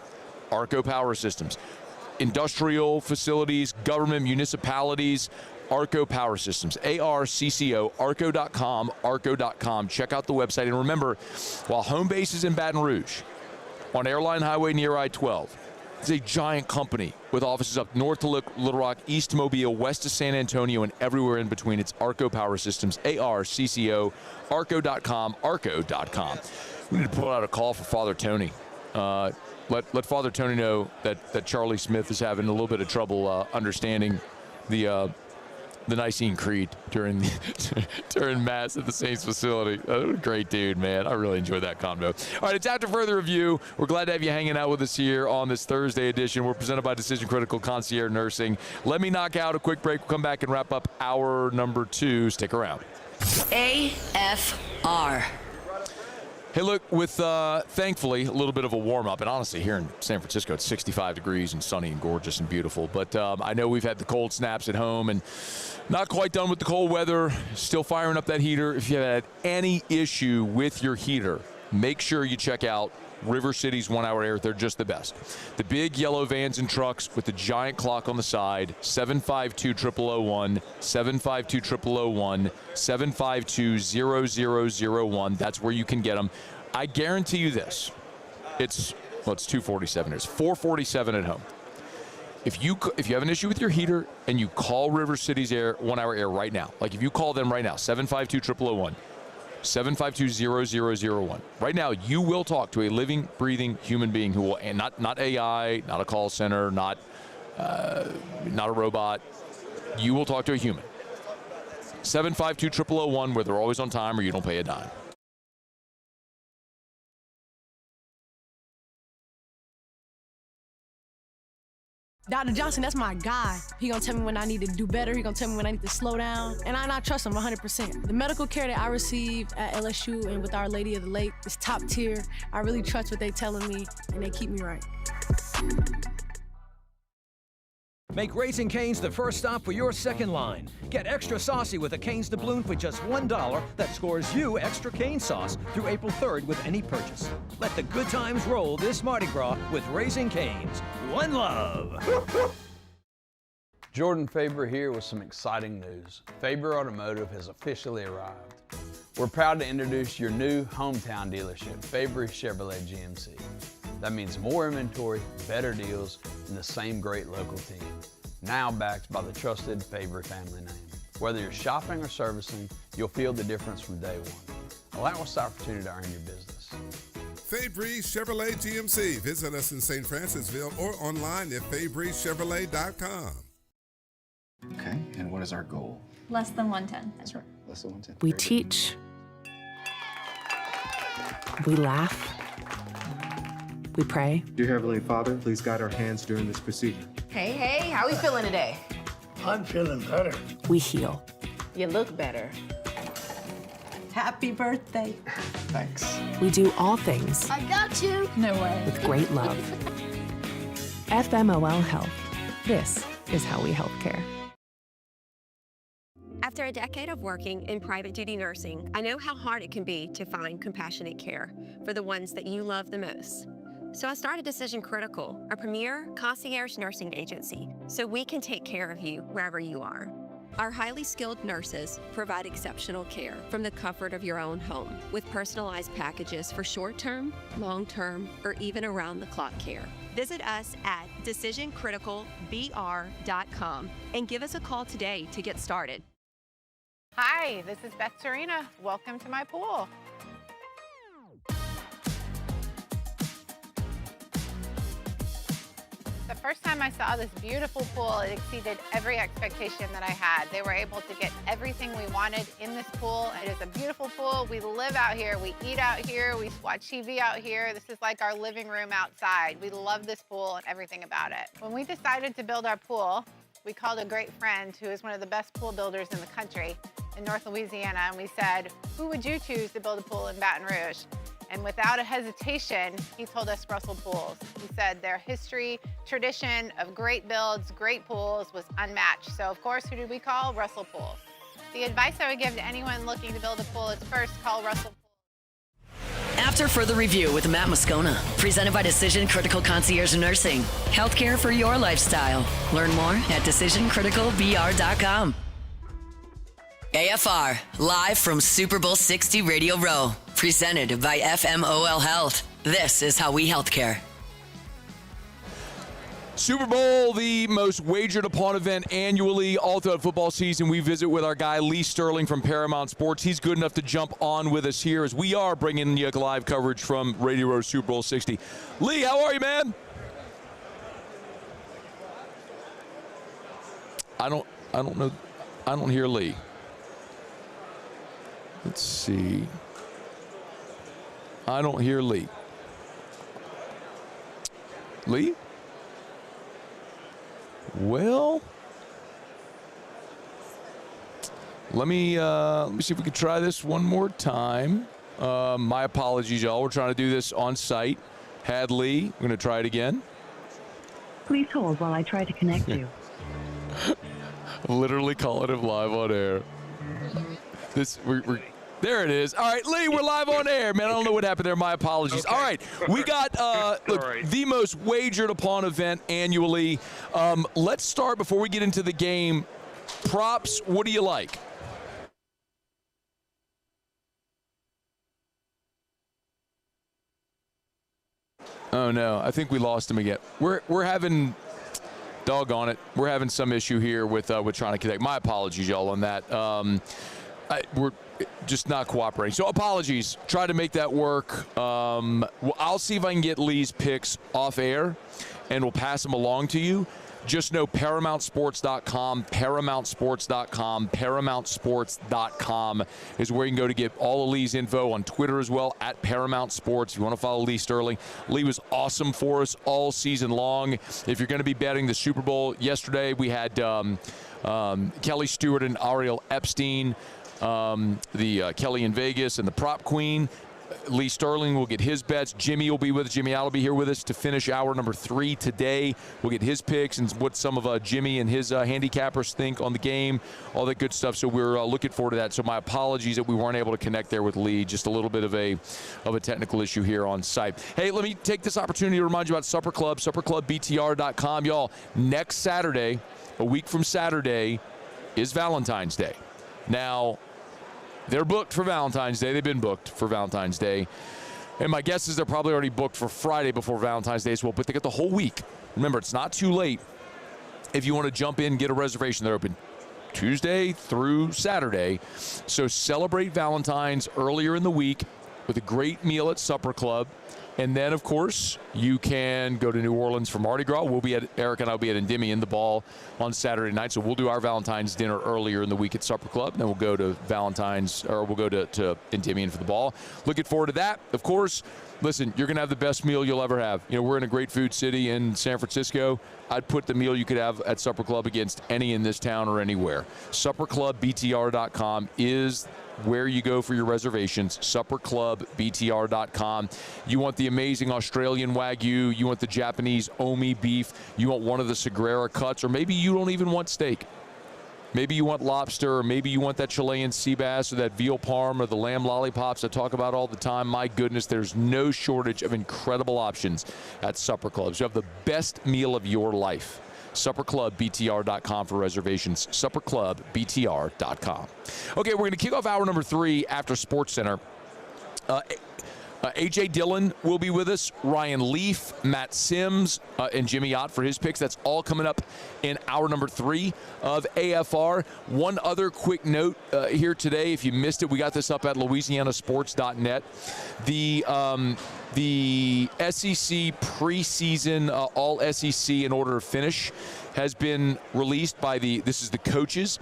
Arco Power Systems. Industrial facilities, government, municipalities, Arco Power Systems, ARCCO, Arco.com. Check out the website. And remember, while home base is in Baton Rouge, on Airline Highway near I-12, it's a giant company with offices up north to Little Rock, east to Mobile, west to San Antonio, and everywhere in between. It's Arco Power Systems, ARCCO, Arco.com. We need to pull out a call for Father Tony. Let Father Tony know that Charlie Smyth is having a little bit of trouble understanding the Nicene Creed during Mass at the Saints facility. Great dude, man. I really enjoyed that combo. All right, it's after further review. We're glad to have you hanging out with us here on this Thursday edition. We're presented by Decision Critical Concierge Nursing. Let me knock out a quick break. We'll come back and wrap up hour number 2. Stick around. AFR. Hey, look, with thankfully a little bit of a warm-up, and honestly, here in San Francisco, it's 65 degrees and sunny and gorgeous and beautiful. But I know we've had the cold snaps at home and not quite done with the cold weather, still firing up that heater. If you had any issue with your heater, make sure you check out River City's 1 Hour Air. They're just the best. The big yellow vans and trucks with the giant clock on the side, 752-0001, 752-0001, 752-0001. That's where you can get them. I guarantee you this. It's 247. It's 447 at home. If you have an issue with your heater and you call River City's 1 Hour Air right now, like if you call them right now, 752-0001, 752-0001. Right now, you will talk to a living, breathing human being who will, and not AI, not a call center, not a robot. You will talk to a human. 752-0001, where they're always on time or you don't pay a dime. Dr. Johnson, that's my guy. He gonna tell me when I need to do better. He gonna tell me when I need to slow down. And I trust him 100%. The medical care that I receive at LSU and with Our Lady of the Lake is top tier. I really trust what they telling me, and they keep me right. Make Raising Cane's the first stop for your second line. Get extra saucy with a Cane's doubloon for just $1 that scores you extra cane sauce through April 3rd with any purchase. Let the good times roll this Mardi Gras with Raising Cane's. One love. Jordan Faber here with some exciting news. Faber Automotive has officially arrived. We're proud to introduce your new hometown dealership, Faber Chevrolet GMC. That means more inventory, better deals, and the same great local team. Now backed by the trusted Faber family name. Whether you're shopping or servicing, you'll feel the difference from day one. Allow us the opportunity to earn your business. Brees Chevrolet GMC. Visit us in St. Francisville or online at FabreChevrolet.com. Okay, and what is our goal? Less than 110. That's right, less than 110. We teach. We laugh. We pray. Dear Heavenly Father, please guide our hands during this procedure. Hey, how we feeling today? I'm feeling better. We heal. You look better. Happy birthday. Thanks. We do all things I got you. No way. with great love. FMOL Health. This is how we healthcare. After a decade of working in private duty nursing, I know how hard it can be to find compassionate care for the ones that you love the most. So I started Decision Critical, a premier concierge nursing agency, so we can take care of you wherever you are. Our highly skilled nurses provide exceptional care from the comfort of your own home with personalized packages for short-term, long-term, or even around-the-clock care. Visit us at decisioncriticalbr.com and give us a call today to get started. Hi, this is Beth Serena. Welcome to my pool. The first time I saw this beautiful pool, it exceeded every expectation that I had. They were able to get everything we wanted in this pool. It is a beautiful pool. We live out here, we eat out here, we watch TV out here. This is like our living room outside. We love this pool and everything about it. When we decided to build our pool, we called a great friend who is one of the best pool builders in the country in North Louisiana, and we said, who would you choose to build a pool in Baton Rouge? And without a hesitation, he told us Russell Pools. He said their history, tradition of great builds, great pools was unmatched. So of course, who did we call? Russell Pools. The advice I would give to anyone looking to build a pool is first call Russell Pools. After further review with Matt Moscona, presented by Decision Critical Concierge Nursing. Healthcare for your lifestyle. Learn more at decisioncriticalbr.com. AFR, live from Super Bowl 60 Radio Row, presented by FMOL Health. This is how we healthcare. Super Bowl, the most wagered upon event annually all throughout football season. We visit with our guy Lee Sterling from Paramount Sports. He's good enough to jump on with us here as we are bringing you live coverage from Radio Row Super Bowl 60. Lee, how are you, man? I don't know. I don't hear Lee. Let's see. I don't hear Lee. Lee? Well, let me see if we can try this one more time. My apologies, y'all. We're trying to do this on site. Had Lee. We're going to try it again. Please hold while I try to connect you. Literally calling him live on air. There it is. All right, Lee, we're live on air, man. I don't know what happened there. My apologies. Okay. All right, we got the most wagered upon event annually. Let's start before we get into the game. Props, what do you like? Oh, no, I think we lost him again. We're having doggone it, we're having some issue here with trying to connect. My apologies, y'all, on that. We're just not cooperating. So apologies. Try to make that work. I'll see if I can get Lee's picks off air, and we'll pass them along to you. Just know ParamountSports.com, ParamountSports.com is where you can go to get all of Lee's info. On Twitter as well, at Paramount Sports. If you want to follow Lee Sterling. Lee was awesome for us all season long. If you're going to be betting the Super Bowl, yesterday we had Kelly Stewart and Ariel Epstein, the Kelly in Vegas, and the prop queen. Lee Sterling will get his bets. Jimmy will be with us. Jimmy Al will be here with us to finish hour number 3 today. We'll get his picks and what some of Jimmy and his handicappers think on the game, all that good stuff. So we're looking forward to that. So my apologies that we weren't able to connect there with Lee. Just a little bit of a technical issue here on site. Hey, let me take this opportunity to remind you about Supper Club, supperclubbtr.com. Y'all, next Saturday, a week from Saturday, is Valentine's Day. Now, they're booked for Valentine's Day. They've been booked for Valentine's Day. And my guess is they're probably already booked for Friday before Valentine's Day as well. But they got the whole week. Remember, it's not too late if you want to jump in and get a reservation. They're open Tuesday through Saturday. So celebrate Valentine's earlier in the week with a great meal at Supper Club. And then, of course, you can go to New Orleans for Mardi Gras. Eric and I will be at Endymion, the ball, on Saturday night. So we'll do our Valentine's dinner earlier in the week at Supper Club. Then we'll go to to Endymion for the ball. Looking forward to that. Of course, listen, you're going to have the best meal you'll ever have. You know, we're in a great food city in San Francisco. I'd put the meal you could have at Supper Club against any in this town or anywhere. SupperClubBTR.com is where you go for your reservations. SupperClubBTR.com. You want the amazing Australian Wagyu, you want the Japanese Omi beef, you want one of the Sagrera cuts, or maybe you don't even want steak. Maybe you want lobster, or maybe you want that Chilean sea bass, or that veal parm, or the lamb lollipops I talk about all the time. My goodness, there's no shortage of incredible options at Supper Club. So you have the best meal of your life. SupperClubBTR.com for reservations. SupperClubBTR.com. Okay, we're going to kick off hour number 3 after SportsCenter. AJ Dillon will be with us, Ryan Leaf, Matt Sims, and Jimmy Ott for his picks. That's all coming up in hour number 3 of AFR. One other quick note here today, if you missed it, we got this up at LouisianaSports.net. The SEC preseason all SEC in order of finish has been released by this is the coaches.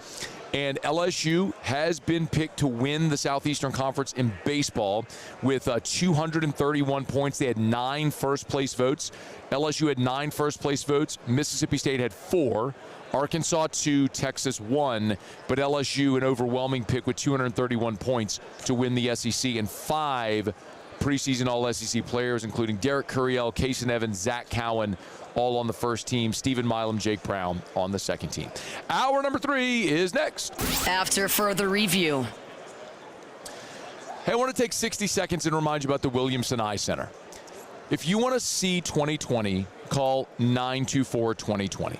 And LSU has been picked to win the Southeastern Conference in baseball with 231 points. They had 9 first-place votes. LSU had 9 first-place votes. Mississippi State had 4. Arkansas 2, Texas 1. But LSU an overwhelming pick with 231 points to win the SEC, and 5 preseason All-SEC players, including Derek Curiel, Kason Evans, Zach Cowan, all on the first team. Stephen Milam, Jake Brown on the second team. Hour number 3 is next. After further review. Hey, I want to take 60 seconds and remind you about the Williamson Eye Center. If you want to see 2020, call 924-2020.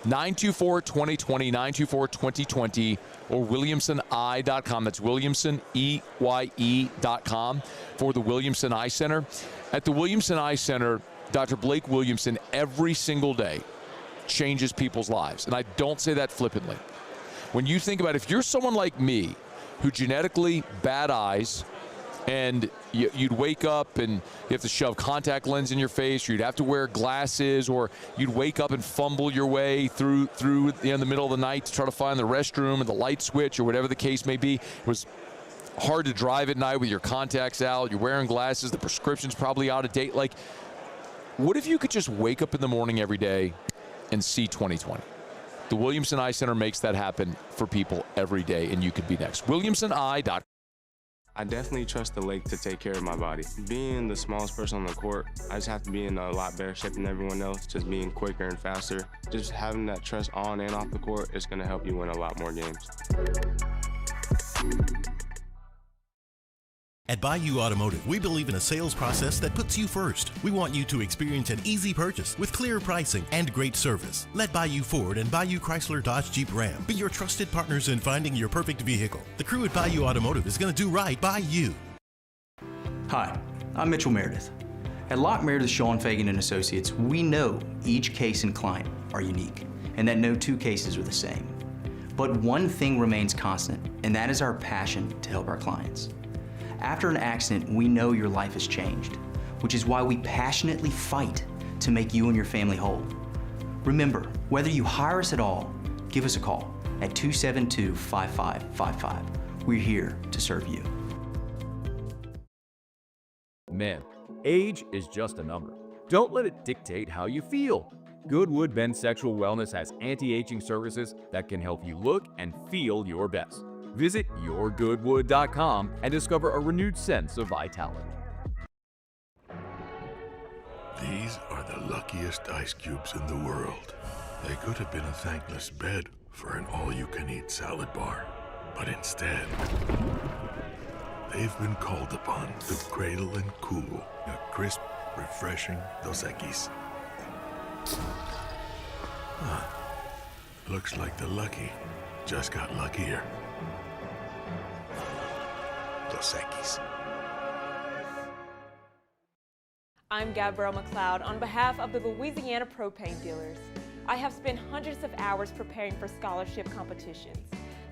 924-2020, 924-2020, or WilliamsonEye.com. That's Williamson, EYE.com for the Williamson Eye Center. At the Williamson Eye Center, Dr. Blake Williamson every single day changes people's lives. And I don't say that flippantly. When you think about it, if you're someone like me who genetically bad eyes, and you'd wake up and you have to shove contact lens in your face, or you'd have to wear glasses, or you'd wake up and fumble your way through in the middle of the night to try to find the restroom or the light switch or whatever the case may be. It was hard to drive at night with your contacts out, you're wearing glasses, the prescription's probably out of date. Like, what if you could just wake up in the morning every day and see 2020? The Williamson Eye Center makes that happen for people every day, and you could be next. WilliamsonEye.com. I definitely trust the lake to take care of my body. Being the smallest person on the court, I just have to be in a lot better shape than everyone else, just being quicker and faster. Just having that trust on and off the court is going to help you win a lot more games. At Bayou Automotive, we believe in a sales process that puts you first. We want you to experience an easy purchase with clear pricing and great service. Let Bayou Ford and Bayou Chrysler Dodge Jeep Ram be your trusted partners in finding your perfect vehicle. The crew at Bayou Automotive is going to do right by you. Hi, I'm Mitchell Meredith. At Lockmeyer, Sean Fagan and Associates, we know each case and client are unique, and that no two cases are the same. But one thing remains constant, and that is our passion to help our clients. After an accident, we know your life has changed, which is why we passionately fight to make you and your family whole. Remember, whether you hire us at all, give us a call at 272-5555. We're here to serve you. Men, age is just a number. Don't let it dictate how you feel. Goodwood Men's Sexual Wellness has anti-aging services that can help you look and feel your best. Visit yourgoodwood.com and discover a renewed sense of vitality. These are the luckiest ice cubes in the world. They could have been a thankless bed for an all-you-can-eat salad bar, but instead, they've been called upon to cradle and cool a crisp, refreshing Dos Equis. Huh. Looks like the lucky just got luckier. Dos Equis. I'm Gabrielle McLeod on behalf of the Louisiana Propane Dealers. I have spent hundreds of hours preparing for scholarship competitions.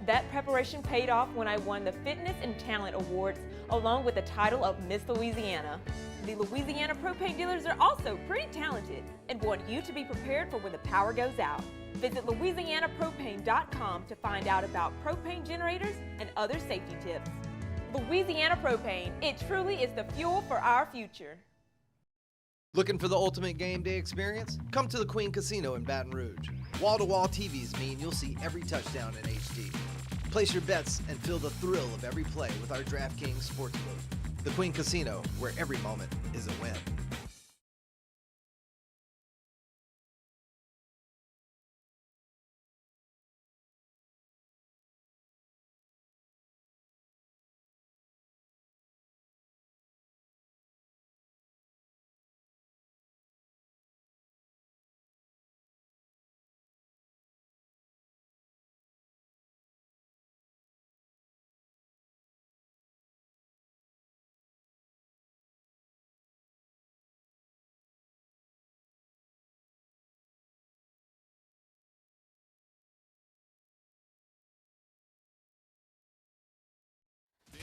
That preparation paid off when I won the Fitness and Talent Awards along with the title of Miss Louisiana. The Louisiana Propane Dealers are also pretty talented and want you to be prepared for when the power goes out. Visit LouisianaPropane.com to find out about propane generators and other safety tips. Louisiana Propane, it truly is the fuel for our future. Looking for the ultimate game day experience? Come to the Queen Casino in Baton Rouge. Wall-to-wall TVs mean you'll see every touchdown in HD. Place your bets and feel the thrill of every play with our DraftKings Sportsbook. The Queen Casino, where every moment is a win.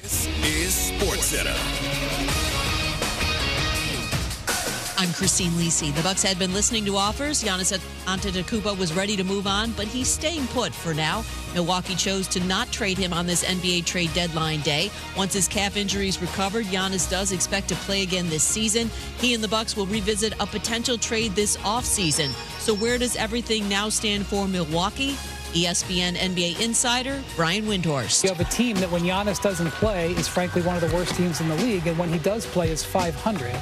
This is Sports Center. I'm Christine Lisi. The Bucks had been listening to offers. Giannis Antetokounmpo was ready to move on, but he's staying put for now. Milwaukee chose to not trade him on this NBA trade deadline day. Once his calf injury is recovered, Giannis does expect to play again this season. He and the Bucks will revisit a potential trade this offseason. So where does everything now stand for Milwaukee? ESPN NBA insider Brian Windhorst. You have a team that when Giannis doesn't play is frankly one of the worst teams in the league, and when he does play is 500.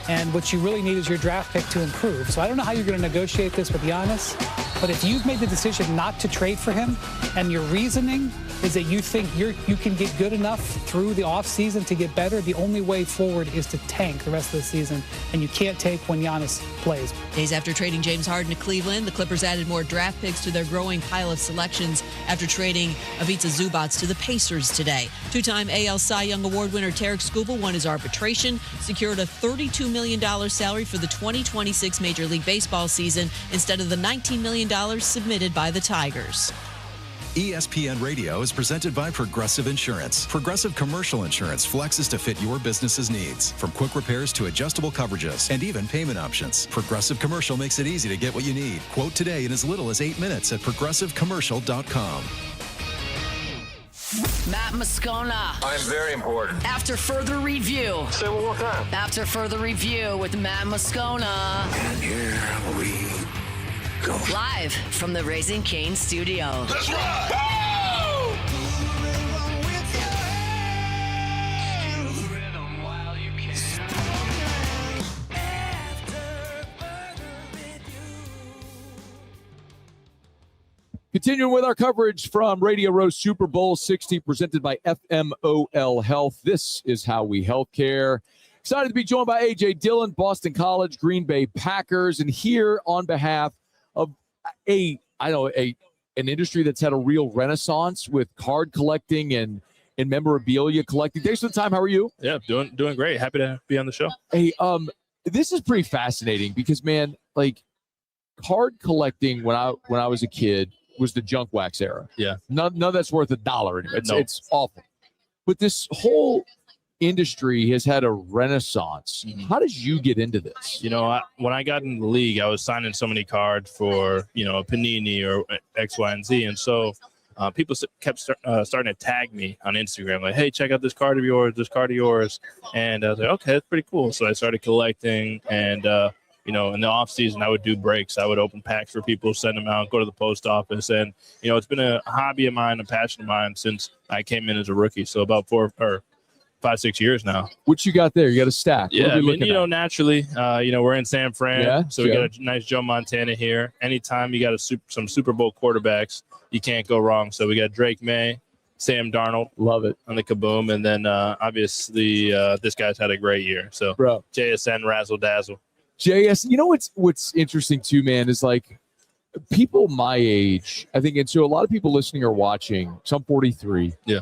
And what you really need is your draft pick to improve. So I don't know how you're going to negotiate this with Giannis, but if you've made the decision not to trade for him and your reasoning is that you think you can get good enough through the offseason to get better, the only way forward is to tank the rest of the season, and you can't take when Giannis plays. Days after trading James Harden to Cleveland, the Clippers added more draft picks to their growing pile of selections after trading Ivica Zubac to the Pacers today. Two-time AL Cy Young Award winner Tarek Skubal won his arbitration, secured a $32 million salary for the 2026 Major League Baseball season instead of the $19 million submitted by the Tigers. ESPN Radio is presented by Progressive Insurance. Progressive Commercial Insurance flexes to fit your business's needs, from quick repairs to adjustable coverages and even payment options. Progressive Commercial makes it easy to get what you need. Quote today in as little as 8 minutes at progressivecommercial.com. Matt Moscona. I'm very important. After further review. Say it one more time. After further review with Matt Moscona. And here we go. Live from the Raising Cane studio. That's right. Continuing with our coverage from Radio Row Super Bowl 60, presented by FMOL Health. This is how we healthcare. Excited to be joined by AJ Dillon, Boston College, Green Bay Packers, and here on behalf of an industry that's had a real renaissance with card collecting and memorabilia collecting. Thanks for the time. How are you? Yeah, doing great. Happy to be on the show. Hey, this is pretty fascinating because, man, like card collecting when I was a kid was the junk wax era. Yeah. None of that's worth $1 anymore. No. It's awful. But this whole industry has had a renaissance. How did you get into this? You know, when I got in the league, I was signing so many cards for, you know, a Panini or X, Y, and Z. And so people kept starting to tag me on Instagram, like, hey, check out this card of yours, this card of yours. And I was like, okay, that's pretty cool. So I started collecting. And, you know, in the off season, I would do breaks. I would open packs for people, send them out, go to the post office. And, you know, it's been a hobby of mine, a passion of mine since I came in as a rookie. So about 5-6 years now. What you got there? You got a stack. Yeah, I mean, you know, naturally, you know, we're in San Fran, so we sure. got a nice Joe Montana here. Anytime you got some Super Bowl quarterbacks, you can't go wrong. So we got Drake May, Sam Darnold. Love it. On the kaboom. And then obviously this guy's had a great year. So bro, JSN razzle dazzle. JS, you know what's interesting too, man, is like people my age, I think, and so a lot of people listening or watching, so I'm 43. Yeah.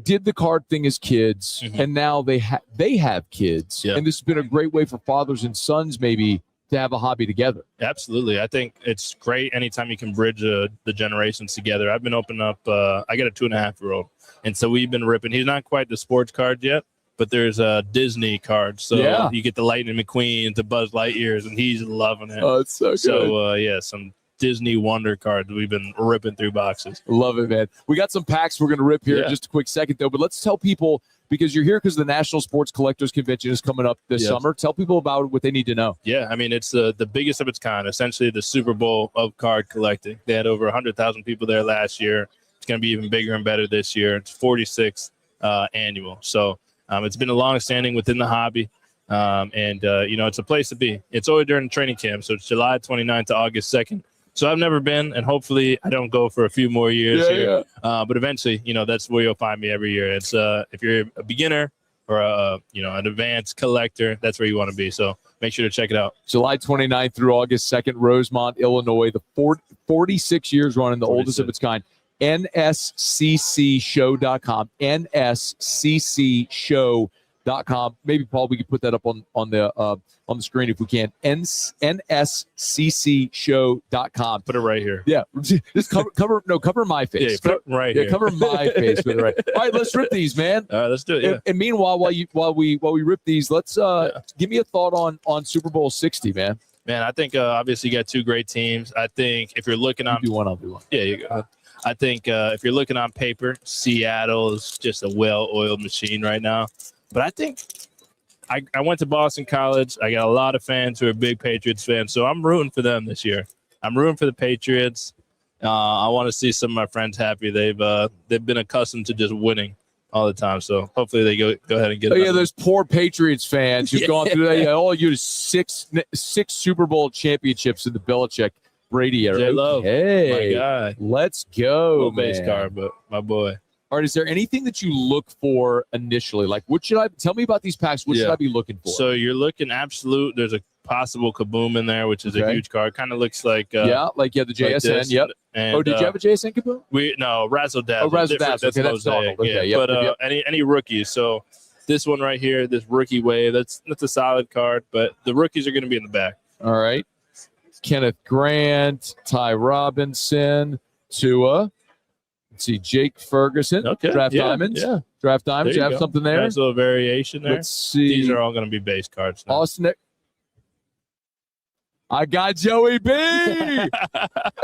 Did the card thing as kids, and now they have kids, and this has been a great way for fathers and sons maybe to have a hobby together. Absolutely. I think it's great anytime you can bridge the generations together. I've been opening up, I got a 2.5-year-old, and so we've been ripping. He's not quite the sports card yet, but there's a Disney card. So you get the Lightning McQueen, the Buzz Lightyears, and he's loving it. Oh, it's so good. So, yeah, some Disney Wonder cards. We've been ripping through boxes. Love it, man. We got some packs we're going to rip here in just a quick second, though. But let's tell people, because you're here because the National Sports Collectors Convention is coming up this summer. Tell people about what they need to know. Yeah, I mean, it's the biggest of its kind, essentially the Super Bowl of card collecting. They had over 100,000 people there last year. It's going to be even bigger and better this year. It's 46th annual. So it's been a long-standing within the hobby. And you know, it's a place to be. It's always during training camp. So it's July 29th to August 2nd. So I've never been, and hopefully I don't go for a few more years here. But eventually, you know, that's where you'll find me every year. It's if you're a beginner or an advanced collector, that's where you want to be. So make sure to check it out. July 29th through August 2nd, Rosemont, Illinois. The 46 years running, the oldest of its kind. NSCCshow.com. NSCCshow.com. Maybe Paul, we could put that up on the screen if we can. NSCCshow.com. Put it right here. Yeah, just cover my face. Yeah, put it right here. Cover my face with it right. All right, let's rip these, man. All right, let's do it. Yeah. And meanwhile, while we rip these, let's give me a thought on Super Bowl 60, man. Man, I think obviously you got two great teams. I think if you're looking on, you do one, I'll do one. Yeah, you go. I think if you're looking on paper, Seattle is just a well-oiled machine right now. But I think I went to Boston College. I got a lot of fans who are big Patriots fans, so I'm rooting for them this year. I'm rooting for the Patriots. I want to see some of my friends happy. They've been accustomed to just winning all the time, so hopefully they go ahead and get. Oh yeah, those poor Patriots fans who've gone through that. All you six Super Bowl championships in the Belichick Brady era. J-Lo, hey, my guy, let's go, man. Base car, but my boy. All right, is there anything that you look for initially? Like, what should I tell me about these packs? What should I be looking for? So you're looking absolute. There's a possible kaboom in there, which is a huge card. Kind of looks like the JSN. Like yep. And, did you have a JSN kaboom? No, Razzle Dazzle. Oh, Razzle Dazzle. That's okay, that's Mosaic. Okay, yeah. Yep, But any rookies. So this one right here, this rookie wave, that's a solid card. But the rookies are going to be in the back. All right. Kenneth Grant, Ty Robinson, Tua. Let's see, Jake Ferguson. Okay. Draft Diamonds. Yeah. Draft Diamonds. You have something there? Nice little variation there. Let's see. These are all going to be base cards now. Austin. I got Joey B.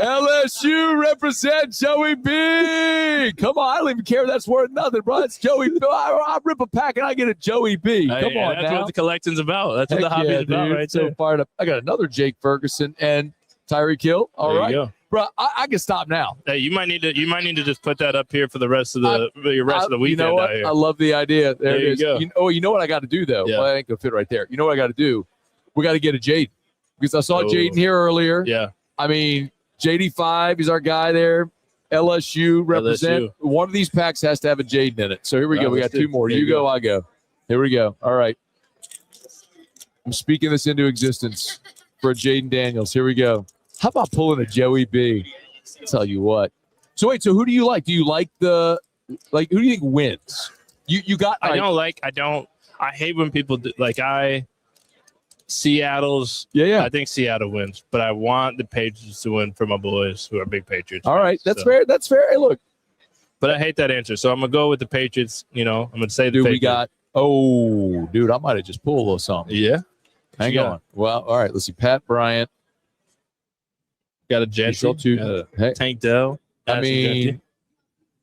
LSU represent Joey B. Come on, I don't even care if that's worth nothing, bro. It's Joey B. I rip a pack and I get a Joey B. Come on, that's what the collection's about. That's what the hobby is about, right so there. Fired up. I got another Jake Ferguson and Tyreek Hill. All right, you go. Bro. I can stop now. Hey, you might need to just put that up here for the rest of the weekend. You know what? Out here. I love the idea. There it is. Go. You know what I got to do though? Yeah. Well, I ain't gonna fit right there. You know what I got to do? We got to get a Jaden. Because I saw Jaden here earlier. Yeah. I mean, JD5, he's our guy there. LSU represent. LSU. One of these packs has to have a Jaden in it. So here we go. We got two more. You go, I go. Here we go. All right. I'm speaking this into existence for Jaden Daniels. Here we go. How about pulling a Joey B? I'll tell you what. So wait, so who do you like? Do you like who do you think wins? You got I don't I hate when people do, Seattle's. Yeah. I think Seattle wins, but I want the Patriots to win for my boys who are big Patriots. All right, that's fair. That's fair. Hey, look. But I hate that answer, so I'm gonna go with the Patriots. I'm gonna say the Dude, Patriots. we got. Oh, dude, I might have just pulled a little something. Yeah. Hang on. Well, all right. Let's see. Pat Bryant. Got a Gentry. Tank Dell. I mean,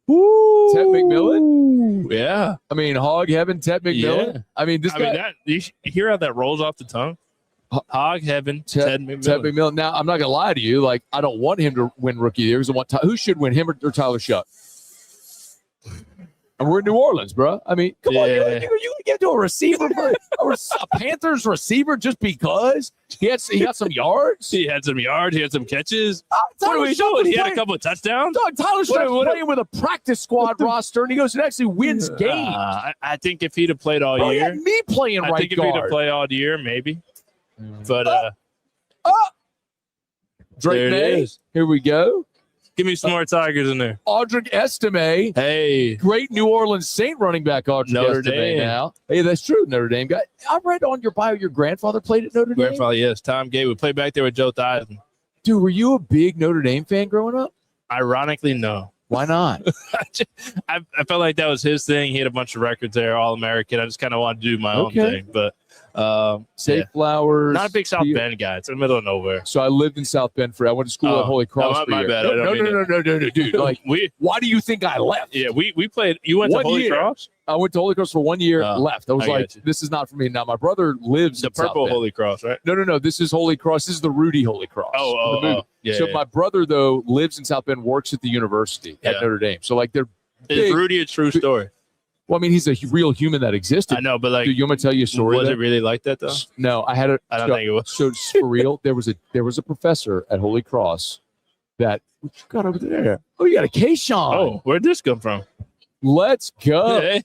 Woo! Ted McMillan. Yeah. I mean, Hog Heaven, Ted McMillan. Yeah. I mean, this guy. You hear how that rolls off the tongue? Hog Heaven, Ted McMillan. Ted McMillan. Now, I'm not gonna lie to you. Like, I don't want him to win Rookie of the Year. Because I want who should win, him or Tyler Shuck? And we're in New Orleans, bro. I mean, come on, you gonna give it to a receiver, a Panthers receiver, just because he got some yards? He had some yards. He had some catches. What are we doing? He had a couple of touchdowns. Dog, Tyler Shuck's playing with a practice squad roster, and he goes and actually wins games. I think if he'd have played all year, he had me playing right guard. I think if he'd have played all year, maybe. But Drake May. Here we go. Give me some more Tigers in there. Audric Estime. Hey. Great New Orleans Saint running back, Audric Notre Estime Dame. now. Hey, that's true, Notre Dame guy. I read on your bio your grandfather played at Notre Dame. Grandfather, yes. Tom Gay would play back there with Joe Theismann. Dude, were you a big Notre Dame fan growing up? Ironically, no. Why not? I felt like that was his thing. He had a bunch of records there, All-American. I just kind of wanted to do my own thing. But Safe Flowers. Not a big South Bend guy. It's in the middle of nowhere. So I lived in South Bend I went to school at Holy Cross. My bad. No, dude. Like, why do you think I left? Yeah, we played. You went to Holy Cross? I went to Holy Cross for 1 year, left. I was I like, this is not for me. Now, my brother lives the in South purple Bend. Holy Cross, right? No. This is Holy Cross. This is the Rudy Holy Cross. So my brother, though, lives in South Bend, works at the university at Notre Dame. So, like, they're Is Rudy a true story? Well, I mean, he's a real human that existed. I know, but like, dude, you want me to tell you a story? Was it really like that though? No, I don't think it was. So for real, there was a professor at Holy Cross that what you got over there? Oh, you got a Keyshawn. Oh, where'd this come from? Let's go,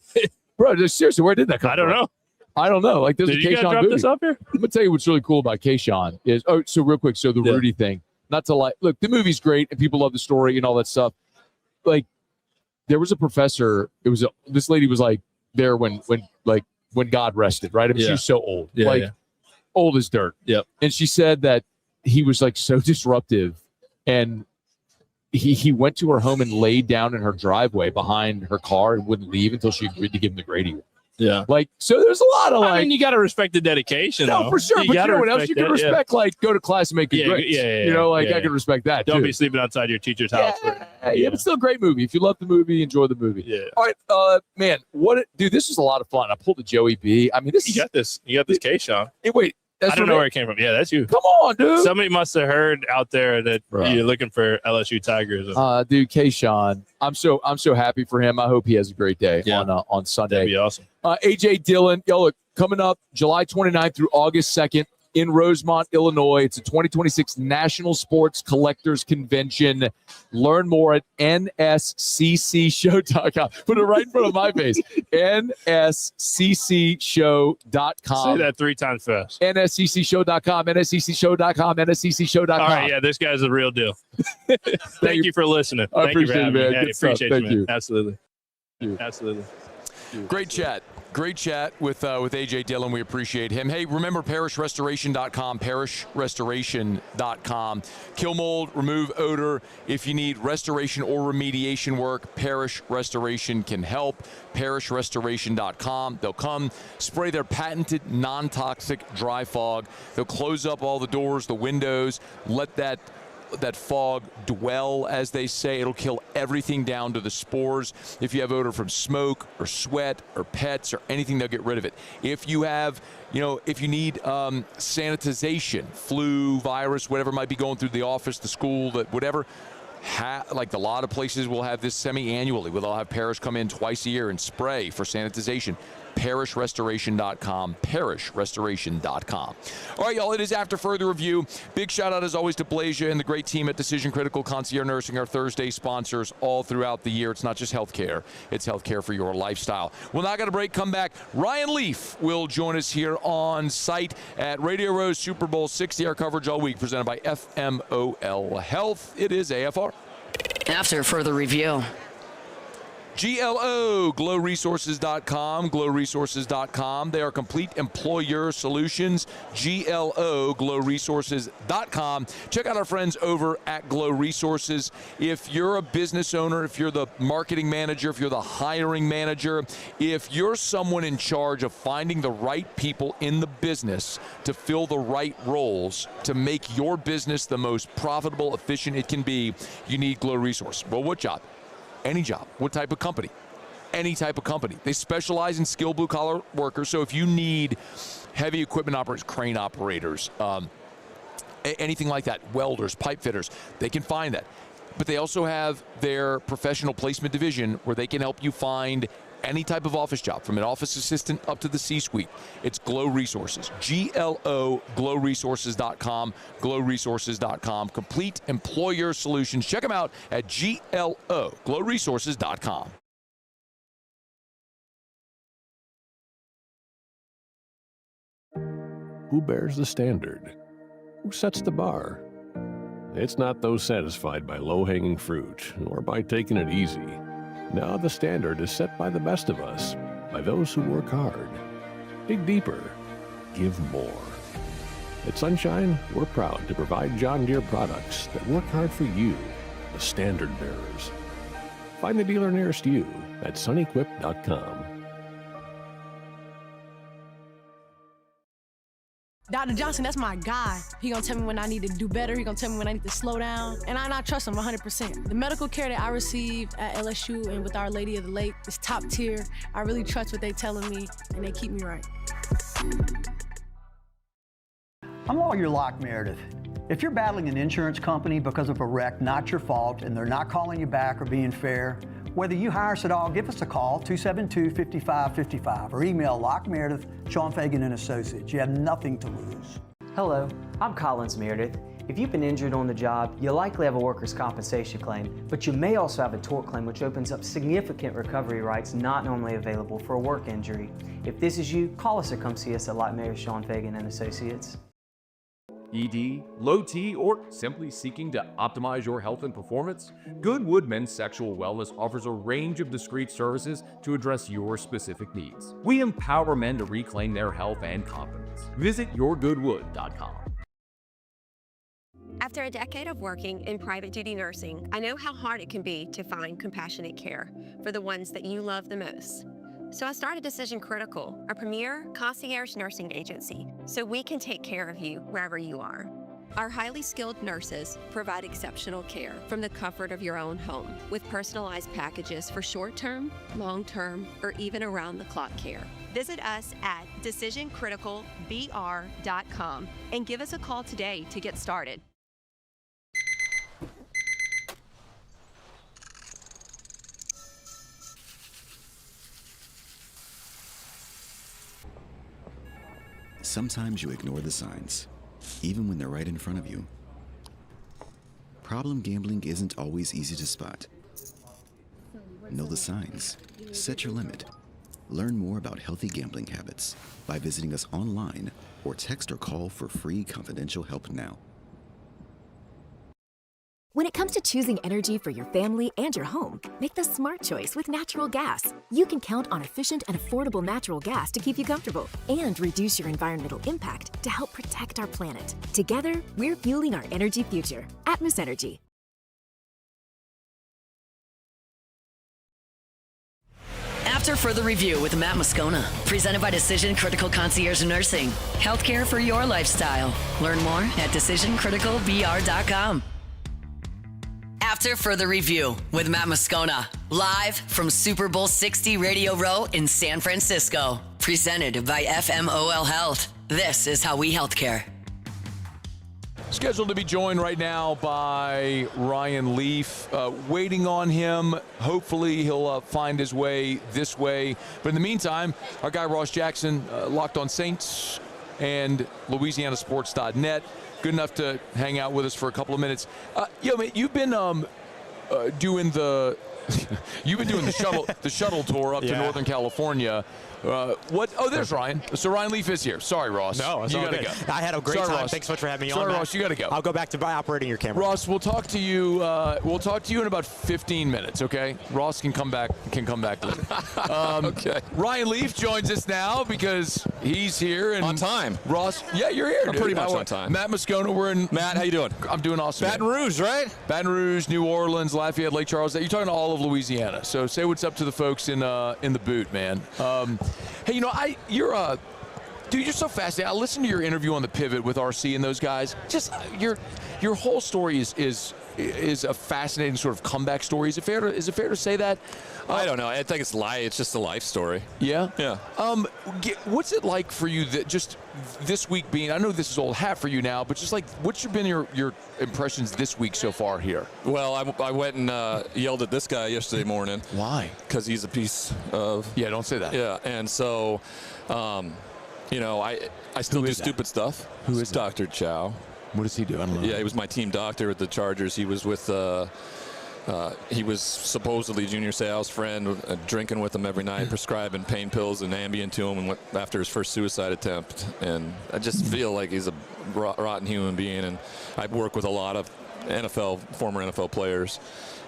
bro. Just seriously, where did that come from? I don't know. Like, there's Did a you guys Keyshawn drop movie. this up here? I'm gonna tell you what's really cool about Keyshawn is so real quick. So the Rudy thing, not to like, look, the movie's great and people love the story and all that stuff. Like, there was a professor. This lady was like there when God rested, right? I mean, she was so old, old as dirt. Yep. And she said that he was like so disruptive, and he went to her home and laid down in her driveway behind her car and wouldn't leave until she agreed to give him the Grady. Yeah. Like, so there's a lot of like. I mean, you got to respect the dedication. No, though. for sure. But you know what else you can respect? Like, go to class and make good grades. Yeah, I can respect that. Don't too. be sleeping outside your teacher's house. Yeah, but still a great movie. If you love the movie, enjoy the movie. Yeah. All right, man. Dude, this was a lot of fun. I pulled a Joey B. I mean, You got this, K-Sean. Hey, wait. I don't know where it came from. Yeah, that's you. Come on, dude. Somebody must have heard out there that you're looking for LSU Tigers. Dude, K-Sean. I'm so happy for him. I hope he has a great day on Sunday. That'd be awesome. AJ Dillon, look, coming up July 29th through August 2nd in Rosemont, Illinois. It's a 2026 National Sports Collectors Convention. Learn more at nsccshow.com. Put it right in front of my face. nsccshow.com. Say that 3 times fast. nsccshow.com, nsccshow.com, nsccshow.com. All right, yeah, this guy's the real deal. Thank you for listening. I Thank you for appreciate it, having man. me. Good stuff. Appreciate Thank you, man. you. Absolutely. Absolutely. Great chat with AJ Dillon. We appreciate him. Hey, remember parishrestoration.com, parishrestoration.com. Kill mold, remove odor. If you need restoration or remediation work, Parish Restoration can help. parishrestoration.com. They'll come spray their patented non-toxic dry fog. They'll close up all the doors, the windows, let that fog dwell, as they say. It'll kill everything down to the spores. If you have odor from smoke or sweat or pets or anything, they'll get rid of it. If you have, if you need sanitization, flu, virus, whatever might be going through the office, the school, whatever, like a lot of places will have this semi-annually. They'll have Parish come in twice a year and spray for sanitization. parishrestoration.com, parishrestoration.com. All right, y'all, it is After Further Review. Big shout out, as always, to Blasia and the great team at Decision Critical Concierge Nursing, our Thursday sponsors all throughout the year. It's not just healthcare, it's healthcare for your lifestyle. We'll now get a break, come back. Ryan Leaf will join us here on site at Radio Row's Super Bowl 60, our coverage all week, presented by FMOL Health. It is AFR. After Further Review. GLO, glowresources.com, glowresources.com. They are complete employer solutions. GLO, glowresources.com. Check out our friends over at Glow Resources. If you're a business owner, if you're the marketing manager, if you're the hiring manager, if you're someone in charge of finding the right people in the business to fill the right roles to make your business the most profitable, efficient it can be, you need Glow Resource. Well, what job? Any job. What type of company? Any type of company. They specialize in skilled blue-collar workers, so if you need heavy equipment operators, crane operators, anything like that, welders, pipe fitters, they can find that. But they also have their professional placement division where they can help you find any type of office job, from an office assistant up to the C-suite. It's Glow Resources. GLO, glowresources.com, glowresources.com. Complete employer solutions. Check them out at GLO, glowresources.com. Who bears the standard? Who sets the bar? It's not those satisfied by low-hanging fruit or by taking it easy. Now the standard is set by the best of us, by those who work hard. Dig deeper. Give more. At Sunshine, we're proud to provide John Deere products that work hard for you, the standard bearers. Find the dealer nearest you at sunequip.com. Dr. Johnson, that's my guy. He gonna tell me when I need to do better. He gonna tell me when I need to slow down. And I trust him 100%. The medical care that I received at LSU and with Our Lady of the Lake is top tier. I really trust what they telling me, and they keep me right. I'm Lawyer Locke Meredith. If you're battling an insurance company because of a wreck not your fault and they're not calling you back or being fair, whether you hire us at all, give us a call, 272-5555, or email LockeMeredith, Sean Fagan and Associates. You have nothing to lose. Hello, I'm Collins Meredith. If you've been injured on the job, you'll likely have a workers' compensation claim, but you may also have a tort claim, which opens up significant recovery rights not normally available for a work injury. If this is you, call us or come see us at Locke Meredith, Sean Fagan and Associates. ED, low T, or simply seeking to optimize your health and performance? Goodwood Men's Sexual Wellness offers a range of discreet services to address your specific needs. We empower men to reclaim their health and confidence. Visit yourgoodwood.com. After a decade of working in private duty nursing, I know how hard it can be to find compassionate care for the ones that you love the most. So I started Decision Critical, a premier concierge nursing agency, so we can take care of you wherever you are. Our highly skilled nurses provide exceptional care from the comfort of your own home, with personalized packages for short-term, long-term, or even around-the-clock care. Visit us at decisioncriticalbr.com and give us a call today to get started. Sometimes you ignore the signs, even when they're right in front of you. Problem gambling isn't always easy to spot. Know the signs. Set your limit. Learn more about healthy gambling habits by visiting us online or text or call for free confidential help now. When it comes to choosing energy for your family and your home, make the smart choice with natural gas. You can count on efficient and affordable natural gas to keep you comfortable and reduce your environmental impact to help protect our planet. Together, we're fueling our energy future. Atmos Energy. After further review with Matt Moscona, presented by Decision Critical Concierge Nursing. Healthcare for your lifestyle. Learn more at decisioncriticalbr.com. After further review with Matt Moscona, live from Super Bowl 60 Radio Row in San Francisco. Presented by FMOL Health. This is how we healthcare. Scheduled to be joined right now by Ryan Leaf. Waiting on him. Hopefully he'll find his way this way. But in the meantime, our guy Ross Jackson, Locked on Saints and LouisianaSports.net. Good enough to hang out with us for a couple of minutes. You've been doing the You've been doing the shuttle tour up to Northern California. What? Oh, there's Ryan. So Ryan Leaf is here. Sorry, Ross. No, it's you all gotta good. go. I had a great time. Ross. Thanks so much for having me on. Sorry, Matt. Ross. You gotta go. I'll go back to operating your camera. Ross, we'll talk to you. We'll talk to you in about 15 minutes. Okay. Ross can come back. Later. Okay. Ryan Leaf joins us now because he's here and on time. Ross, yeah, you're here. I'm dude. pretty much on time. Matt Moscona, we're in. Matt, how you doing? I'm doing awesome. Baton Rouge, right? Baton Rouge, New Orleans, Lafayette, Lake Charles. You're talking to all of Louisiana. So say what's up to the folks in the boot, man. Hey, you know, dude, you're so fascinating. I listened to your interview on the Pivot with RC and those guys. Just your whole story is a fascinating sort of comeback story. Is it fair to say that? I don't know. I think it's just a life story. Yeah? Yeah. What's it like for you that just this week being, I know this is old hat for you now, but just like what's been your impressions this week so far here? Well, I went and yelled at this guy yesterday morning. Why? Because he's a piece of... Yeah, don't say that. Yeah, and so, you know, I still do stupid stuff. Who is Dr. Chow. What does he do? I don't know. Yeah, he was my team doctor at the Chargers. He was with... he was supposedly Junior Seau's friend, drinking with him every night, prescribing pain pills and Ambien to him after his first suicide attempt. And I just feel like he's a rotten human being. And I work with a lot of former NFL players.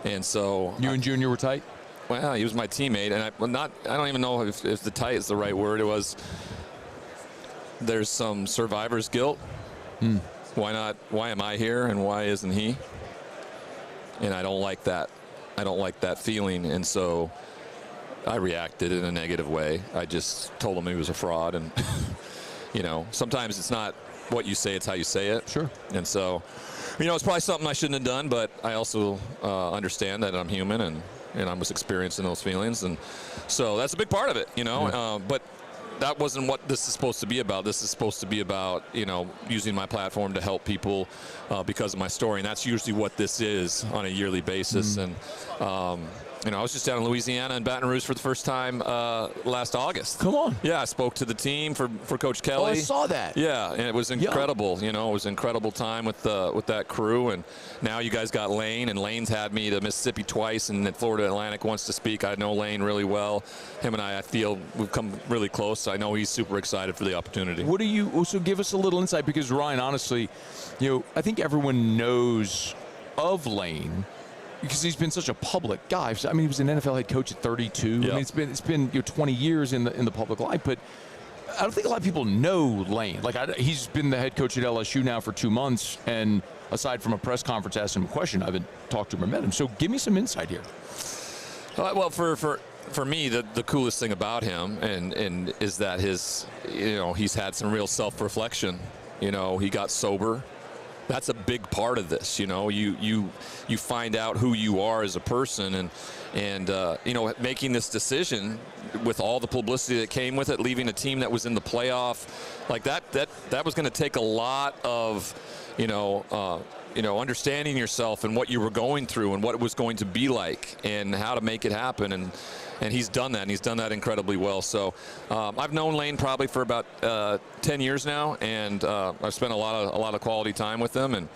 And so... You and Junior were tight? Well, he was my teammate. And I don't even know if the tight is the right word. It was... There's some survivor's guilt. Why not? Why am I here and why isn't he? And I don't like that. I don't like that feeling. And so I reacted in a negative way. I just told him he was a fraud. And, you know, sometimes it's not what you say, it's how you say it. Sure. And so, you know, it's probably something I shouldn't have done, but I also understand that I'm human and I was experiencing those feelings. And so that's a big part of it, you know. Yeah. But that wasn't what this is supposed to be about. This is supposed to be about, you know, using my platform to help people because of my story. And that's usually what this is on a yearly basis. And, you know, I was just down in Louisiana and Baton Rouge for the first time last August. Come on. Yeah, I spoke to the team for Coach Kelly. Oh, I saw that. Yeah, and it was incredible. You know, it was an incredible time with that crew. And now you guys got Lane, and Lane's had me to Mississippi twice, and then Florida Atlantic wants to speak. I know Lane really well. Him and I feel we've come really close. I know he's super excited for the opportunity. What do you also give us a little insight? Because Ryan, honestly, you know, I think everyone knows of Lane because he's been such a public guy. I mean, he was an NFL head coach at 32. Yep. I mean, it's been you know, 20 years in the public life, but I don't think a lot of people know Lane. Like he's been the head coach at LSU now for 2 months, and aside from a press conference asking him a question, I haven't talked to him or met him. So give me some insight here. Well, for me, the coolest thing about him and is that he's had some real self-reflection. You know, he got sober. That's a big part of this. You know, you find out who you are as a person, and you know, making this decision with all the publicity that came with it, leaving a team that was in the playoff, like that was going to take a lot of, you know, understanding yourself and what you were going through and what it was going to be like and how to make it happen. And he's done that, and he's done that incredibly well. So I've known Lane probably for about 10 years now, and I've spent a lot of quality time with him. And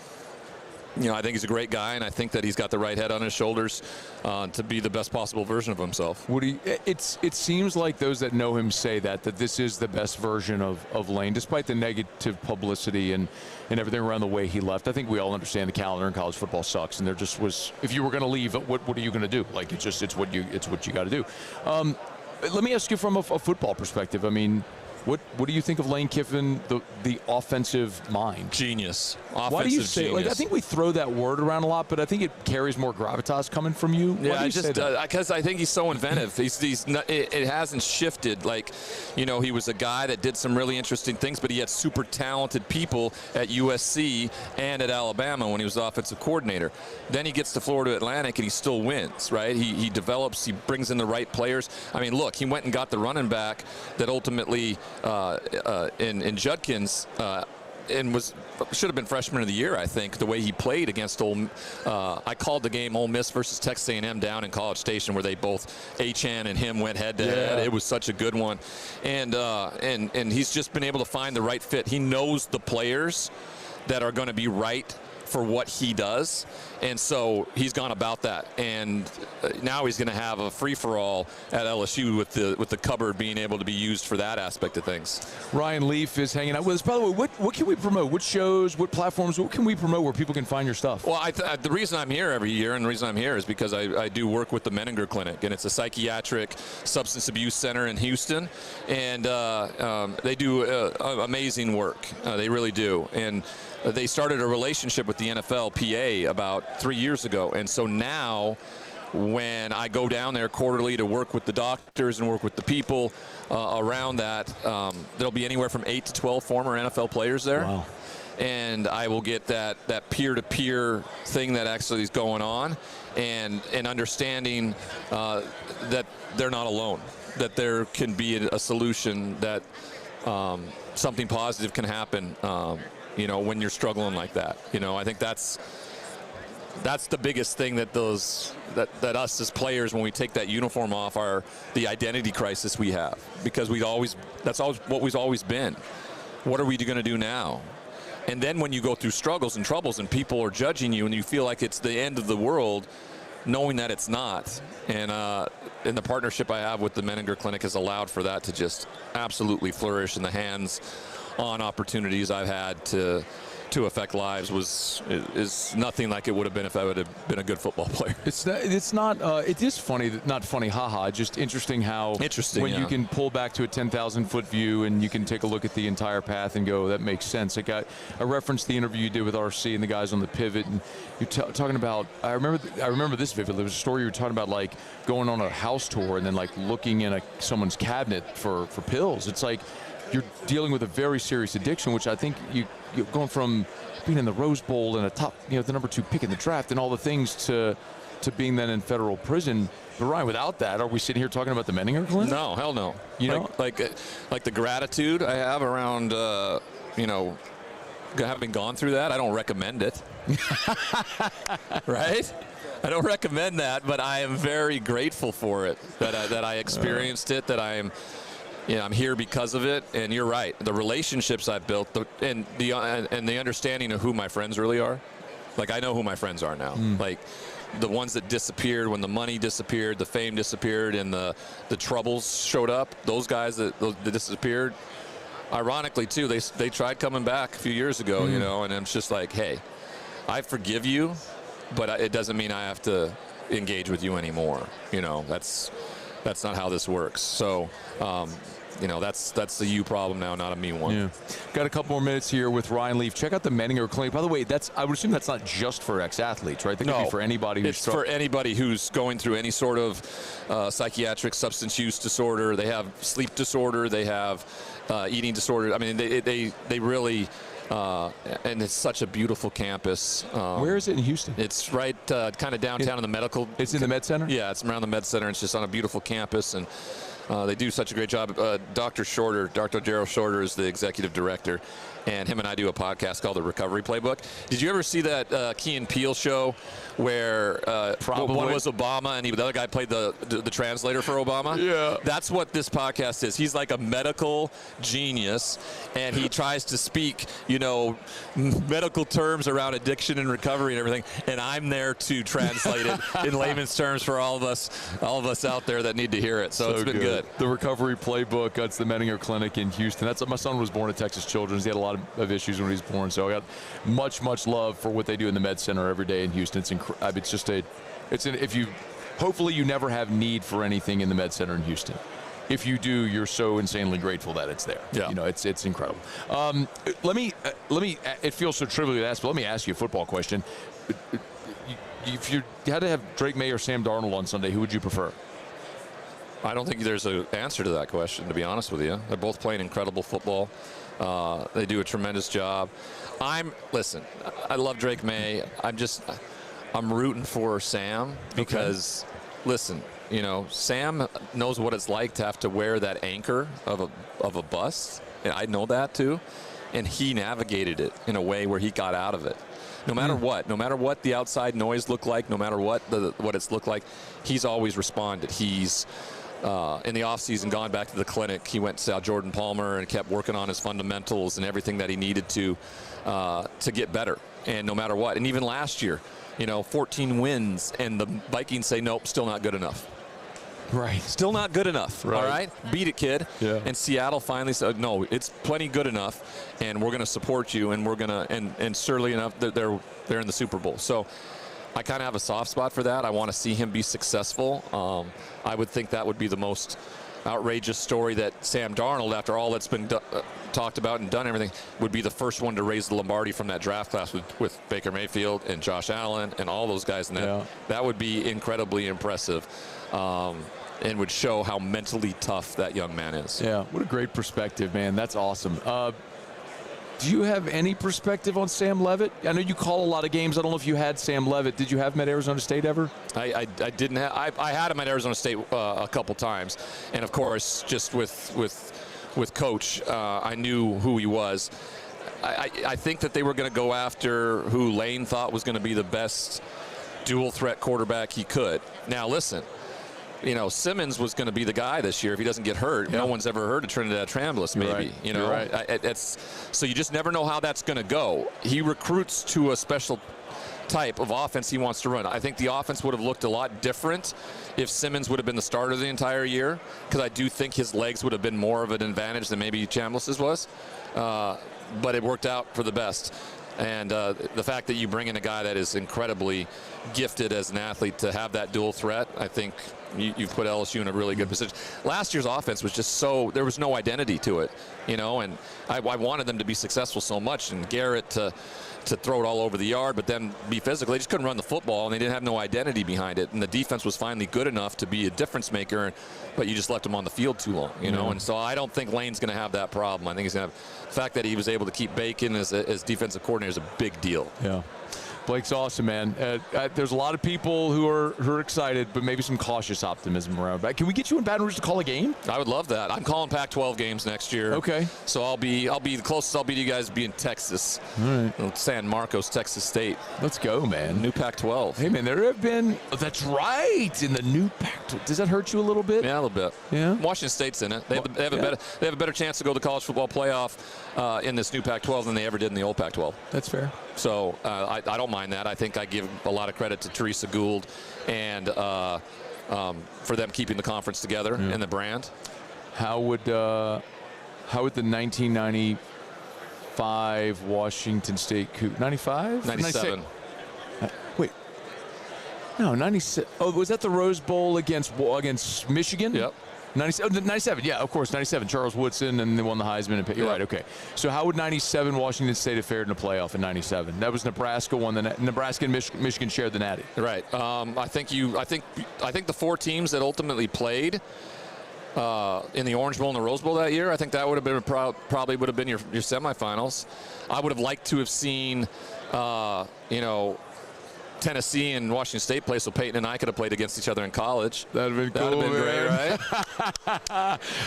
you know, I think he's a great guy, and I think that he's got the right head on his shoulders to be the best possible version of himself. It seems like those that know him say that this is the best version of Lane, despite the negative publicity and everything around the way he left. I think we all understand the calendar in college football sucks, and there just was, if you were going to leave, what are you going to do? Like it's what you got to do. Let me ask you from a football perspective. I mean, what do you think of Lane Kiffin, the offensive mind? Genius. Why do you say? Like, I think we throw that word around a lot, but I think it carries more gravitas coming from you. Yeah, because I think he's so inventive. It hasn't shifted. Like, you know, he was a guy that did some really interesting things, but he had super talented people at USC and at Alabama when he was the offensive coordinator. Then he gets to Florida Atlantic and he still wins, right? He develops. He brings in the right players. I mean, look, he went and got the running back that ultimately. In Judkins and should have been freshman of the year, I think, the way he played against I called the game Ole Miss versus Texas A&M down in College Station where they both, Achane and him, went head to head. It was such a good one. And he's just been able to find the right fit. He knows the players that are going to be right for what he does, and so he's gone about that, and now he's going to have a free-for-all at LSU with the cupboard being able to be used for that aspect of things. Ryan Leaf is hanging out with us. By the way, what can we promote? What shows, what platforms, what can we promote where people can find your stuff? Well, the reason I'm here every year, and the reason I'm here is because I do work with the Menninger Clinic, and it's a psychiatric substance abuse center in Houston, and they do amazing work. They really do, and they started a relationship with the NFLPA about 3 years ago, and so now when I go down there quarterly to work with the doctors and work with the people around that, there'll be anywhere from 8 to 12 former NFL players there. Wow. And I will get that peer-to-peer thing that actually is going on, and understanding that they're not alone, that there can be a solution, that something positive can happen, when you're struggling like that. I think that's the biggest thing that that us as players, when we take that uniform off, are the identity crisis we have, because that's always what we've always been. What are we going to do now? And then when you go through struggles and troubles and people are judging you and you feel like it's the end of the world, knowing that it's not. And the partnership I have with the Menninger Clinic has allowed for that to just absolutely flourish, in the hands-on opportunities I've had to affect lives is nothing like it would have been if I would have been a good football player. It is funny, not funny, haha, just interesting how when you can pull back to a 10,000-foot view and you can take a look at the entire path and go, that makes sense. I referenced the interview you did with RC and the guys on the pivot, and you're talking about, I remember this vividly. There was a story you were talking about, like going on a house tour and then like looking in someone's cabinet for pills. It's like you're dealing with a very serious addiction, which I think you're going from being in the Rose Bowl and the number 2 pick in the draft and all the things to being then in federal prison. But Ryan, without that, are we sitting here talking about the Menninger Clinic? No, hell no. Like the gratitude I have around, having gone through that, I don't recommend it. Right? I don't recommend that, but I am very grateful for it, that I experienced it, that I'm here because of it. And you're right, the relationships I've built, and the understanding of who my friends really are. Like, I know who my friends are now. Like the ones that disappeared when the money disappeared, the fame disappeared, and the troubles showed up. Those guys that disappeared, ironically too, they tried coming back a few years ago, and it's just like, hey, I forgive you, but it doesn't mean I have to engage with you anymore. That's not how this works. So, that's the you problem now, not a me one. Yeah. Got a couple more minutes here with Ryan Leaf. Check out the Menninger Clinic. By the way, I would assume that's not just for ex-athletes, right? That could be for anybody who's for anybody who's going through any sort of psychiatric substance use disorder. They have sleep disorder. They have eating disorder. I mean, they really. And it's such a beautiful campus. Where is it in Houston? It's right kind of downtown in the medical. It's in the Med Center? Yeah, it's around the Med Center. It's just on a beautiful campus, and they do such a great job. Dr. Gerald Shorter is the executive director, and him and I do a podcast called The Recovery Playbook. Did you ever see that Key and Peele show where one was Obama and the other guy played the translator for Obama? Yeah. That's what this podcast is. He's like a medical genius, and he tries to speak, medical terms around addiction and recovery and everything, and I'm there to translate it in layman's terms for all of us out there that need to hear it. So it's been good. The Recovery Playbook. That's the Menninger Clinic in Houston. My son was born at Texas Children's. He had a lot of issues when he was born, so I got much love for what they do in the Med Center every day in Houston. Hopefully you never have need for anything in the Med Center in Houston. If you do, you're so insanely grateful that it's there. Yeah. It's incredible. Let me. It feels so trivial to ask, but let me ask you a football question. If you had to have Drake May or Sam Darnold on Sunday, who would you prefer? I don't think there's an answer to that question, to be honest with you. They're both playing incredible football. They do a tremendous job. Listen, I love Drake May. I'm rooting for Sam because, listen, Sam knows what it's like to have to wear that anchor of a bus. And I know that too. And he navigated it in a way where he got out of it. No matter what the outside noise looked like, no matter what it's looked like, he's always responded. He's in the offseason gone back to the clinic. He went to Jordan Palmer and kept working on his fundamentals and everything that he needed to get better. and no matter what. And even last year, 14 wins, and the Vikings say, nope, still not good enough. Right. Still not good enough. Right. All right? Beat it, kid. Yeah. And Seattle finally said, no, it's plenty good enough, and we're going to support you, and we're going to, and surely enough, they're in the Super Bowl. So I kind of have a soft spot for that. I want to see him be successful. I would think that would be the most outrageous story, that Sam Darnold, after all that's been talked about and done everything, would be the first one to raise the Lombardi from that draft class with Baker Mayfield and Josh Allen and all those guys. And that would be incredibly impressive. And would show how mentally tough that young man is. Yeah, what a great perspective, man. That's awesome. Do you have any perspective on Sam Levitt? I know you call a lot of games. I don't know if you had Sam Levitt. Did you have him at Arizona State ever? I didn't have. I had him at Arizona State a couple times, and of course, just with Coach, I knew who he was. I think that they were going to go after who Lane thought was going to be the best dual threat quarterback he could. Now listen. Simmons was going to be the guy this year if he doesn't get hurt. No one's ever heard of Trinidad Trambless, maybe. You're right. So you just never know how that's going to go. He recruits to a special type of offense he wants to run. I think the offense would have looked a lot different if Simmons would have been the starter the entire year, because I do think his legs would have been more of an advantage than maybe Chambliss's was. But it worked out for the best. And the fact that you bring in a guy that is incredibly gifted as an athlete to have that dual threat, I think you've put LSU in a really good position. Last year's offense was just there was no identity to it, and I wanted them to be successful so much, and Garrett to throw it all over the yard, but then be physical. They just couldn't run the football, and they didn't have no identity behind it. And the defense was finally good enough to be a difference maker, but you just left him on the field too long, And so I don't think Lane's going to have that problem. I think he's going to have the fact that he was able to keep Bacon as defensive coordinator is a big deal. Yeah. Blake's awesome, man. There's a lot of people who are excited, but maybe some cautious optimism around. Can we get you in Baton Rouge to call a game? I would love that. I'm calling Pac-12 games next year. Okay. So I'll be the closest I'll be to you guys be in Texas. All right. San Marcos, Texas State. Let's go, man. New Pac-12. Hey, man, there have been. Oh, that's right. In the new Pac-12. Does that hurt you a little bit? Yeah, a little bit. Yeah. Washington State's in it. They have a better chance to go to the college football playoff in this new Pac-12 than they ever did in the old Pac-12. That's fair. So I don't mind that. I think I give a lot of credit to Teresa Gould and for them keeping the conference together and the brand. How would the 1995 Washington State coup? 95? 97. Wait. No, 96. Oh, was that the Rose Bowl against Michigan? Yep. 97, yeah, of course, 97. Charles Woodson, and they won the Heisman. You're right, okay. So how would 97 Washington State have fared in the playoff in 97? That was Nebraska won Nebraska and Michigan shared the Natty. Right. I think the four teams that ultimately played in the Orange Bowl and the Rose Bowl that year, I think that would have been probably would have been your semifinals. I would have liked to have seen, Tennessee and Washington State play, so Peyton and I could have played against each other in college. That'd have been cool. That'd have been great,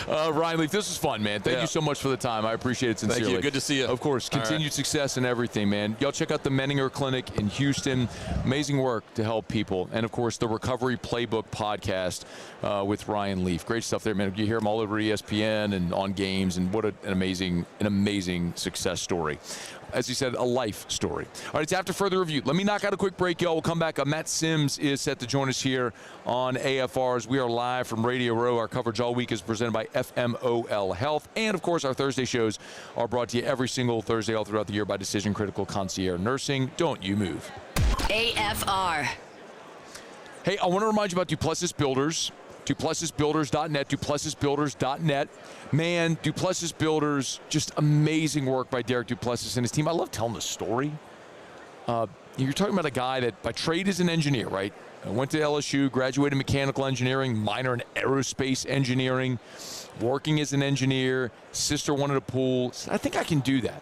right? Ryan Leaf, this was fun, man. Thank you so much for the time. I appreciate it sincerely. Thank you. Good to see you. Of course. Continued success and everything, man. Y'all check out the Menninger Clinic in Houston. Amazing work to help people. And, of course, the Recovery Playbook podcast with Ryan Leaf. Great stuff there, man. You hear him all over ESPN and on games, and what an amazing success story. As he said, a life story. All right, it's after further review. Let me knock out a quick break, y'all. We'll come back. Matt Sims is set to join us here on AFRs. We are live from Radio Row. Our coverage all week is presented by FMOL Health. And, of course, our Thursday shows are brought to you every single Thursday all throughout the year by Decision Critical Concierge Nursing. Don't you move. AFR. Hey, I want to remind you about Duplessis Builders. DuplessisBuilders.net, DuplessisBuilders.net. Man, Duplessis Builders, just amazing work by Derek Duplessis and his team. I love telling the story. You're talking about a guy that by trade is an engineer, right? Went to LSU, graduated mechanical engineering, minor in aerospace engineering, working as an engineer. Sister wanted a pool. I think I can do that.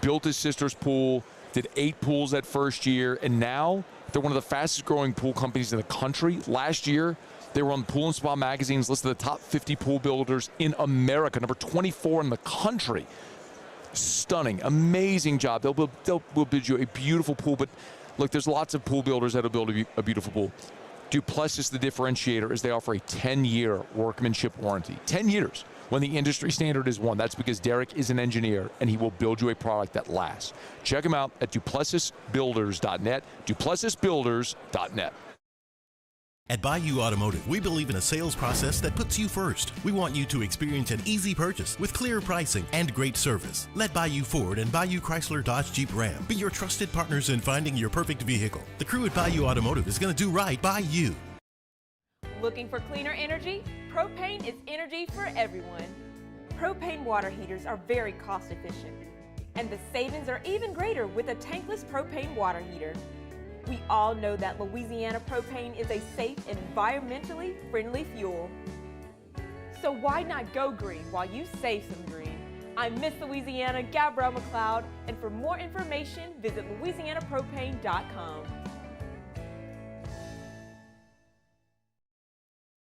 Built his sister's pool, did 8 pools that first year, and now they're one of the fastest growing pool companies in the country. Last year, they were on Pool and Spa Magazine's list of the top 50 pool builders in America, number 24 in the country. Stunning, amazing job. They'll build you a beautiful pool, but look, there's lots of pool builders that'll build a beautiful pool. Duplessis, the differentiator, is they offer a 10-year workmanship warranty. 10 years. when the industry standard is 1. That's because Derek is an engineer, and he will build you a product that lasts. Check him out at duplessisbuilders.net, duplessisbuilders.net. At Bayou Automotive, we believe in a sales process that puts you first. We want you to experience an easy purchase with clear pricing and great service. Let Bayou Ford and Bayou Chrysler Dodge Jeep Ram be your trusted partners in finding your perfect vehicle. The crew at Bayou Automotive is going to do right by you. Looking for cleaner energy? Propane is energy for everyone. Propane water heaters are very cost efficient, and the savings are even greater with a tankless propane water heater. We all know that Louisiana propane is a safe and environmentally friendly fuel. So why not go green while you save some green? I'm Miss Louisiana, Gabrielle McLeod, and for more information, visit louisianapropane.com.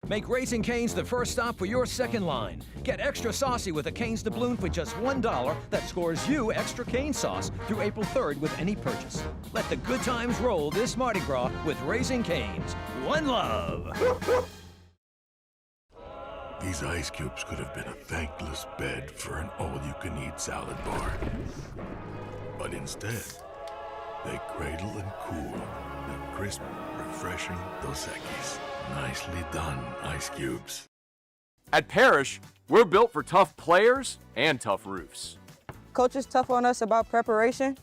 Make Raising Cane's the first stop for your second line. Get extra saucy with a Cane's doubloon for just $1 that scores you extra cane sauce through April 3rd with any purchase. Let the good times roll this Mardi Gras with Raising Cane's. One love. These ice cubes could have been a thankless bed for an all-you-can-eat salad bar. But instead, they cradle and cool the crisp, refreshing Dos Equis. Nicely done, ice cubes. At Parrish, we're built for tough players and tough roofs. Coach is tough on us about preparation,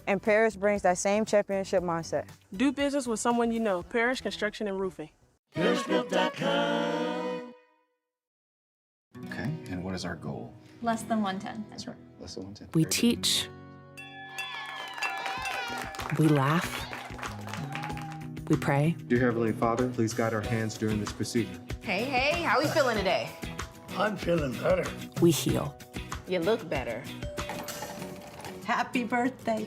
and Parrish brings that same championship mindset. Do business with someone you know. Parrish Construction and Roofing. ParrishBuilt.com. Okay, and what is our goal? Less than 110. That's right, less than 110. We teach. We laugh. We pray. Dear Heavenly Father, please guide our hands during this procedure. Hey, how we feeling today? I'm feeling better. We heal. You look better. Happy birthday.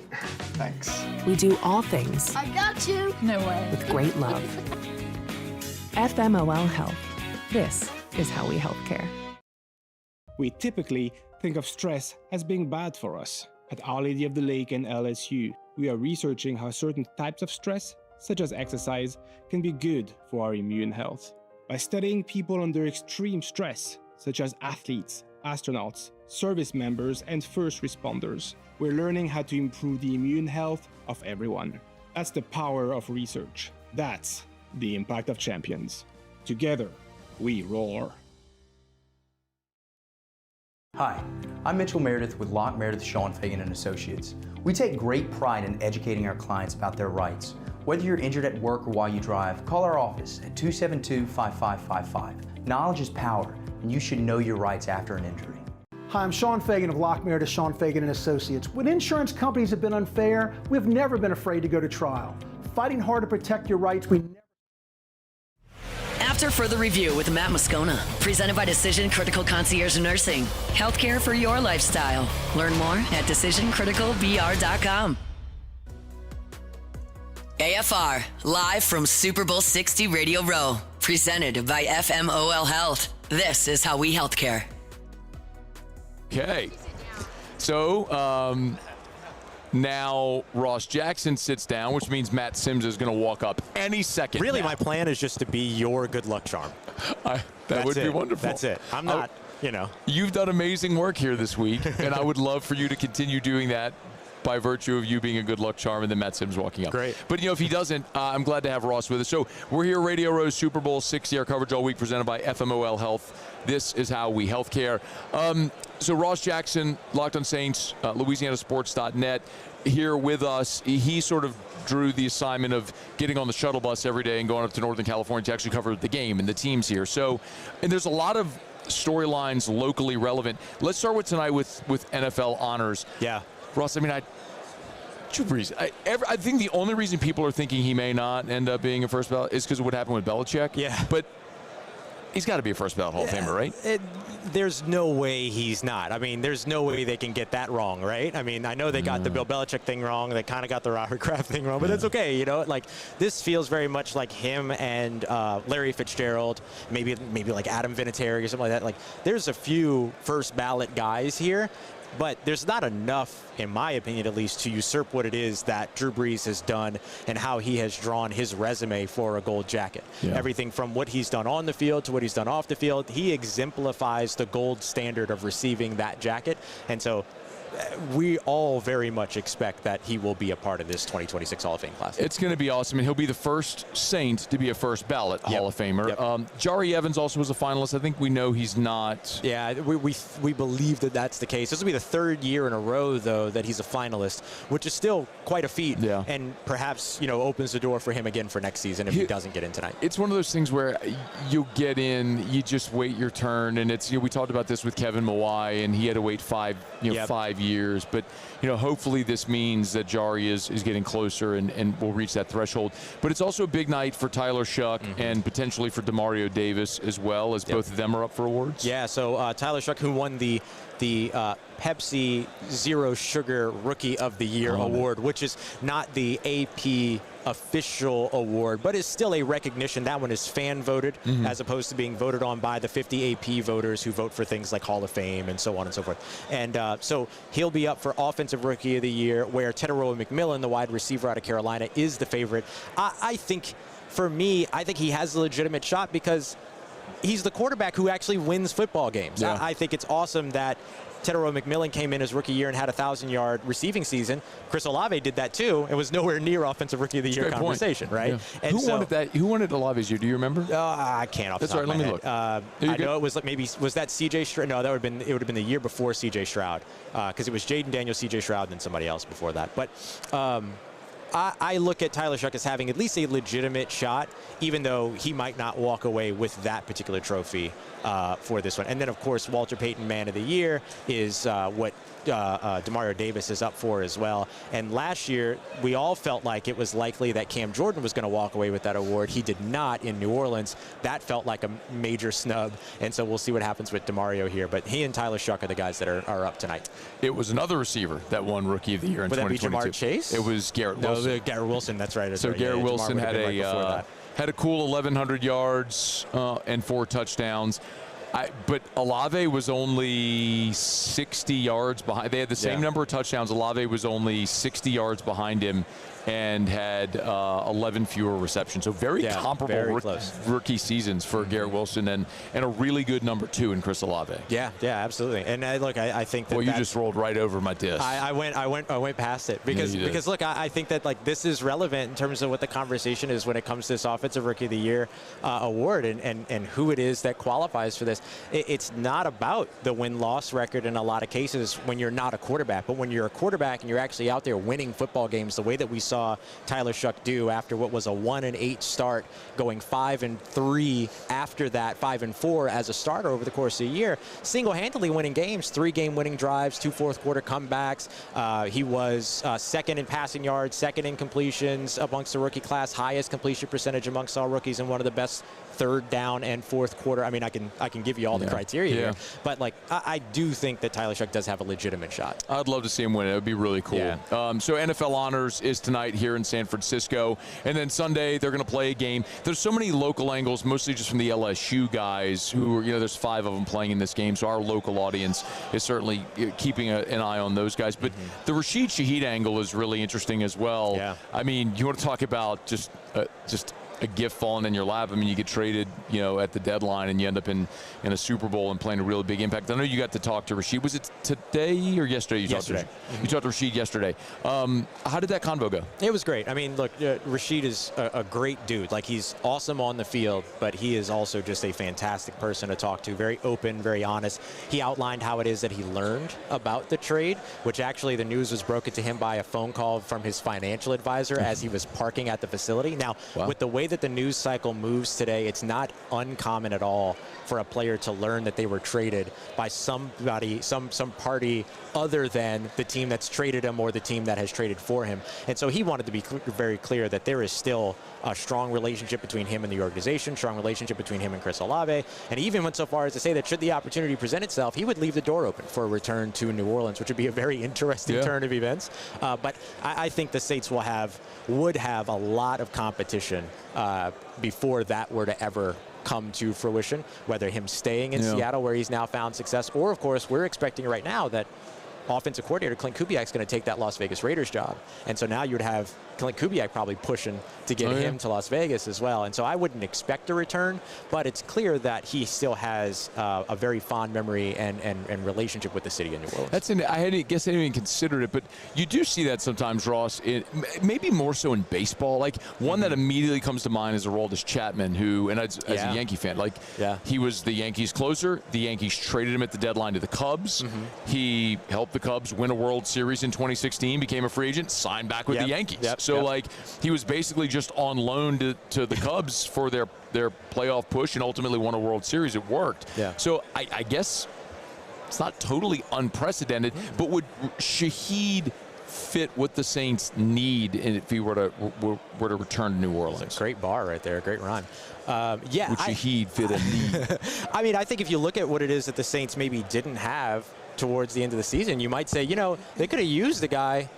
Thanks. We do all things I got you. No way. with great love. FMOL Health. This is how we healthcare. We typically think of stress as being bad for us. At Our Lady of the Lake and LSU, we are researching how certain types of stress, such as exercise, can be good for our immune health. By studying people under extreme stress, such as athletes, astronauts, service members, and first responders, we're learning how to improve the immune health of everyone. That's the power of research. That's the impact of champions. Together, we roar. Hi, I'm Mitchell Meredith with Locke Meredith Sean Fagan & Associates. We take great pride in educating our clients about their rights. Whether you're injured at work or while you drive, call our office at 272-5555. Knowledge is power, and you should know your rights after an injury. Hi, I'm Sean Fagan of Locke Meredith Sean Fagan & Associates. When insurance companies have been unfair, we've never been afraid to go to trial. Fighting hard to protect your rights, we never... After Further Review with Matt Moscona, presented by Decision Critical Concierge Nursing. Healthcare for your lifestyle. Learn more at decisioncriticalbr.com. AFR, live from Super Bowl 60 Radio Row, presented by FMOL Health. This is how we healthcare. Okay. So, now Ross Jackson sits down, which means Matt Sims is going to walk up any second. Really, now. my plan is just to be your good luck charm. That would be wonderful. That's it. I'm not, You've done amazing work here this week, and I would love for you to continue doing that by virtue of you being a good luck charm and then Matt Sims walking up. Great. But, if he doesn't, I'm glad to have Ross with us. So we're here, Radio Row's Super Bowl 60, our coverage all week presented by FMOL Health. This is how we healthcare. So Ross Jackson, Locked on Saints, LouisianaSports.net, here with us. He sort of drew the assignment of getting on the shuttle bus every day and going up to Northern California to actually cover the game and the teams here. So, and there's a lot of storylines locally relevant. Let's start with tonight with NFL honors. Yeah. Ross, Drew Brees. I think the only reason people are thinking he may not end up being a first ballot is because of what happened with Belichick. Yeah. But he's got to be a first ballot Hall of Famer, right? There's no way he's not. There's no way they can get that wrong, right? I know they got the Bill Belichick thing wrong. They kind of got the Robert Kraft thing wrong, but that's okay. This feels very much like him and Larry Fitzgerald, maybe like Adam Vinatieri or something like that. There's a few first ballot guys here. but there's not enough, in my opinion at least, to usurp what it is that Drew Brees has done and how he has drawn his resume for a gold jacket. Yeah. Everything from what he's done on the field to what he's done off the field, he exemplifies the gold standard of receiving that jacket. And so we all very much expect that he will be a part of this 2026 Hall of Fame class. It's going to be awesome, and he'll be the first Saint to be a first ballot Hall of Famer. Jari Evans also was a finalist. I think we know he's not. Yeah, we believe that that's the case. This will be the third year in a row, though, that he's a finalist, which is still quite a feat. Yeah. And perhaps, opens the door for him again for next season if he doesn't get in tonight. It's one of those things where you get in, you just wait your turn, and it's we talked about this with Kevin Mawai, and he had to wait 5 years. But hopefully this means that Jari is getting closer and will reach that threshold. But it's also a big night for Tyler Shuck and potentially for Demario Davis as well, as both of them are up for awards. Yeah, so Tyler Shuck, who won the Pepsi Zero Sugar Rookie of the Year award, which is not the AP official award, but is still a recognition. That one is fan voted as opposed to being voted on by the 50 AP voters who vote for things like Hall of Fame and so on and so forth. And so he'll be up for Offensive Rookie of the Year, where Teteroa McMillan, the wide receiver out of Carolina, is the favorite. I think, for me, I think he has a legitimate shot because he's the quarterback who actually wins football games. Yeah. I think it's awesome that Teteroa McMillan came in his rookie year and had a 1,000-yard receiving season. Chris Olave did that too, and was nowhere near Offensive Rookie of the Year conversation, right? Yeah. And Who won it Olave's year? Do you remember? I can't off the top of my head. Look. I know it was like was that C.J. Stroud? No, it would have been the year before C.J. Stroud, because it was Jaden Daniels, C.J. Stroud, and then somebody else before that. But I look at Tyler Shuck as having at least a legitimate shot, even though he might not walk away with that particular trophy for this one. And then, of course, Walter Payton Man of the Year is what Demario Davis is up for as well. And last year, we all felt like it was likely that Cam Jordan was going to walk away with that award. He did not in New Orleans. That felt like a major snub. And so we'll see what happens with Demario here. But he and Tyler Shuck are the guys that are up tonight. It was another receiver that won Rookie of the Year in 2022. Would that be Jamar Chase? It was Garrett Wilson. No, Garrett Wilson, that's right. So Garrett Wilson had a cool 1,100 yards and 4 touchdowns. But Olave was only 60 yards behind. They had the same number of touchdowns. Olave was only 60 yards behind him and had 11 fewer receptions. So very comparable rookie seasons for Garrett Wilson and a really good number 2 in Chris Olave. Yeah, absolutely. And look, I think that. Well, you just rolled right over my disc. I went past it because look, I think that this is relevant in terms of what the conversation is when it comes to this Offensive Rookie of the Year award and who it is that qualifies for this. It's not about the win-loss record in a lot of cases when you're not a quarterback, but when you're a quarterback and you're actually out there winning football games the way that we saw Tyler Shuck do after what was a 1-8 start, going 5-3 after that, 5-4 as a starter over the course of the year, single-handedly winning games, 3-game winning drives, 2 fourth-quarter comebacks. He was second in passing yards, second in completions amongst the rookie class, highest completion percentage amongst all rookies, and one of the best third down and fourth quarter. I mean, I can give you all the criteria here, but I do think that Tyler Shuck does have a legitimate shot. I'd love to see him win. It would be really cool. Yeah. So NFL Honors is tonight here in San Francisco, and then Sunday they're going to play a game. There's so many local angles, mostly just from the LSU guys who are, there's 5 of them playing in this game, so our local audience is certainly keeping an eye on those guys. But the Rashid Shaheed angle is really interesting as well. Yeah. I mean, you want to talk about just a gift falling in your lap. I mean, you get traded, at the deadline, and you end up in a Super Bowl and playing a really big impact. I know you got to talk to Rashid. Was it today or yesterday? You talked to Rashid yesterday. How did that convo go? It was great. I mean, look, Rashid is a great dude. He's awesome on the field, but he is also just a fantastic person to talk to. Very open, very honest. He outlined how it is that he learned about the trade, which actually the news was broken to him by a phone call from his financial advisor as he was parking at the facility. Now, with the way that the news cycle moves today, it's not uncommon at all for a player to learn that they were traded by somebody, some party other than the team that's traded him or the team that has traded for him. And so he wanted to be very clear that there is still a strong relationship between him and the organization, strong relationship between him and Chris Olave, and he even went so far as to say that should the opportunity present itself, he would leave the door open for a return to New Orleans, which would be a very interesting turn of events. But I think the Saints would have a lot of competition before that were to ever come to fruition, whether him staying in Seattle where he's now found success, or of course we're expecting right now that offensive coordinator, Clint Kubiak's going to take that Las Vegas Raiders job. And so now you would have Clint Kubiak probably pushing to get him to Las Vegas as well. And so I wouldn't expect a return, but it's clear that he still has a very fond memory and relationship with the city of New Orleans. I guess I didn't even consider it, but you do see that sometimes, Ross, maybe more so in baseball. Like, one that immediately comes to mind is Aroldis Chapman, who, and as a Yankee fan, he was the Yankees closer. The Yankees traded him at the deadline to the Cubs. He helped the Cubs win a World Series in 2016, became a free agent, signed back with the Yankees. So, like, he was basically just on loan to the Cubs for their playoff push and ultimately won a World Series. It worked. So I guess it's not totally unprecedented, but would Shaheed fit what the Saints need if he were to return to New Orleans? That's a great bar right there, great rhyme. Would Shaheed fit a need? I mean, I think if you look at what it is that the Saints maybe didn't have towards the end of the season, you might say, they could have used a guy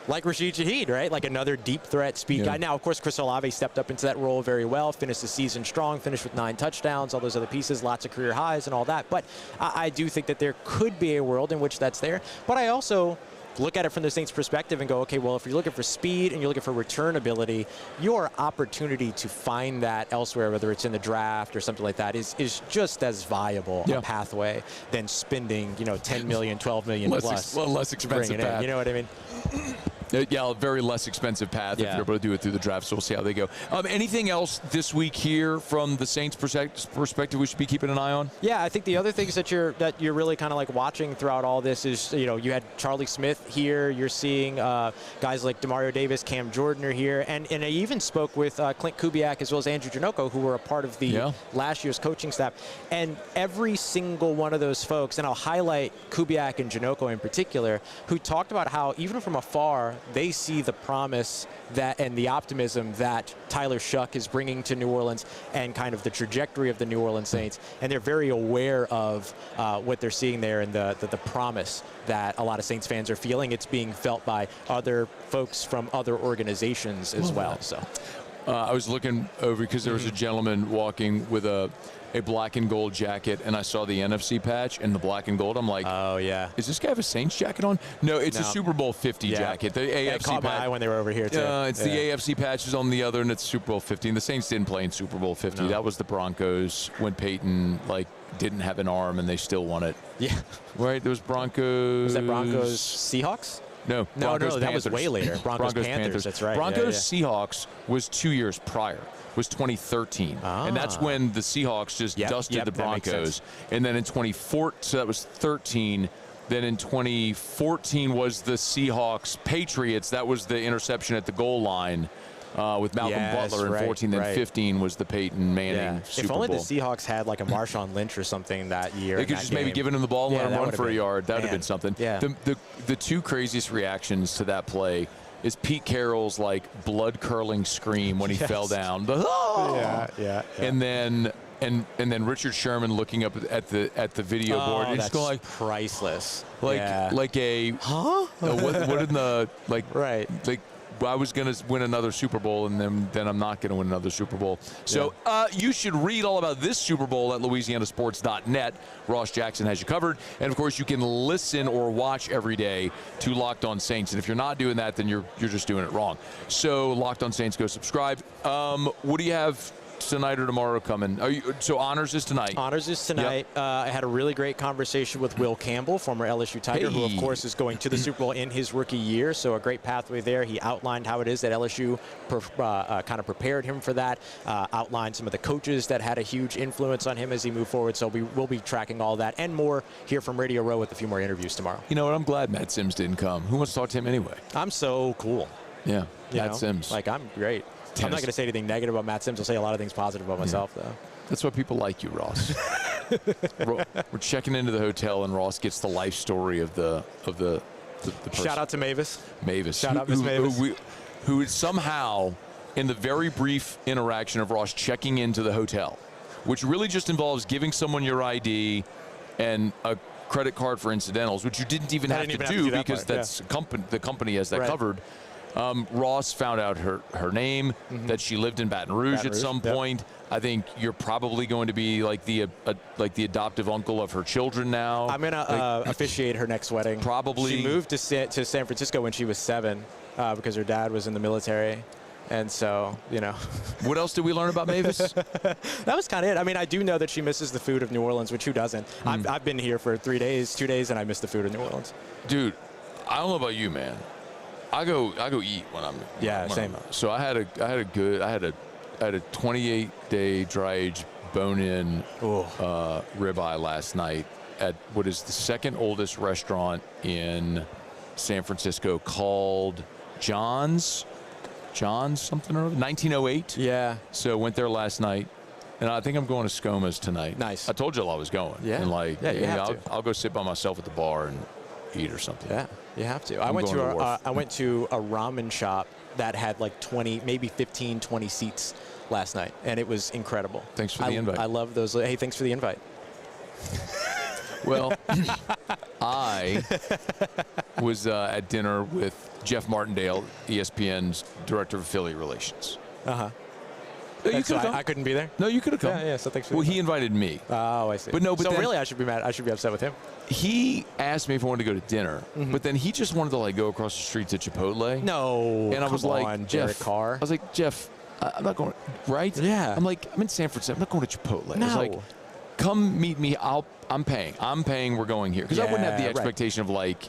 like Rashid Shaheed, right? Like another deep threat speed guy. Now, of course, Chris Olave stepped up into that role very well, finished the season strong, finished with 9 touchdowns, all those other pieces, lots of career highs and all that. But I do think that there could be a world in which that's there. But I also look at it from the Saints' perspective and go, okay, well, if you're looking for speed and you're looking for return ability, your opportunity to find that elsewhere, whether it's in the draft or something like that, is just as viable a pathway than spending, $10 million, $12 million plus. Less expensive path. You know what I mean? Yeah, a very less expensive path if you're able to do it through the draft, so we'll see how they go. Anything else this week here from the Saints' perspective we should be keeping an eye on? Yeah, I think the other things that you're really kind of like watching throughout all this is, you had Charlie Smyth here. You're seeing guys like Demario Davis, Cam Jordan are here. And I even spoke with Clint Kubiak as well as Andrew Janocko, who were a part of the last year's coaching staff. And every single one of those folks, and I'll highlight Kubiak and Janocko in particular, who talked about how even from afar, they see the promise and the optimism that Tyler Shuck is bringing to New Orleans and kind of the trajectory of the New Orleans Saints. And they're very aware of what they're seeing there and the promise that a lot of Saints fans are feeling. It's being felt by other folks from other organizations as well. So I was looking over because there was a gentleman walking with a black and gold jacket, and I saw the NFC patch and the black and gold. I'm like, oh yeah, does this guy have a Saints jacket on? No, it's a Super Bowl 50 jacket. The AFC caught my eye when they were over here too. It's the AFC patches on the other, and it's Super Bowl 50. And the Saints didn't play in Super Bowl 50. No. That was the Broncos when Peyton didn't have an arm and they still won it. Yeah, right. Those Broncos. Was that Broncos Seahawks? No, that was way later. Broncos Panthers. That's right. Broncos Seahawks was 2 years prior. Was 2013, and that's when the Seahawks just dusted the Broncos. And then in 2014, so that was 13. Then in 2014 was the Seahawks Patriots. That was the interception at the goal line with Malcolm Butler in 14. Then 15 was the Peyton Manning Super Bowl. If only the Seahawks had like a Marshawn Lynch or something that year. They could just maybe given him the ball and let him run for a yard. That would have been something. Yeah. The two craziest reactions to that play is Pete Carroll's blood curdling scream when he fell down. Yeah. And then Richard Sherman looking up at the video board and just going priceless. What in the right. I was going to win another Super Bowl, and then I'm not going to win another Super Bowl. So you should read all about this Super Bowl at LouisianaSports.net. Ross Jackson has you covered. And, of course, you can listen or watch every day to Locked On Saints. And if you're not doing that, then you're just doing it wrong. So Locked On Saints, go subscribe. What do you have tonight or tomorrow coming? So Honors is tonight. Honors is tonight. Yep. I had a really great conversation with Will Campbell, former LSU Tiger, who, of course, is going to the Super Bowl in his rookie year. So a great pathway there. He outlined how it is that LSU kind of prepared him for that, outlined some of the coaches that had a huge influence on him as he moved forward. So we will be tracking all that and more here from Radio Row with a few more interviews tomorrow. You know what? I'm glad Matt Sims didn't come. Who wants to talk to him anyway? I'm so cool. Yeah, Matt Sims. I'm great. I'm not going to say anything negative about Matt Sims. I'll say a lot of things positive about myself, though. That's why people like you, Ross. We're checking into the hotel, and Ross gets the life story of the person. Shout out to Mavis. Shout out Miss Mavis. Who somehow, in the very brief interaction of Ross checking into the hotel, which really just involves giving someone your ID and a credit card for incidentals, which you didn't even have to do because that's the company has that covered. Ross found out her name, that she lived in Baton Rouge at some point. I think you're probably going to be like the adoptive uncle of her children now. I'm gonna officiate her next wedding. Probably. She moved to San Francisco when she was 7 because her dad was in the military. And so, you know. What else did we learn about Mavis? That was kind of it. I mean, I do know that she misses the food of New Orleans, which who doesn't? I've been here for 2 days, and I miss the food of New Orleans. Dude, I don't know about you, man. I go eat when I'm same. So I had a 28-day dry-aged bone-in ribeye last night at what is the second oldest restaurant in San Francisco called John's something or other, 1908. Yeah. So went there last night, and I think I'm going to Scoma's tonight. Nice. I told you I was going. Yeah. And like, you have to. I'll go sit by myself at the bar and eat or something. Yeah, you have to. I went to a ramen shop that had like 20, maybe 15, 20 seats last night, and it was incredible. Thanks for the invite. I love those. Hey, thanks for the invite. Well, I was at dinner with Jeff Martindale, ESPN's Director of Affiliate Relations. Uh-huh. You So I couldn't be there? No, you could have come. Yeah, so thanks for Well, he invited me. Oh, I see. But so then, really, I should be mad. I should be upset with him. He asked me if I wanted to go to dinner, but then he just wanted to like go across the street to Chipotle. No, and I was like, Jeff, Carr. I was like, Jeff, I'm not going. Right? Yeah. I'm like, I'm in San Francisco. I'm not going to Chipotle. No. I was like, come meet me. I'm paying. We're going here because I wouldn't have the expectation of like,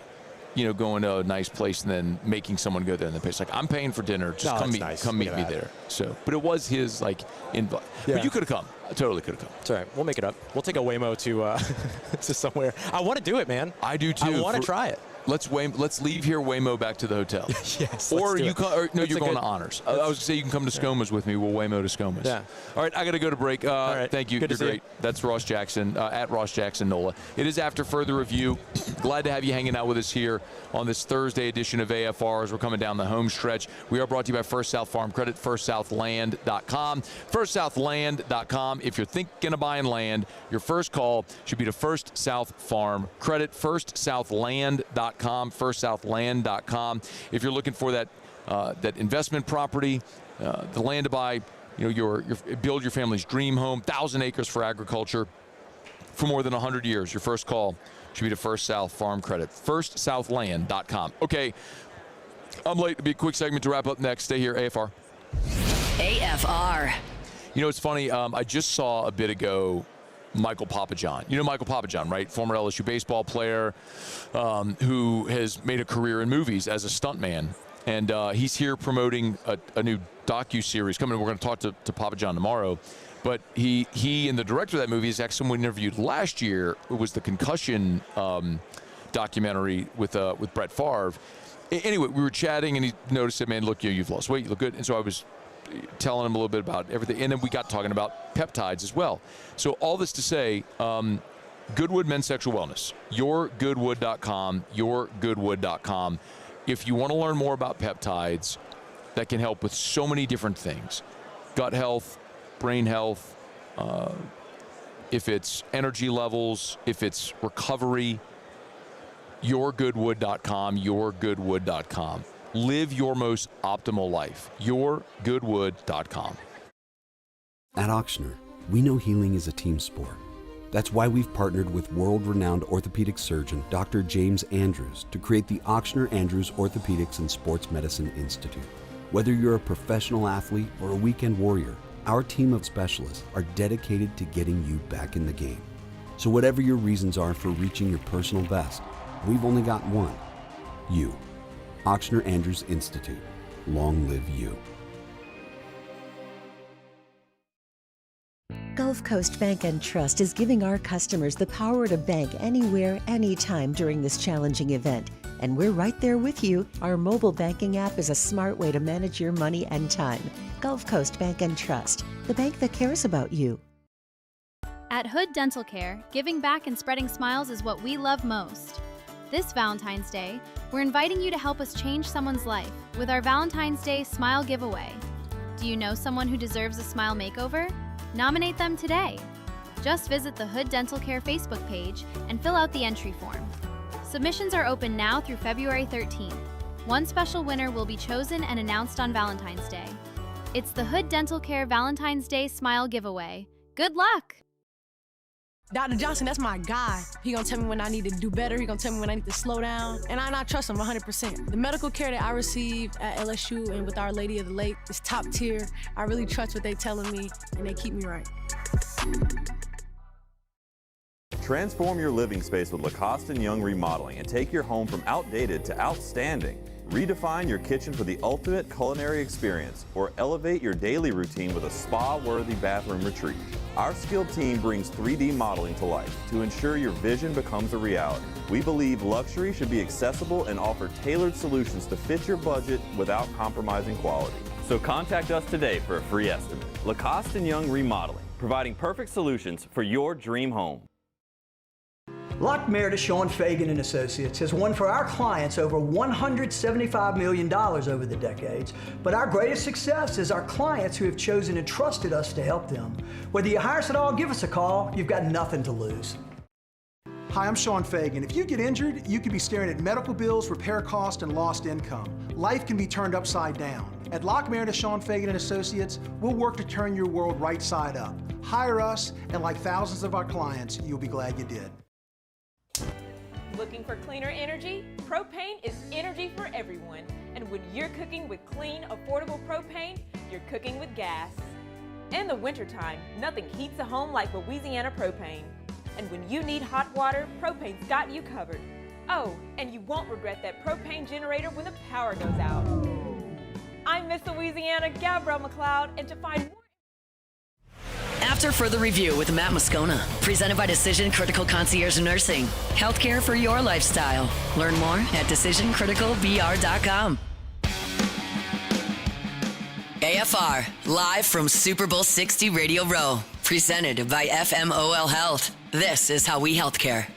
you know, going to a nice place and then making someone go there in the place. Like, I'm paying for dinner. Just come meet me there. So, but it was his like invite. Yeah. But you could have come. I totally could have come. It's all right. We'll make it up. We'll take a Waymo to to somewhere. I want to do it, man. I do too. I want to try it. Let's leave here Waymo back to the hotel. Yes. Or let's do you it. or no, you're going to Honors. I was going to say you can come to Scoma's with me. We'll Waymo to Scoma's. Yeah. All right, I got to go to break. All right. Thank you. Good to You're see you. great. That's Ross Jackson, at Ross Jackson NOLA. It is After Further Review. Glad to have you hanging out with us here on this Thursday edition of AFR as we're coming down the home stretch. We are brought to you by First South Farm Credit, FirstSouthLand.com. FirstSouthLand.com. If you're thinking of buying land, your first call should be to First South Farm Credit, FirstSouthLand.com, FirstSouthLand.com. If you're looking for that investment property, the land to buy, you know, build your family's dream home, 1,000 acres for agriculture for more than 100 years, your first call should be to First South Farm Credit, FirstSouthLand.com. Okay, I'm late. It'll be a quick segment to wrap up next. Stay here, AFR. AFR. You know, it's funny. I just saw a bit ago Michael Papajohn. You know Michael Papajohn, right? Former LSU baseball player who has made a career in movies as a stuntman. And he's here promoting a new docu-series coming. We're going to talk to Papajohn tomorrow. But he and the director of that movie is actually someone we interviewed last year. It was the concussion documentary with Brett Favre. Anyway, we were chatting, and he noticed that, man, look, you've lost weight, you look good. And so I was telling him a little bit about everything. And then we got talking about peptides as well. So all this to say, Goodwood Men's Sexual Wellness, yourgoodwood.com, yourgoodwood.com. If you want to learn more about peptides that can help with so many different things, gut health, brain health, if it's energy levels, if it's recovery, yourgoodwood.com, yourgoodwood.com. Live your most optimal life. yourgoodwood.com. At Ochsner, we know healing is a team sport. That's why we've partnered with world-renowned orthopedic surgeon Dr. James Andrews to create the Ochsner Andrews Orthopedics and Sports Medicine Institute. Whether you're a professional athlete or a weekend warrior, our team of specialists are dedicated to getting you back in the game. So whatever your reasons are for reaching your personal best, we've only got one: you. Ochsner Andrews Institute. Long live you. Gulf Coast Bank and Trust is giving our customers the power to bank anywhere, anytime during this challenging event. And we're right there with you. Our mobile banking app is a smart way to manage your money and time. Gulf Coast Bank and Trust, the bank that cares about you. At Hood Dental Care, giving back and spreading smiles is what we love most. This Valentine's Day, we're inviting you to help us change someone's life with our Valentine's Day Smile Giveaway. Do you know someone who deserves a smile makeover? Nominate them today. Just visit the Hood Dental Care Facebook page and fill out the entry form. Submissions are open now through February 13th. One special winner will be chosen and announced on Valentine's Day. It's the Hood Dental Care Valentine's Day Smile Giveaway. Good luck! Dr. Johnson, that's my guy. He gonna tell me when I need to do better. He gonna tell me when I need to slow down. And I trust him 100%. The medical care that I receive at LSU and with Our Lady of the Lake is top tier. I really trust what they telling me, and they keep me right. Transform your living space with Lacoste & Young Remodeling and take your home from outdated to outstanding. Redefine your kitchen for the ultimate culinary experience, or elevate your daily routine with a spa-worthy bathroom retreat. Our skilled team brings 3D modeling to life to ensure your vision becomes a reality. We believe luxury should be accessible and offer tailored solutions to fit your budget without compromising quality. So contact us today for a free estimate. Lacoste & Young Remodeling, providing perfect solutions for your dream home. Lock Meredith, Sean Fagan and Associates has won for our clients over $175 million over the decades, but our greatest success is our clients who have chosen and trusted us to help them. Whether you hire us at all, give us a call. You've got nothing to lose. Hi, I'm Sean Fagan. If you get injured, you could be staring at medical bills, repair costs, and lost income. Life can be turned upside down. At Lock Meredith, Sean Fagan and Associates, we'll work to turn your world right side up. Hire us, and like thousands of our clients, you'll be glad you did. Looking for cleaner energy? Propane is energy for everyone. And when you're cooking with clean, affordable propane, you're cooking with gas. In the wintertime, nothing heats a home like Louisiana propane. And when you need hot water, propane's got you covered. Oh, and you won't regret that propane generator when the power goes out. I'm Miss Louisiana, Gabrielle McLeod, and to find more After Further Review with Matt Moscona, presented by Decision Critical Concierge Nursing. Healthcare for your lifestyle. Learn more at decisioncriticalbr.com. AFR, live from Super Bowl 60 Radio Row, presented by FMOL Health. This is how we healthcare.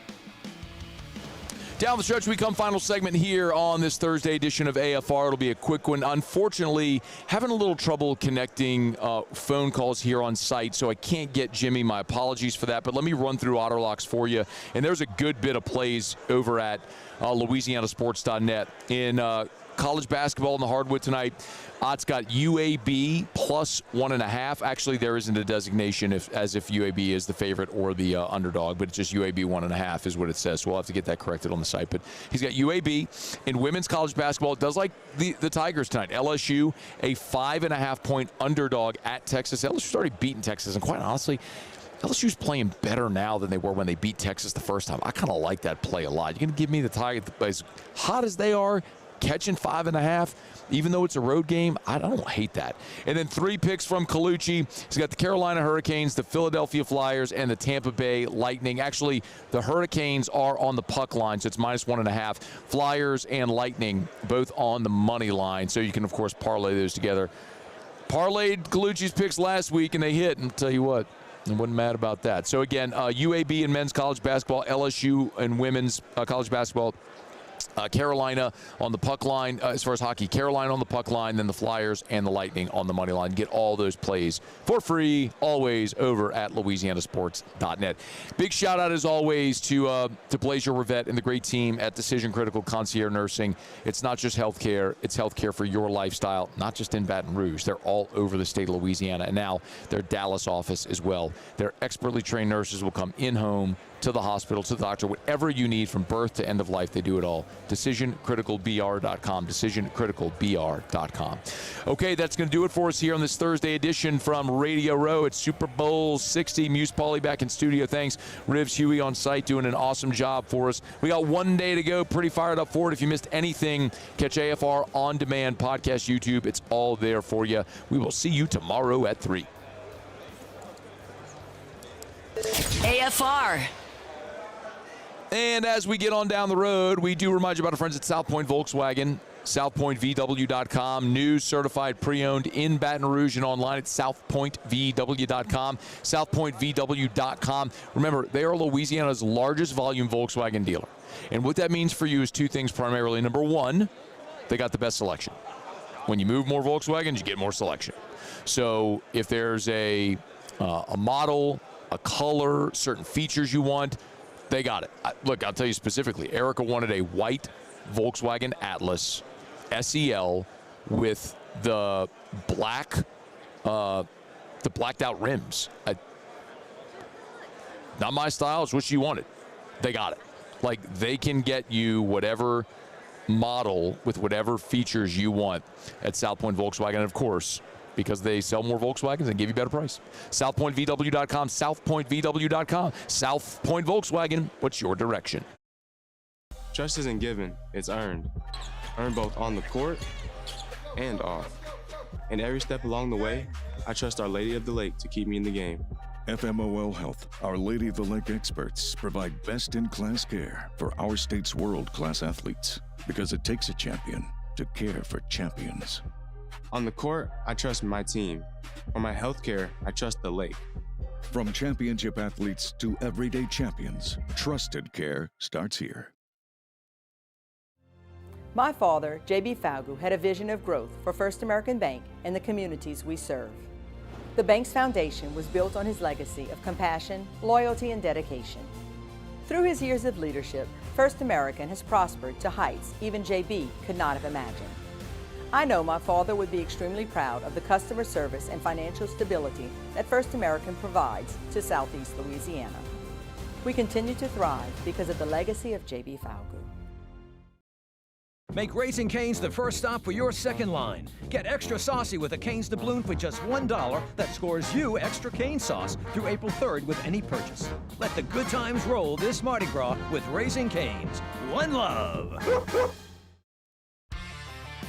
Down the stretch, we come final segment here on this Thursday edition of AFR. It'll be a quick one. Unfortunately, having a little trouble connecting phone calls here on site, so I can't get Jimmy. My apologies for that, but let me run through Otterlocks for you. And there's a good bit of plays over at LouisianaSports.net. In college basketball in the hardwood tonight, odds got UAB plus 1.5. Actually, there isn't a designation as if UAB is the favorite or the underdog, but it's just UAB 1.5 is what it says. So we'll have to get that corrected on the site. But he's got UAB in women's college basketball. It does like the Tigers tonight. LSU, a 5.5-point underdog at Texas. LSU's already beaten Texas, and quite honestly, LSU's playing better now than they were when they beat Texas the first time. I kind of like that play a lot. You're going to give me the Tigers, as hot as they are, catching 5.5, even though it's a road game, I don't hate that. And then 3 picks from Colucci. He's got the Carolina Hurricanes, the Philadelphia Flyers, and the Tampa Bay Lightning. Actually, the Hurricanes are on the puck line, so it's minus 1.5. Flyers and Lightning both on the money line, so you can, of course, parlay those together. Parlayed Colucci's picks last week, and they hit, and I'll tell you what, I wasn't mad about that. So, again, UAB in men's college basketball, LSU in women's college basketball, Carolina on the puck line. As far as hockey, Carolina on the puck line, then the Flyers and the Lightning on the money line. Get all those plays for free, always over at LouisianaSports.net. Big shout out, as always, to Blaise Rivette and the great team at Decision Critical Concierge Nursing. It's not just healthcare, it's healthcare for your lifestyle, not just in Baton Rouge. They're all over the state of Louisiana, and now their Dallas office as well. Their expertly trained nurses will come in-home, to the hospital, to the doctor, whatever you need from birth to end of life, they do it all. DecisionCriticalBR.com, DecisionCriticalBR.com. Okay, that's going to do it for us here on this Thursday edition from Radio Row. It's Super Bowl 60. Muse Pauly back in studio. Thanks, Rivs Huey on site, doing an awesome job for us. We got one day to go. Pretty fired up for it. If you missed anything, catch AFR on demand, podcast, YouTube. It's all there for you. We will see you tomorrow at 3. AFR. And as we get on down the road, we do remind you about our friends at South Point Volkswagen, southpointvw.com, new certified pre-owned in Baton Rouge and online at southpointvw.com, southpointvw.com. Remember, they are Louisiana's largest volume Volkswagen dealer. And what that means for you is 2 things primarily. Number 1, they got the best selection. When you move more Volkswagens, you get more selection. So if there's a model, a color, certain features you want, they got it. Look, I'll tell you specifically, Erica wanted a white Volkswagen Atlas SEL with the blacked out rims. Not my style. It's what you wanted. They got it. Like, they can get you whatever model with whatever features you want at South Point Volkswagen. And of course, because they sell more Volkswagens and give you a better price. SouthPointVW.com, SouthPointVW.com. South Point Volkswagen, what's your direction? Trust isn't given, it's earned. Earned both on the court and off. And every step along the way, I trust Our Lady of the Lake to keep me in the game. FMOL Health, Our Lady of the Lake experts provide best-in-class care for our state's world-class athletes, because it takes a champion to care for champions. On the court, I trust my team. On my health care, I trust the lake. From championship athletes to everyday champions, trusted care starts here. My father, J.B. Falgu, had a vision of growth for First American Bank and the communities we serve. The bank's foundation was built on his legacy of compassion, loyalty, and dedication. Through his years of leadership, First American has prospered to heights even J.B. could not have imagined. I know my father would be extremely proud of the customer service and financial stability that First American provides to Southeast Louisiana. We continue to thrive because of the legacy of J.B. Falgu. Make Raising Cane's the first stop for your second line. Get extra saucy with a Cane's doubloon for just $1 that scores you extra cane sauce through April 3rd with any purchase. Let the good times roll this Mardi Gras with Raising Cane's. One love.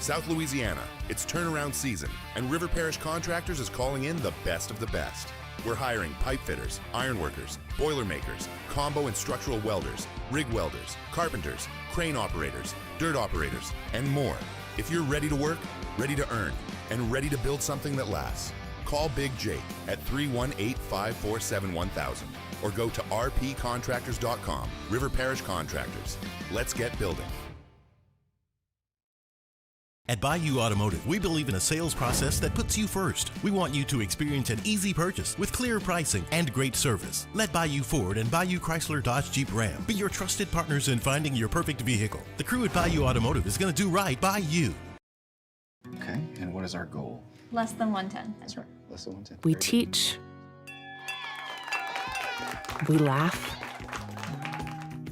South Louisiana, it's turnaround season, and River Parish Contractors is calling in the best of the best. We're hiring pipe fitters, iron workers, boiler makers, combo and structural welders, rig welders, carpenters, crane operators, dirt operators, and more. If you're ready to work, ready to earn, and ready to build something that lasts, call Big Jake at 318-547-1000 or go to rpcontractors.com. River Parish Contractors. Let's get building. At Bayou Automotive, we believe in a sales process that puts you first. We want you to experience an easy purchase with clear pricing and great service. Let Bayou Ford and Bayou Chrysler Dodge Jeep Ram be your trusted partners in finding your perfect vehicle. The crew at Bayou Automotive is going to do right by you. Okay, and what is our goal? Less than 110. That's right, less than 110. We teach. We laugh.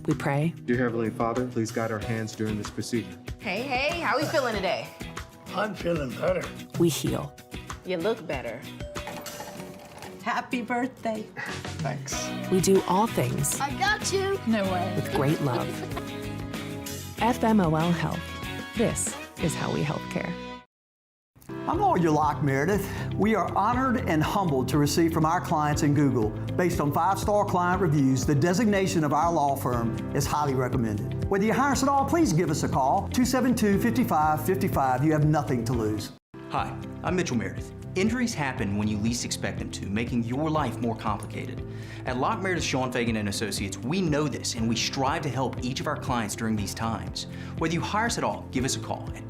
We pray. Dear Heavenly Father, please guide our hands during this procedure. Hey, how we feeling today? I'm feeling better. We heal. You look better. Happy birthday. Thanks. We do all things I got you. No way. with great love. FMOL Health. This is how we help care. I'm Lawyer Locke Meredith. We are honored and humbled to receive from our clients in Google. Based on 5-star client reviews, the designation of our law firm is highly recommended. Whether you hire us at all, please give us a call, 272-5555. You have nothing to lose. Hi, I'm Mitchell Meredith. Injuries happen when you least expect them to, making your life more complicated. At Locke Meredith Sean Fagan and Associates, we know this and we strive to help each of our clients during these times. Whether you hire us at all, give us a call at